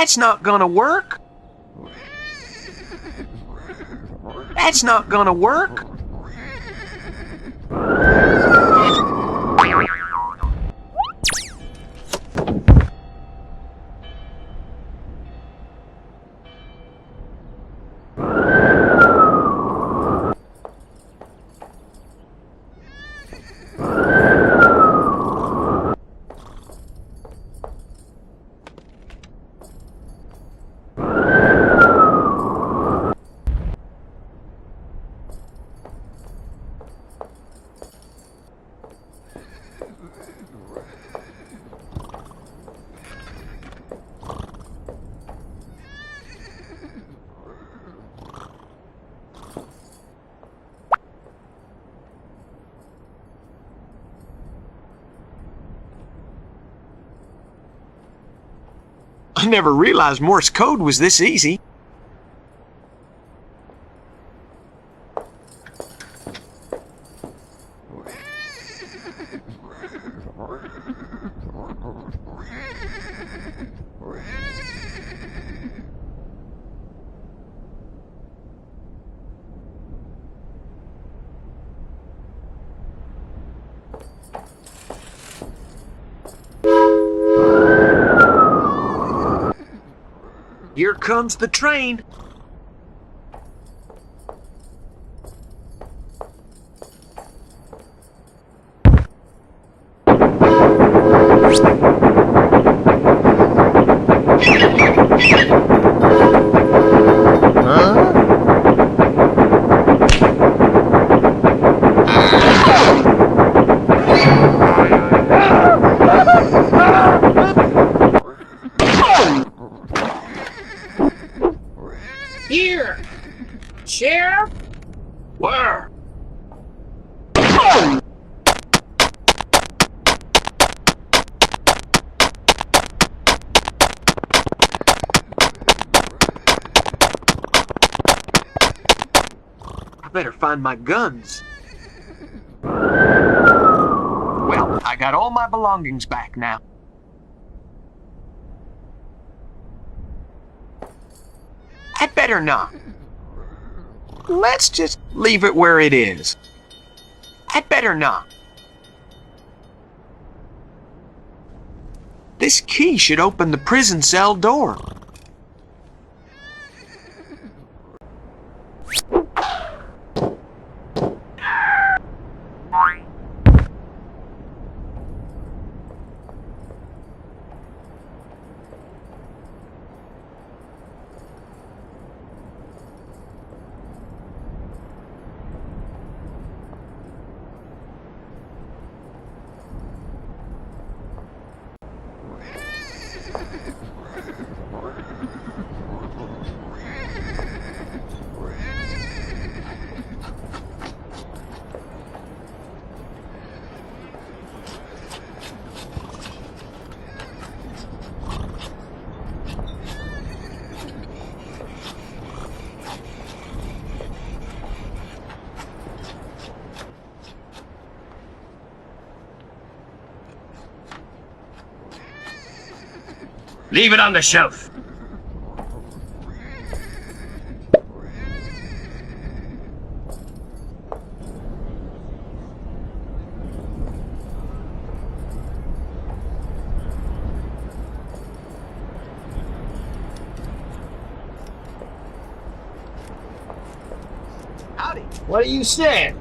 That's not gonna work. That's not gonna work. I never realized Morse code was this easy. Here comes the train.
Here! Sheriff?
Where?
I better find my guns. Well, I got all my belongings back now. I'd better not. Let's just leave it where it is. I'd better not. This key should open the prison cell door.
Leave it on the shelf.
Howdy.
What are you saying?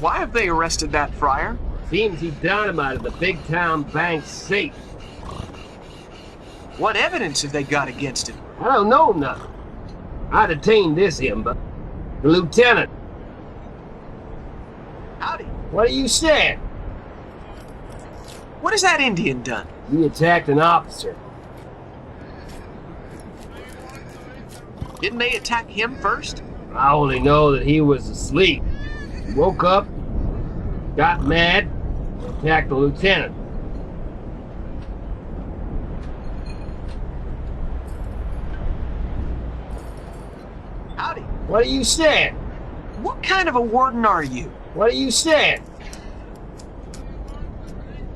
Why have they arrested that friar?
Seems he dynamited the big town bank's safe.
What evidence have they got against him?
I don't know nothing. I detained this imba. The lieutenant.
Howdy.
What are you saying?
What has that Indian done?
He attacked an officer.
Didn't they attack him first?
I only know that he was asleep. He woke up, got mad, attacked the lieutenant.
Howdy.
What are you saying?
What kind of a warden are you?
What are you saying?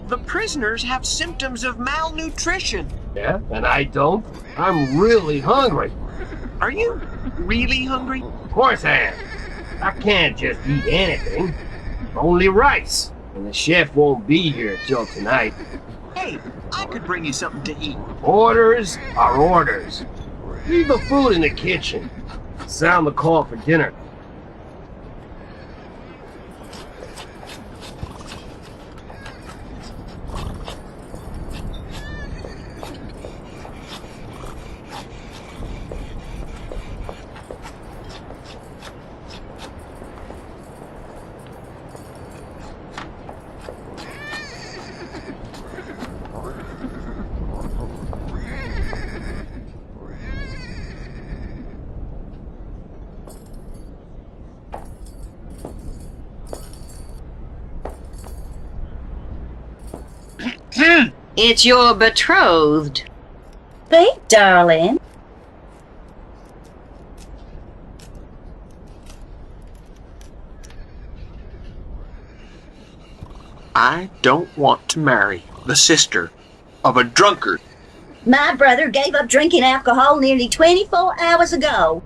The prisoners have symptoms of malnutrition.
Yeah, and I don't. I'm really hungry.
Are you really hungry?
Of course I am. I can't just eat anything. Only rice. And the chef won't be here till tonight.
Hey, I could bring you something to eat.
Orders are orders. Leave the food in the kitchen. Sound the call for dinner.
It's your betrothed.
Speak, darling.
I don't want to marry the sister of a drunkard.
My brother gave up drinking alcohol nearly 24 hours ago.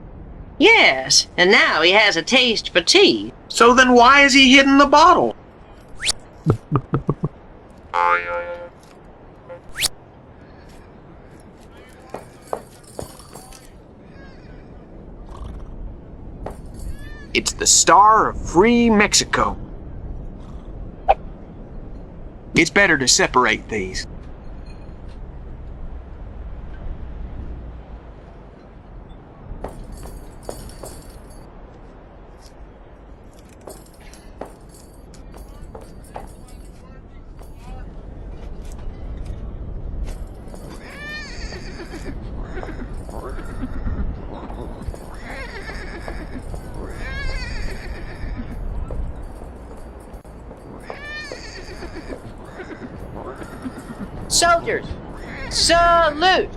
Yes, and now he has a taste for tea.
So then why is he hidden the bottle? the star of free Mexico. It's better to separate these.
Soldiers, salute!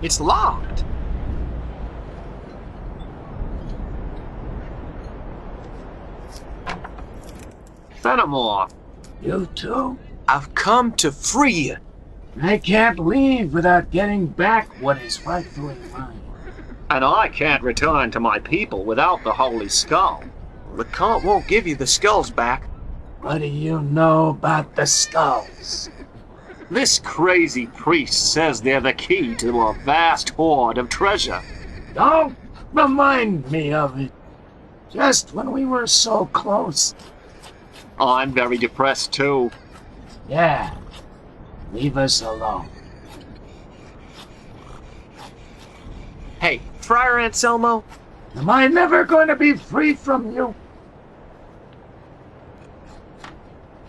It's locked.
Fenimore.
You too?
I've come to free you.
I can't leave without getting back what is rightfully mine.
And I can't return to my people without the Holy Skull.
LeConte won't give you the skulls back.
What do you know about the skulls?
This crazy priest says they're the key to a vast hoard of treasure.
Don't remind me of it. Just when we were so close.
I'm very depressed too.
Yeah. Leave us alone.
Hey, Friar Anselmo?
Am I never going to be free from you?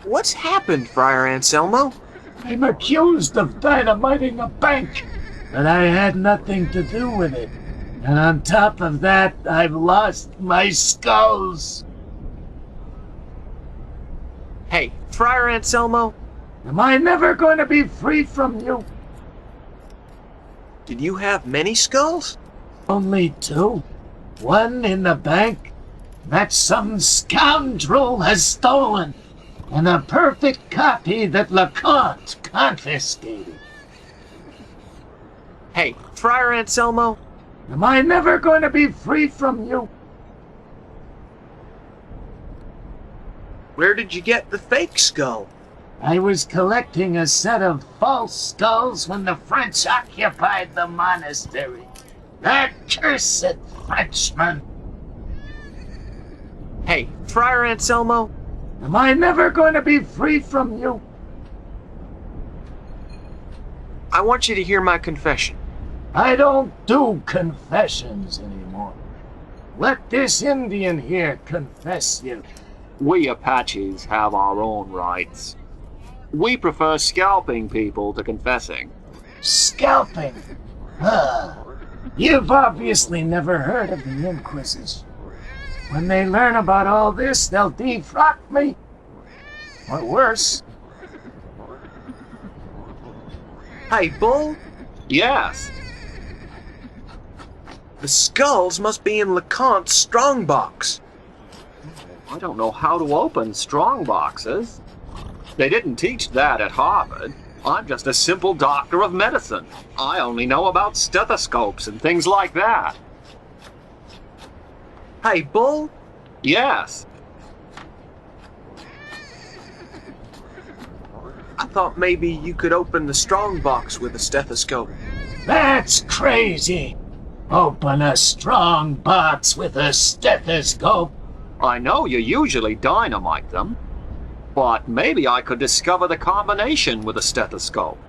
What's happened, Friar Anselmo?
I'm accused of dynamiting a bank, but I had nothing to do with it. And on top of that, I've lost my skulls.
Hey, Friar Anselmo?
Am I never going to be free from you?
Did you have many skulls?
Only two. One in the bank that some scoundrel has stolen, and a perfect copy that LeConte confiscated.
Hey, Friar Anselmo?
Am I never going to be free from you?
Where did you get the fake skull?
I was collecting a set of false skulls when the French occupied the monastery. That cursed Frenchman!
Hey, Friar Anselmo?
Am I never going to be free from you?
I want you to hear my confession.
I don't do confessions anymore. Let this Indian here confess you.
We Apaches have our own rights. We prefer scalping people to confessing.
Scalping? You've obviously never heard of the Inquisition. When they learn about all this, they'll defrock me. Or worse.
Hey, Bull?
Yes.
The skulls must be in LeConte's strongbox.
I don't know how to open strong boxes. They didn't teach that at Harvard. I'm just a simple doctor of medicine. I only know about stethoscopes and things like that.
Hey, Bull?
Yes.
I thought maybe you could open the strong box with a stethoscope.
That's crazy. Open a strong box with a stethoscope.
I know you usually dynamite them, but maybe I could discover the combination with a stethoscope.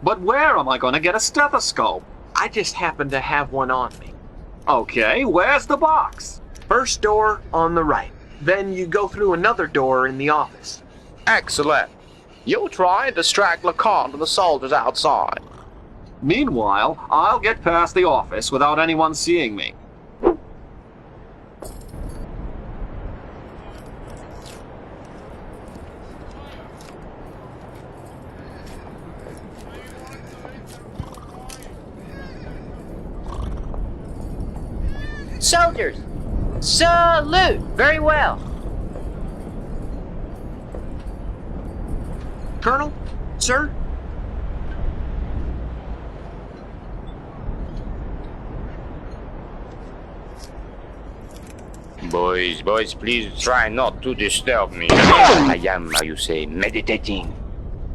But where am I going to get a stethoscope?
I just happen to have one on me.
Okay, where's the box?
First door on the right. Then you go through another door in the office.
Excellent. You try and distract LeConte and the soldiers outside.
Meanwhile, I'll get past the office without anyone seeing me.
Soldiers! Salute! Very well.
Colonel? Sir?
Boys, please try not to disturb me. I am, how you say, meditating.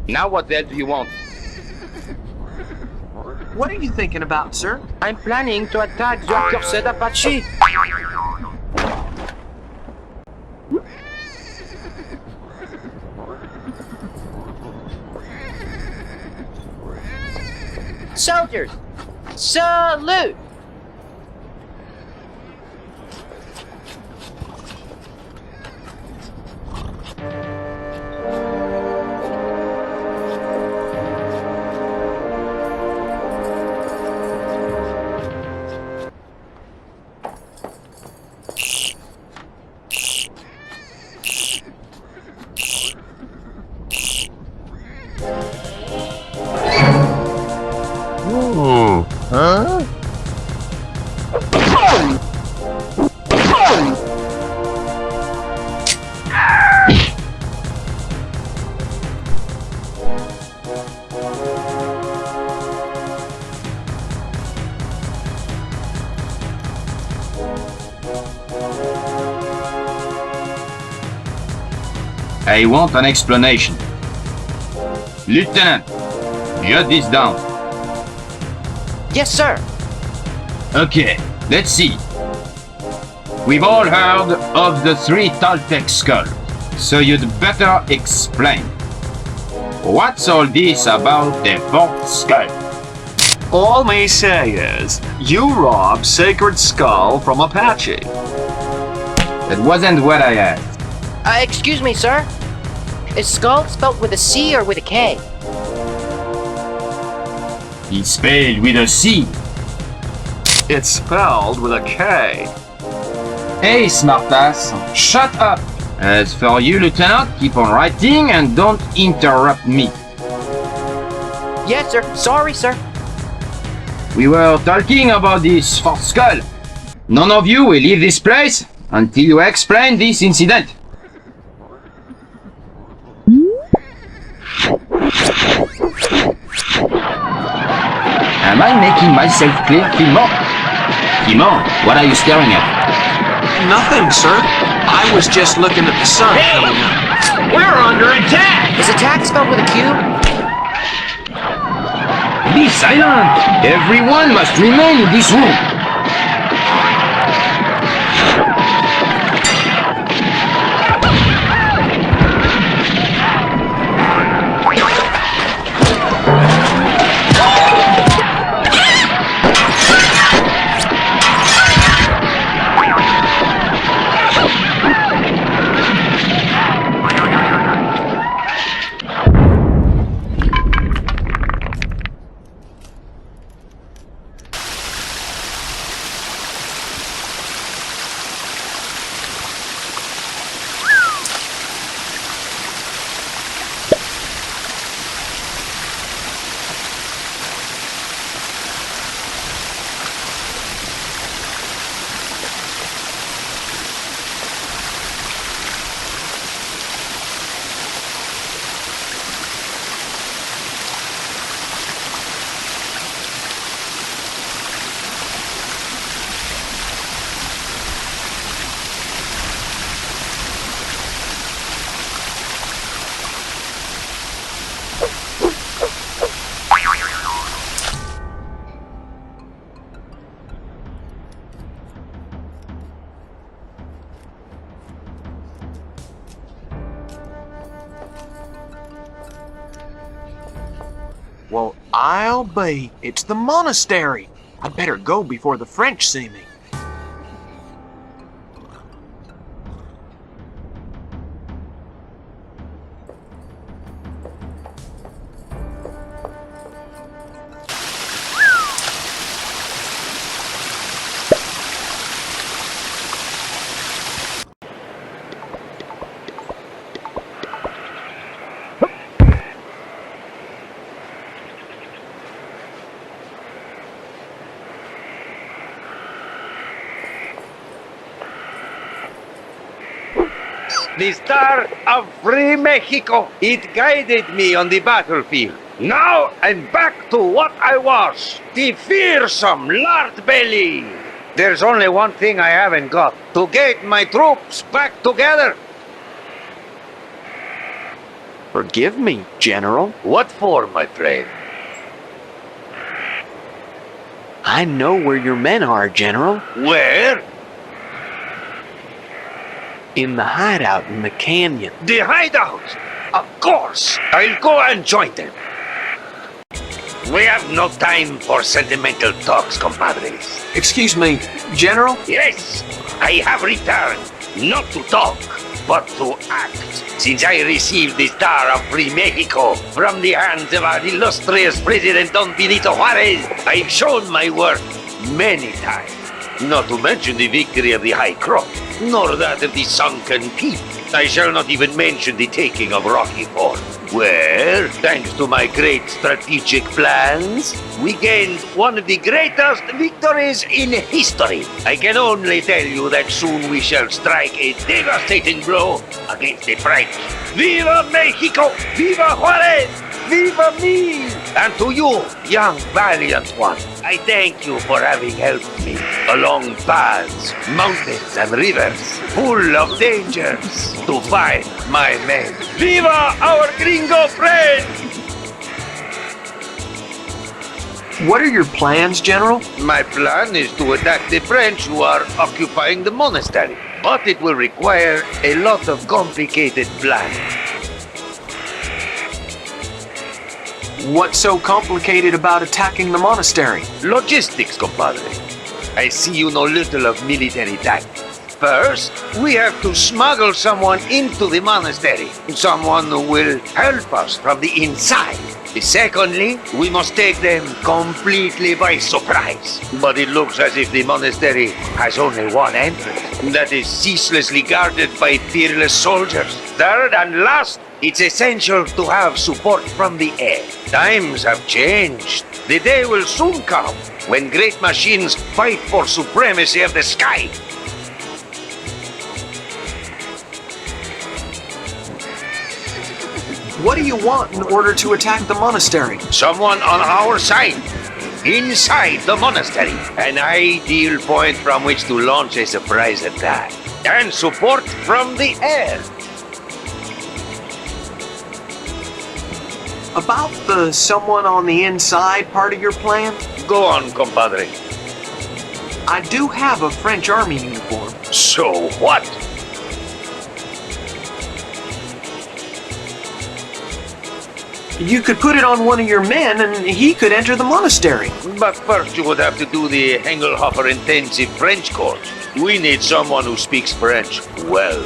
Now what else do you want?
What are you thinking about, sir?
I'm planning to attack the accursed Apache. Soldiers! Salute!
Huh?
I want an explanation. Lieutenant, jot this down.
Yes, sir.
Okay, let's see. We've all heard of the 3 Toltecs skulls, so you'd better explain. What's all this about the 4th skull?
All me say is, you robbed Sacred Skull from Apache.
That wasn't what I asked.
Excuse me, sir. Is skull spelled with a C or with a K?
It's spelled with a C.
It's spelled with a K.
Hey, smartass, shut up! As for you, Lieutenant, keep on writing and don't interrupt me.
Yes, sir. Sorry, sir.
We were talking about this 4th skull. None of you will leave this place until you explain this incident. Am I making myself clear, Fillmore? Fillmore, what are you staring at?
Nothing, sir. I was just looking at the sun coming up.
We're under attack!
Is attack spelled with a Q?
Be silent! Everyone must remain in this room.
Well, I'll be. It's the monastery. I'd better go before the French see me.
The Star of Free Mexico. It guided me on the battlefield. Now I'm back to what I was, the fearsome Lord Belly. There's only one thing I haven't got, to get my troops back together.
Forgive me, General.
What for, my friend?
I know where your men are, General.
Where?
In the hideout in the canyon.
The hideout? Of course. I'll go and join them. We have no time for sentimental talks, compadres.
Excuse me, General?
Yes, I have returned, not to talk, but to act. Since I received the Star of Free Mexico from the hands of our illustrious President Don Benito Juarez, I've shown my worth many times. Not to mention the victory of the High Cross, nor that of the Sunken Peak. I shall not even mention the taking of Rocky Ford, where, thanks to my great strategic plans, we gained one of the greatest victories in history. I can only tell you that soon we shall strike a devastating blow against the French. Viva Mexico! Viva Juarez! Viva me! And to you, young valiant one, I thank you for having helped me along paths, mountains and rivers, full of dangers, to find my men. Viva our gringo friend!
What are your plans, General?
My plan is to attack the French who are occupying the monastery, but it will require a lot of complicated planning.
What's so complicated about attacking the monastery?
Logistics, compadre. I see you know little of military tactics. First, we have to smuggle someone into the monastery. Someone who will help us from the inside. Secondly, we must take them completely by surprise. But it looks as if the monastery has only one entrance. That is ceaselessly guarded by fearless soldiers. Third and last, it's essential to have support from the air. Times have changed. The day will soon come when great machines fight for supremacy of the sky.
What do you want in order to attack the monastery?
Someone on our side. Inside the monastery. An ideal point from which to launch a surprise attack. And support from the air.
About the someone on the inside part of your plan?
Go on, compadre.
I do have a French army uniform.
So what?
You could put it on one of your men and he could enter the monastery.
But first you would have to do the Engelhofer intensive French course. We need someone who speaks French well.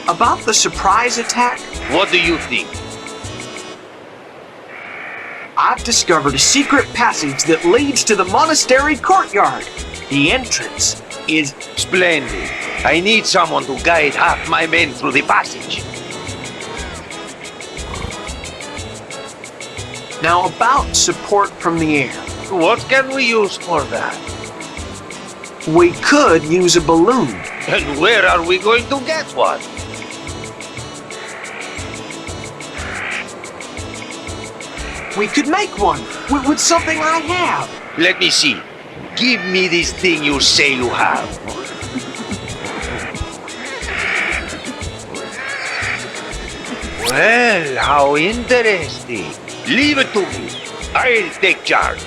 About the surprise attack?
What do you think?
I've discovered a secret passage that leads to the monastery courtyard. The entrance is
splendid. I need someone to guide half my men through the passage.
Now about support from the air.
What can we use for that?
We could use a balloon.
And where are we going to get one?
We could make one with something I have.
Let me see. Give me this thing you say you have. Well, how interesting. Leave it to me. I'll take charge.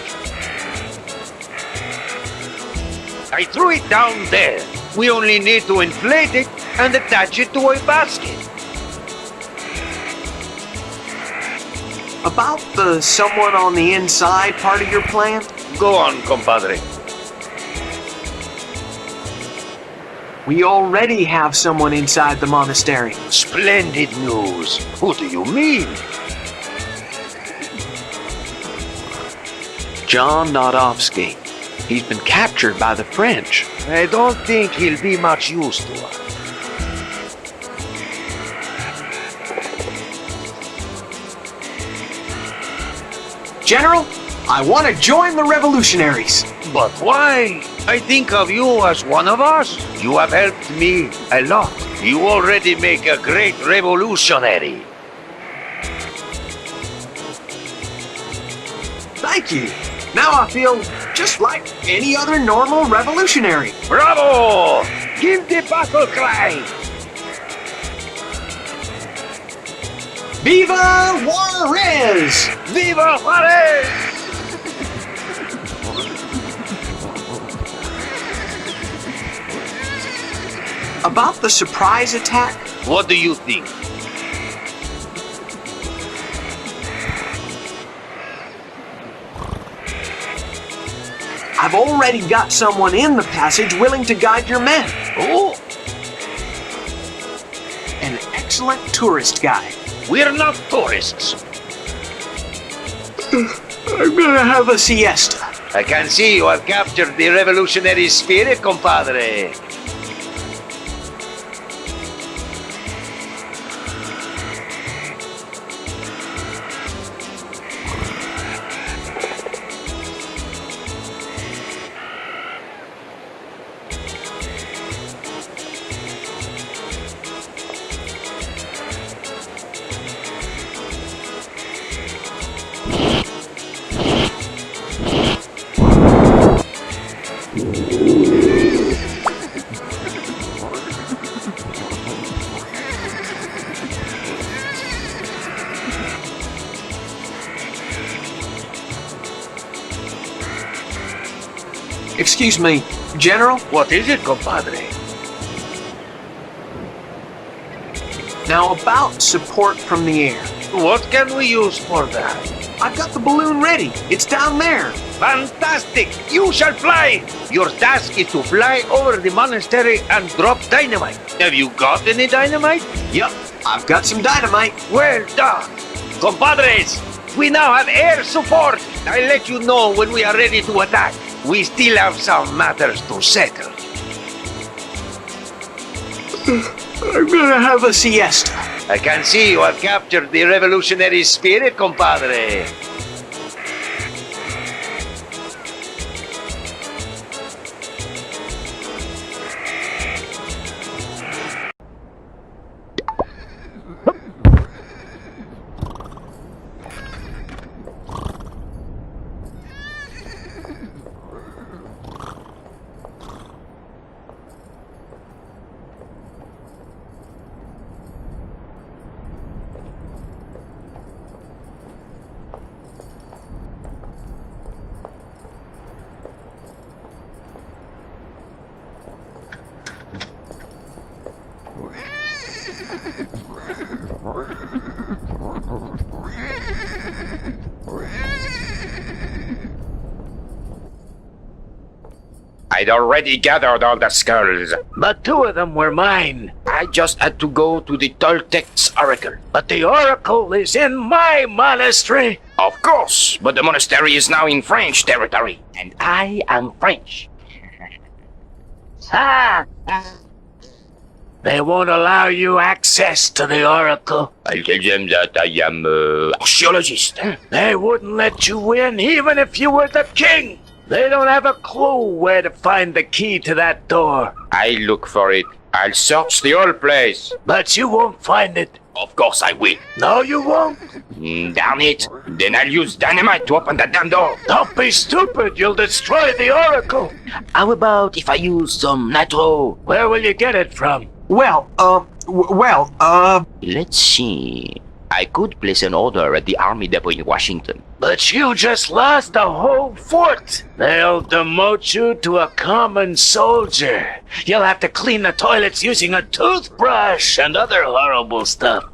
I threw it down there. We only need to inflate it and attach it to a basket.
About the someone on the inside part of your plan?
Go on, compadre.
We already have someone inside the monastery.
Splendid news. Who do you mean?
John Nodovsky. He's been captured by the French.
I don't think he'll be much use to us.
General, I want to join the revolutionaries.
But why? I think of you as one of us. You have helped me a lot. You already make a great revolutionary.
Thank you. Now I feel just like any other normal revolutionary.
Bravo! Give the battle cry!
Viva Juarez!
Viva Juarez!
About the surprise attack?
What do you think?
I've already got someone in the passage willing to guide your men.
Oh!
An excellent tourist guide.
We're not tourists.
I'm gonna have a siesta.
I can see you have captured the revolutionary spirit, compadre.
Excuse me, General?
What is it, compadre?
Now about support from the air.
What can we use for that?
I've got the balloon ready. It's down there.
Fantastic! You shall fly! Your task is to fly over the monastery and drop dynamite. Have you got any dynamite?
Yep, I've got some dynamite.
Well done! Compadres, we now have air support. I'll let you know when we are ready to attack. We still have some matters to settle.
I'm gonna have a siesta.
I can see you have captured the revolutionary spirit, compadre.
I'd already gathered all the skulls.
But 2 of them were mine. I just had to go to the Toltecs oracle. But the oracle is in my monastery.
Of course, but the monastery is now in French territory.
And I am French. Ah! They won't allow you access to the oracle.
I'll tell them that I am archaeologist.
They wouldn't let you in even if you were the king. They don't have a clue where to find the key to that door.
I'll look for it. I'll search the whole place.
But you won't find it.
Of course I will.
No, you won't.
Damn it. Then I'll use dynamite to open the damn door.
Don't be stupid. You'll destroy the oracle.
How about if I use some nitro?
Where will you get it from?
Well,
Let's see.
I could place an order at the Army Depot in Washington.
But you just lost the whole fort. They'll demote you to a common soldier. You'll have to clean the toilets using a toothbrush and other horrible stuff.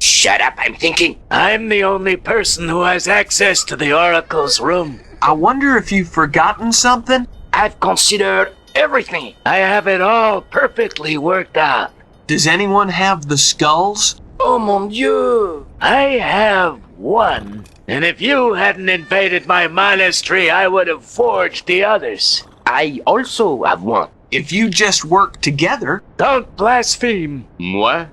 Shut up, I'm thinking.
I'm the only person who has access to the Oracle's room.
I wonder if you've forgotten something?
I've considered everything. I have it all perfectly worked out.
Does anyone have the skulls?
Oh mon Dieu! I have one. And if you hadn't invaded my monastery, I would have forged the others.
I also have one.
If you just work together.
Don't blaspheme.
Moi?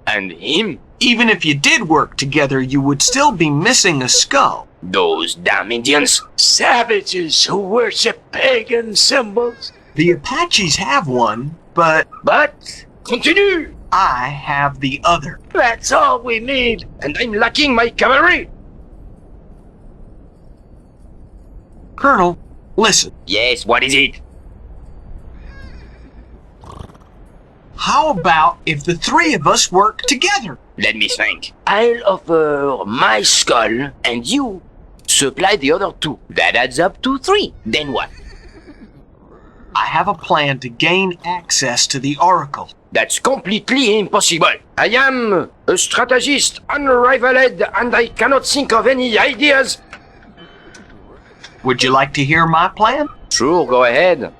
And him?
Even if you did work together, you would still be missing a skull.
Those damn Indians.
Savages who worship pagan symbols.
The Apaches have one, but...
Continue!
I have the other.
That's all we need.
And I'm lacking my cavalry.
Colonel, listen.
Yes, what is it?
How about if the three of us work together?
Let me think. I'll offer my skull, and you supply the other two. That adds up to 3. Then what?
I have a plan to gain access to the Oracle.
That's completely impossible. I am a strategist unrivaled, and I cannot think of any ideas.
Would you like to hear my plan?
Sure, go ahead.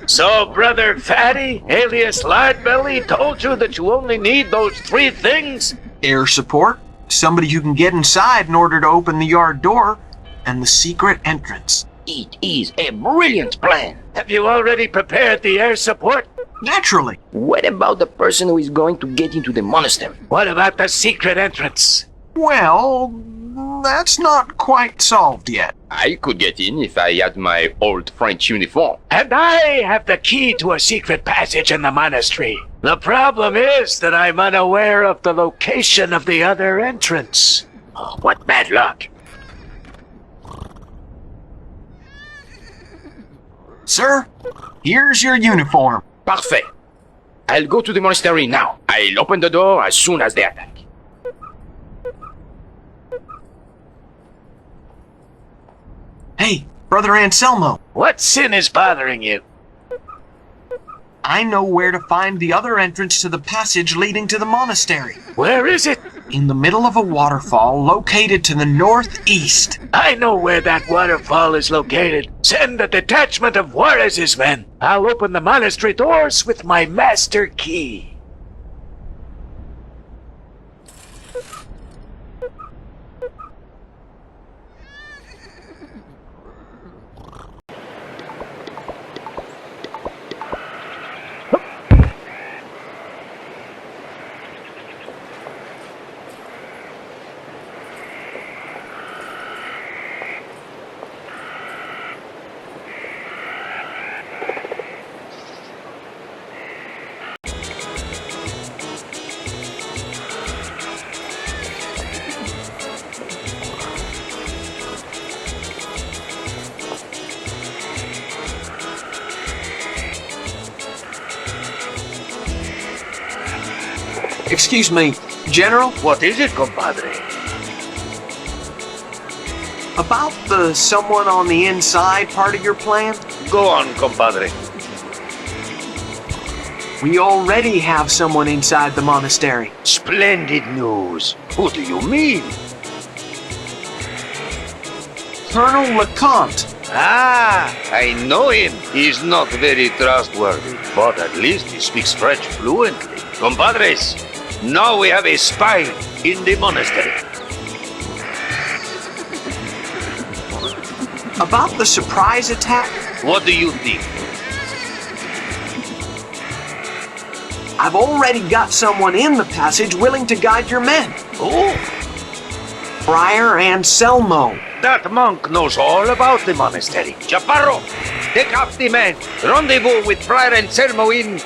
So, Brother Fatty, alias Lardbelly, told you that you only need those 3 things?
Air support, somebody who can get inside in order to open the yard door, and the secret entrance.
It is a brilliant plan.
Have you already prepared the air support?
Naturally.
What about the person who is going to get into the monastery?
What about the secret entrance?
Well, that's not quite solved yet.
I could get in if I had my old French uniform.
And I have the key to a secret passage in the monastery. The problem is that I'm unaware of the location of the other entrance.
Oh, what bad luck.
Sir, here's your uniform.
Parfait. I'll go to the monastery now. I'll open the door as soon as they attack.
Hey, Brother Anselmo.
What sin is bothering you?
I know where to find the other entrance to the passage leading to the monastery.
Where is it?
In the middle of a waterfall located to the northeast.
I know where that waterfall is located. Send a detachment of Juarez's men. I'll open the monastery doors with my master key.
Excuse me, General?
What is it, compadre?
About the someone on the inside part of your plan?
Go on, compadre.
We already have someone inside the monastery.
Splendid news. Who do you mean?
Colonel LeConte.
Ah, I know him. He's not very trustworthy, but at least he speaks French fluently. Compadres, now we have a spy in the monastery.
About the surprise attack?
What do you think?
I've already got someone in the passage willing to guide your men.
Oh?
Friar Anselmo.
That monk knows all about the monastery. Chaparro, take up the men. Rendezvous with Friar Anselmo in...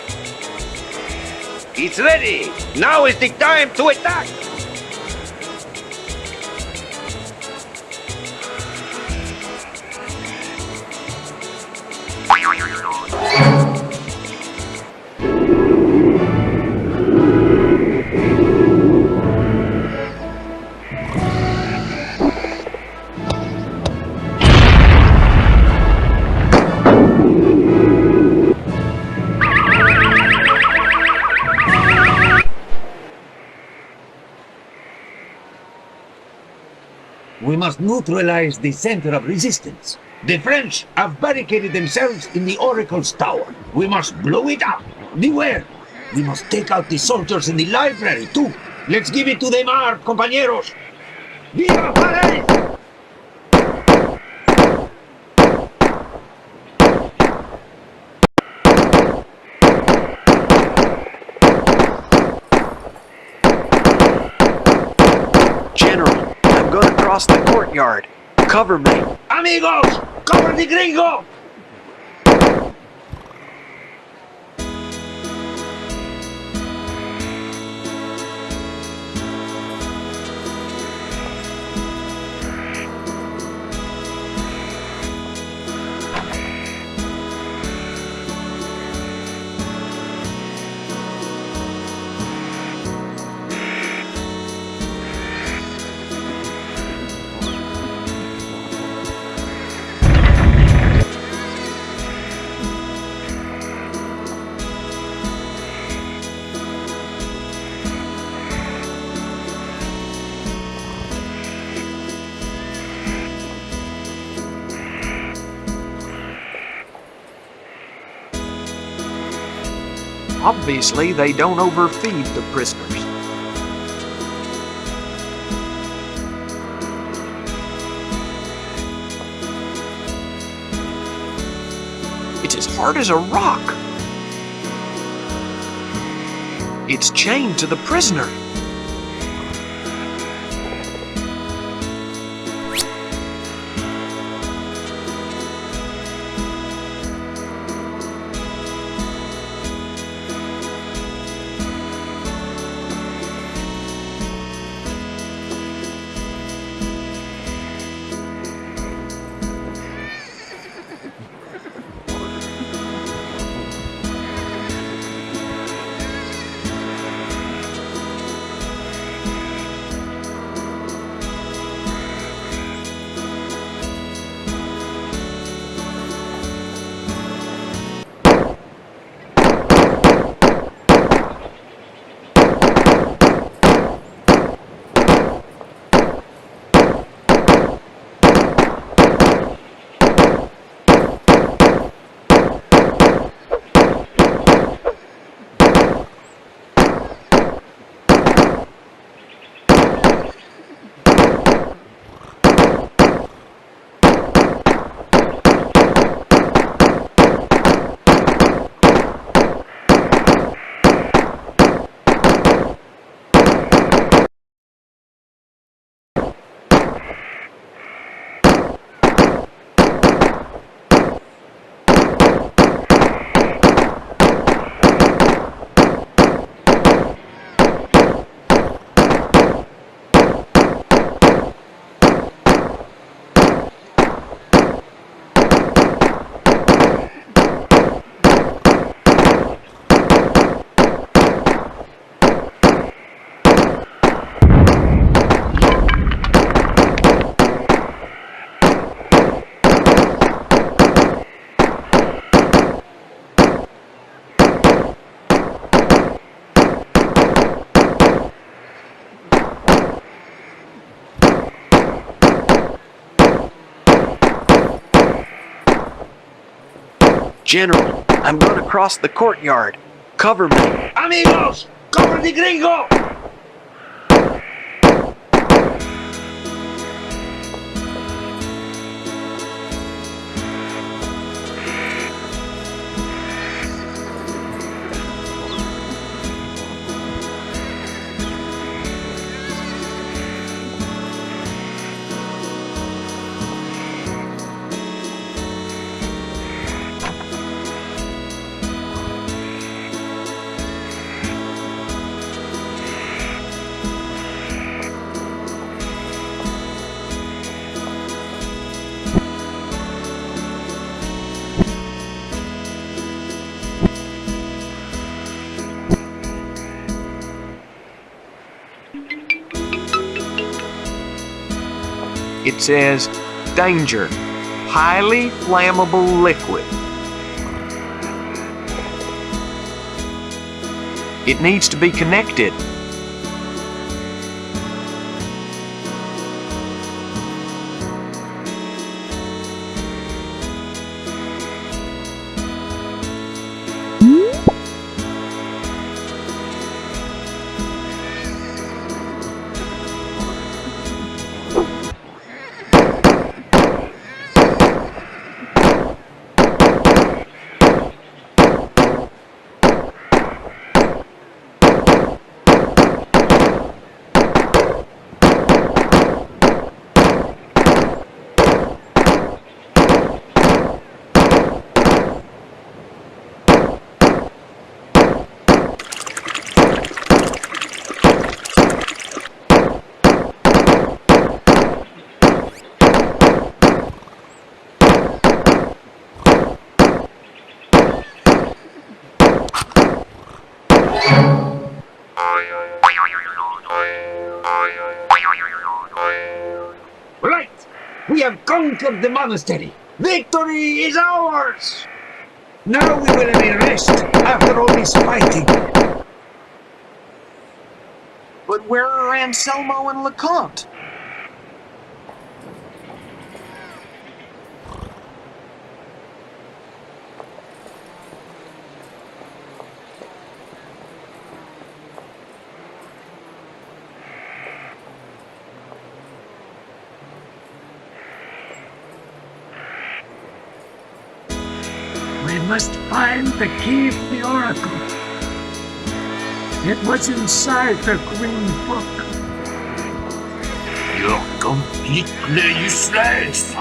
It's ready. Now is the time to attack. We must neutralize the center of resistance. The French have barricaded themselves in the Oracle's tower. We must blow it up. Beware! We must take out the soldiers in the library, too. Let's give it to them hard, compañeros! Viva Paris!
General, I'm gonna cross the courtyard. Cover me.
Amigos! Cover the gringo!
Obviously, they don't overfeed the prisoners. It's as hard as a rock. It's chained to the prisoner.
General, I'm gonna cross the courtyard. Cover me.
Amigos! Cover the gringo!
It says, danger, highly flammable liquid. It needs to be connected.
conquered the monastery. Victory is ours! Now we will have a rest after all this fighting.
But where are Anselmo and LeComte?
We must find the key to the oracle. It was inside the green book.
You're completely useless.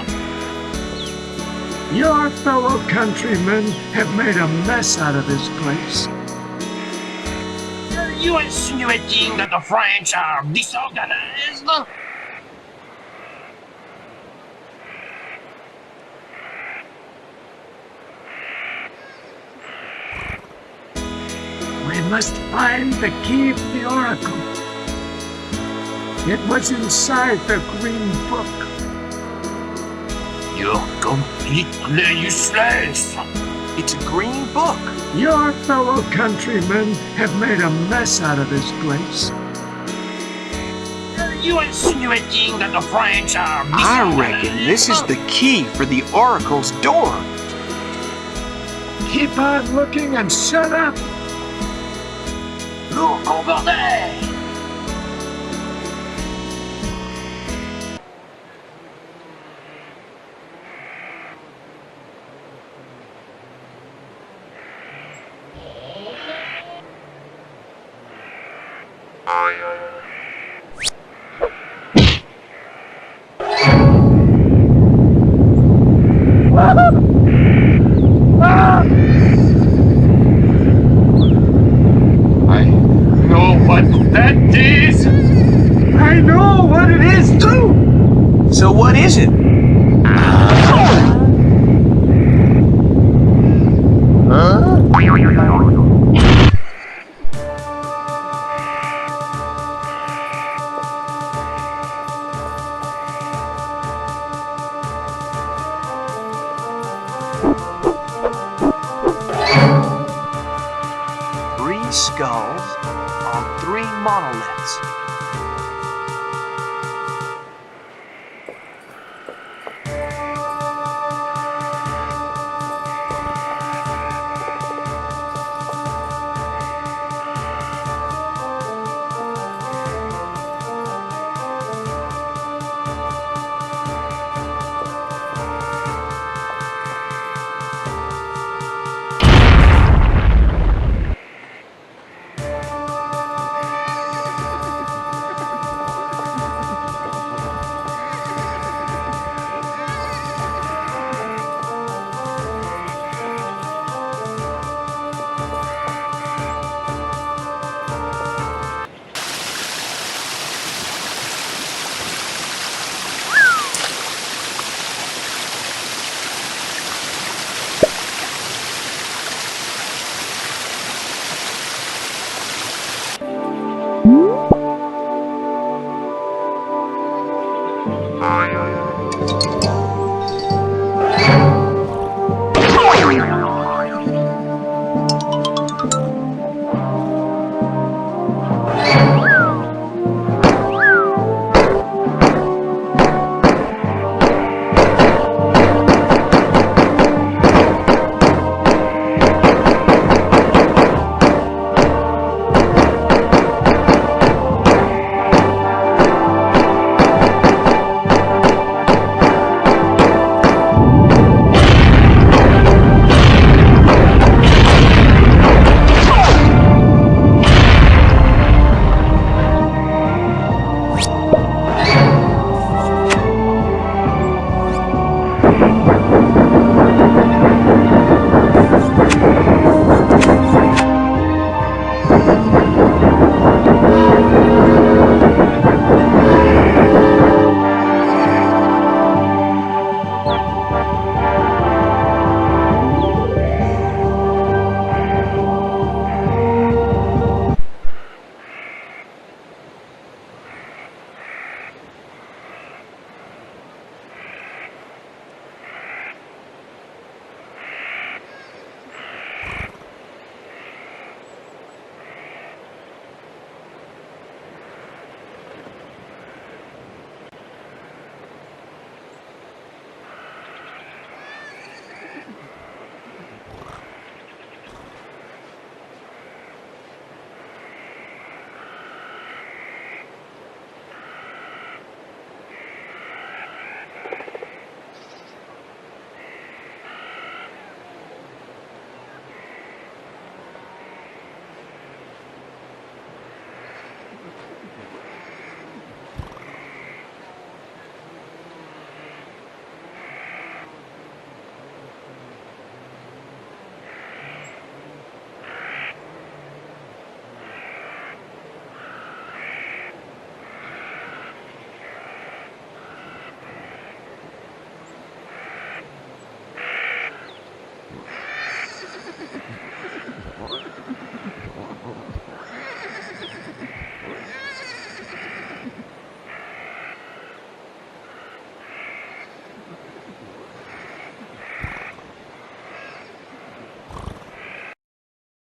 Your fellow countrymen have made a mess out of this place.
Are you insinuating that the French are disorganized?
We must find the key to the oracle. It was inside the green book.
You're completely useless.
It's a green book.
Your fellow countrymen have made a mess out of this place.
Are you insinuating that the French are
I reckon this is the key for the oracle's door.
Keep on looking and shut up.
Look over there!
I know what it is too!
So what is it? Three skulls on three monoliths.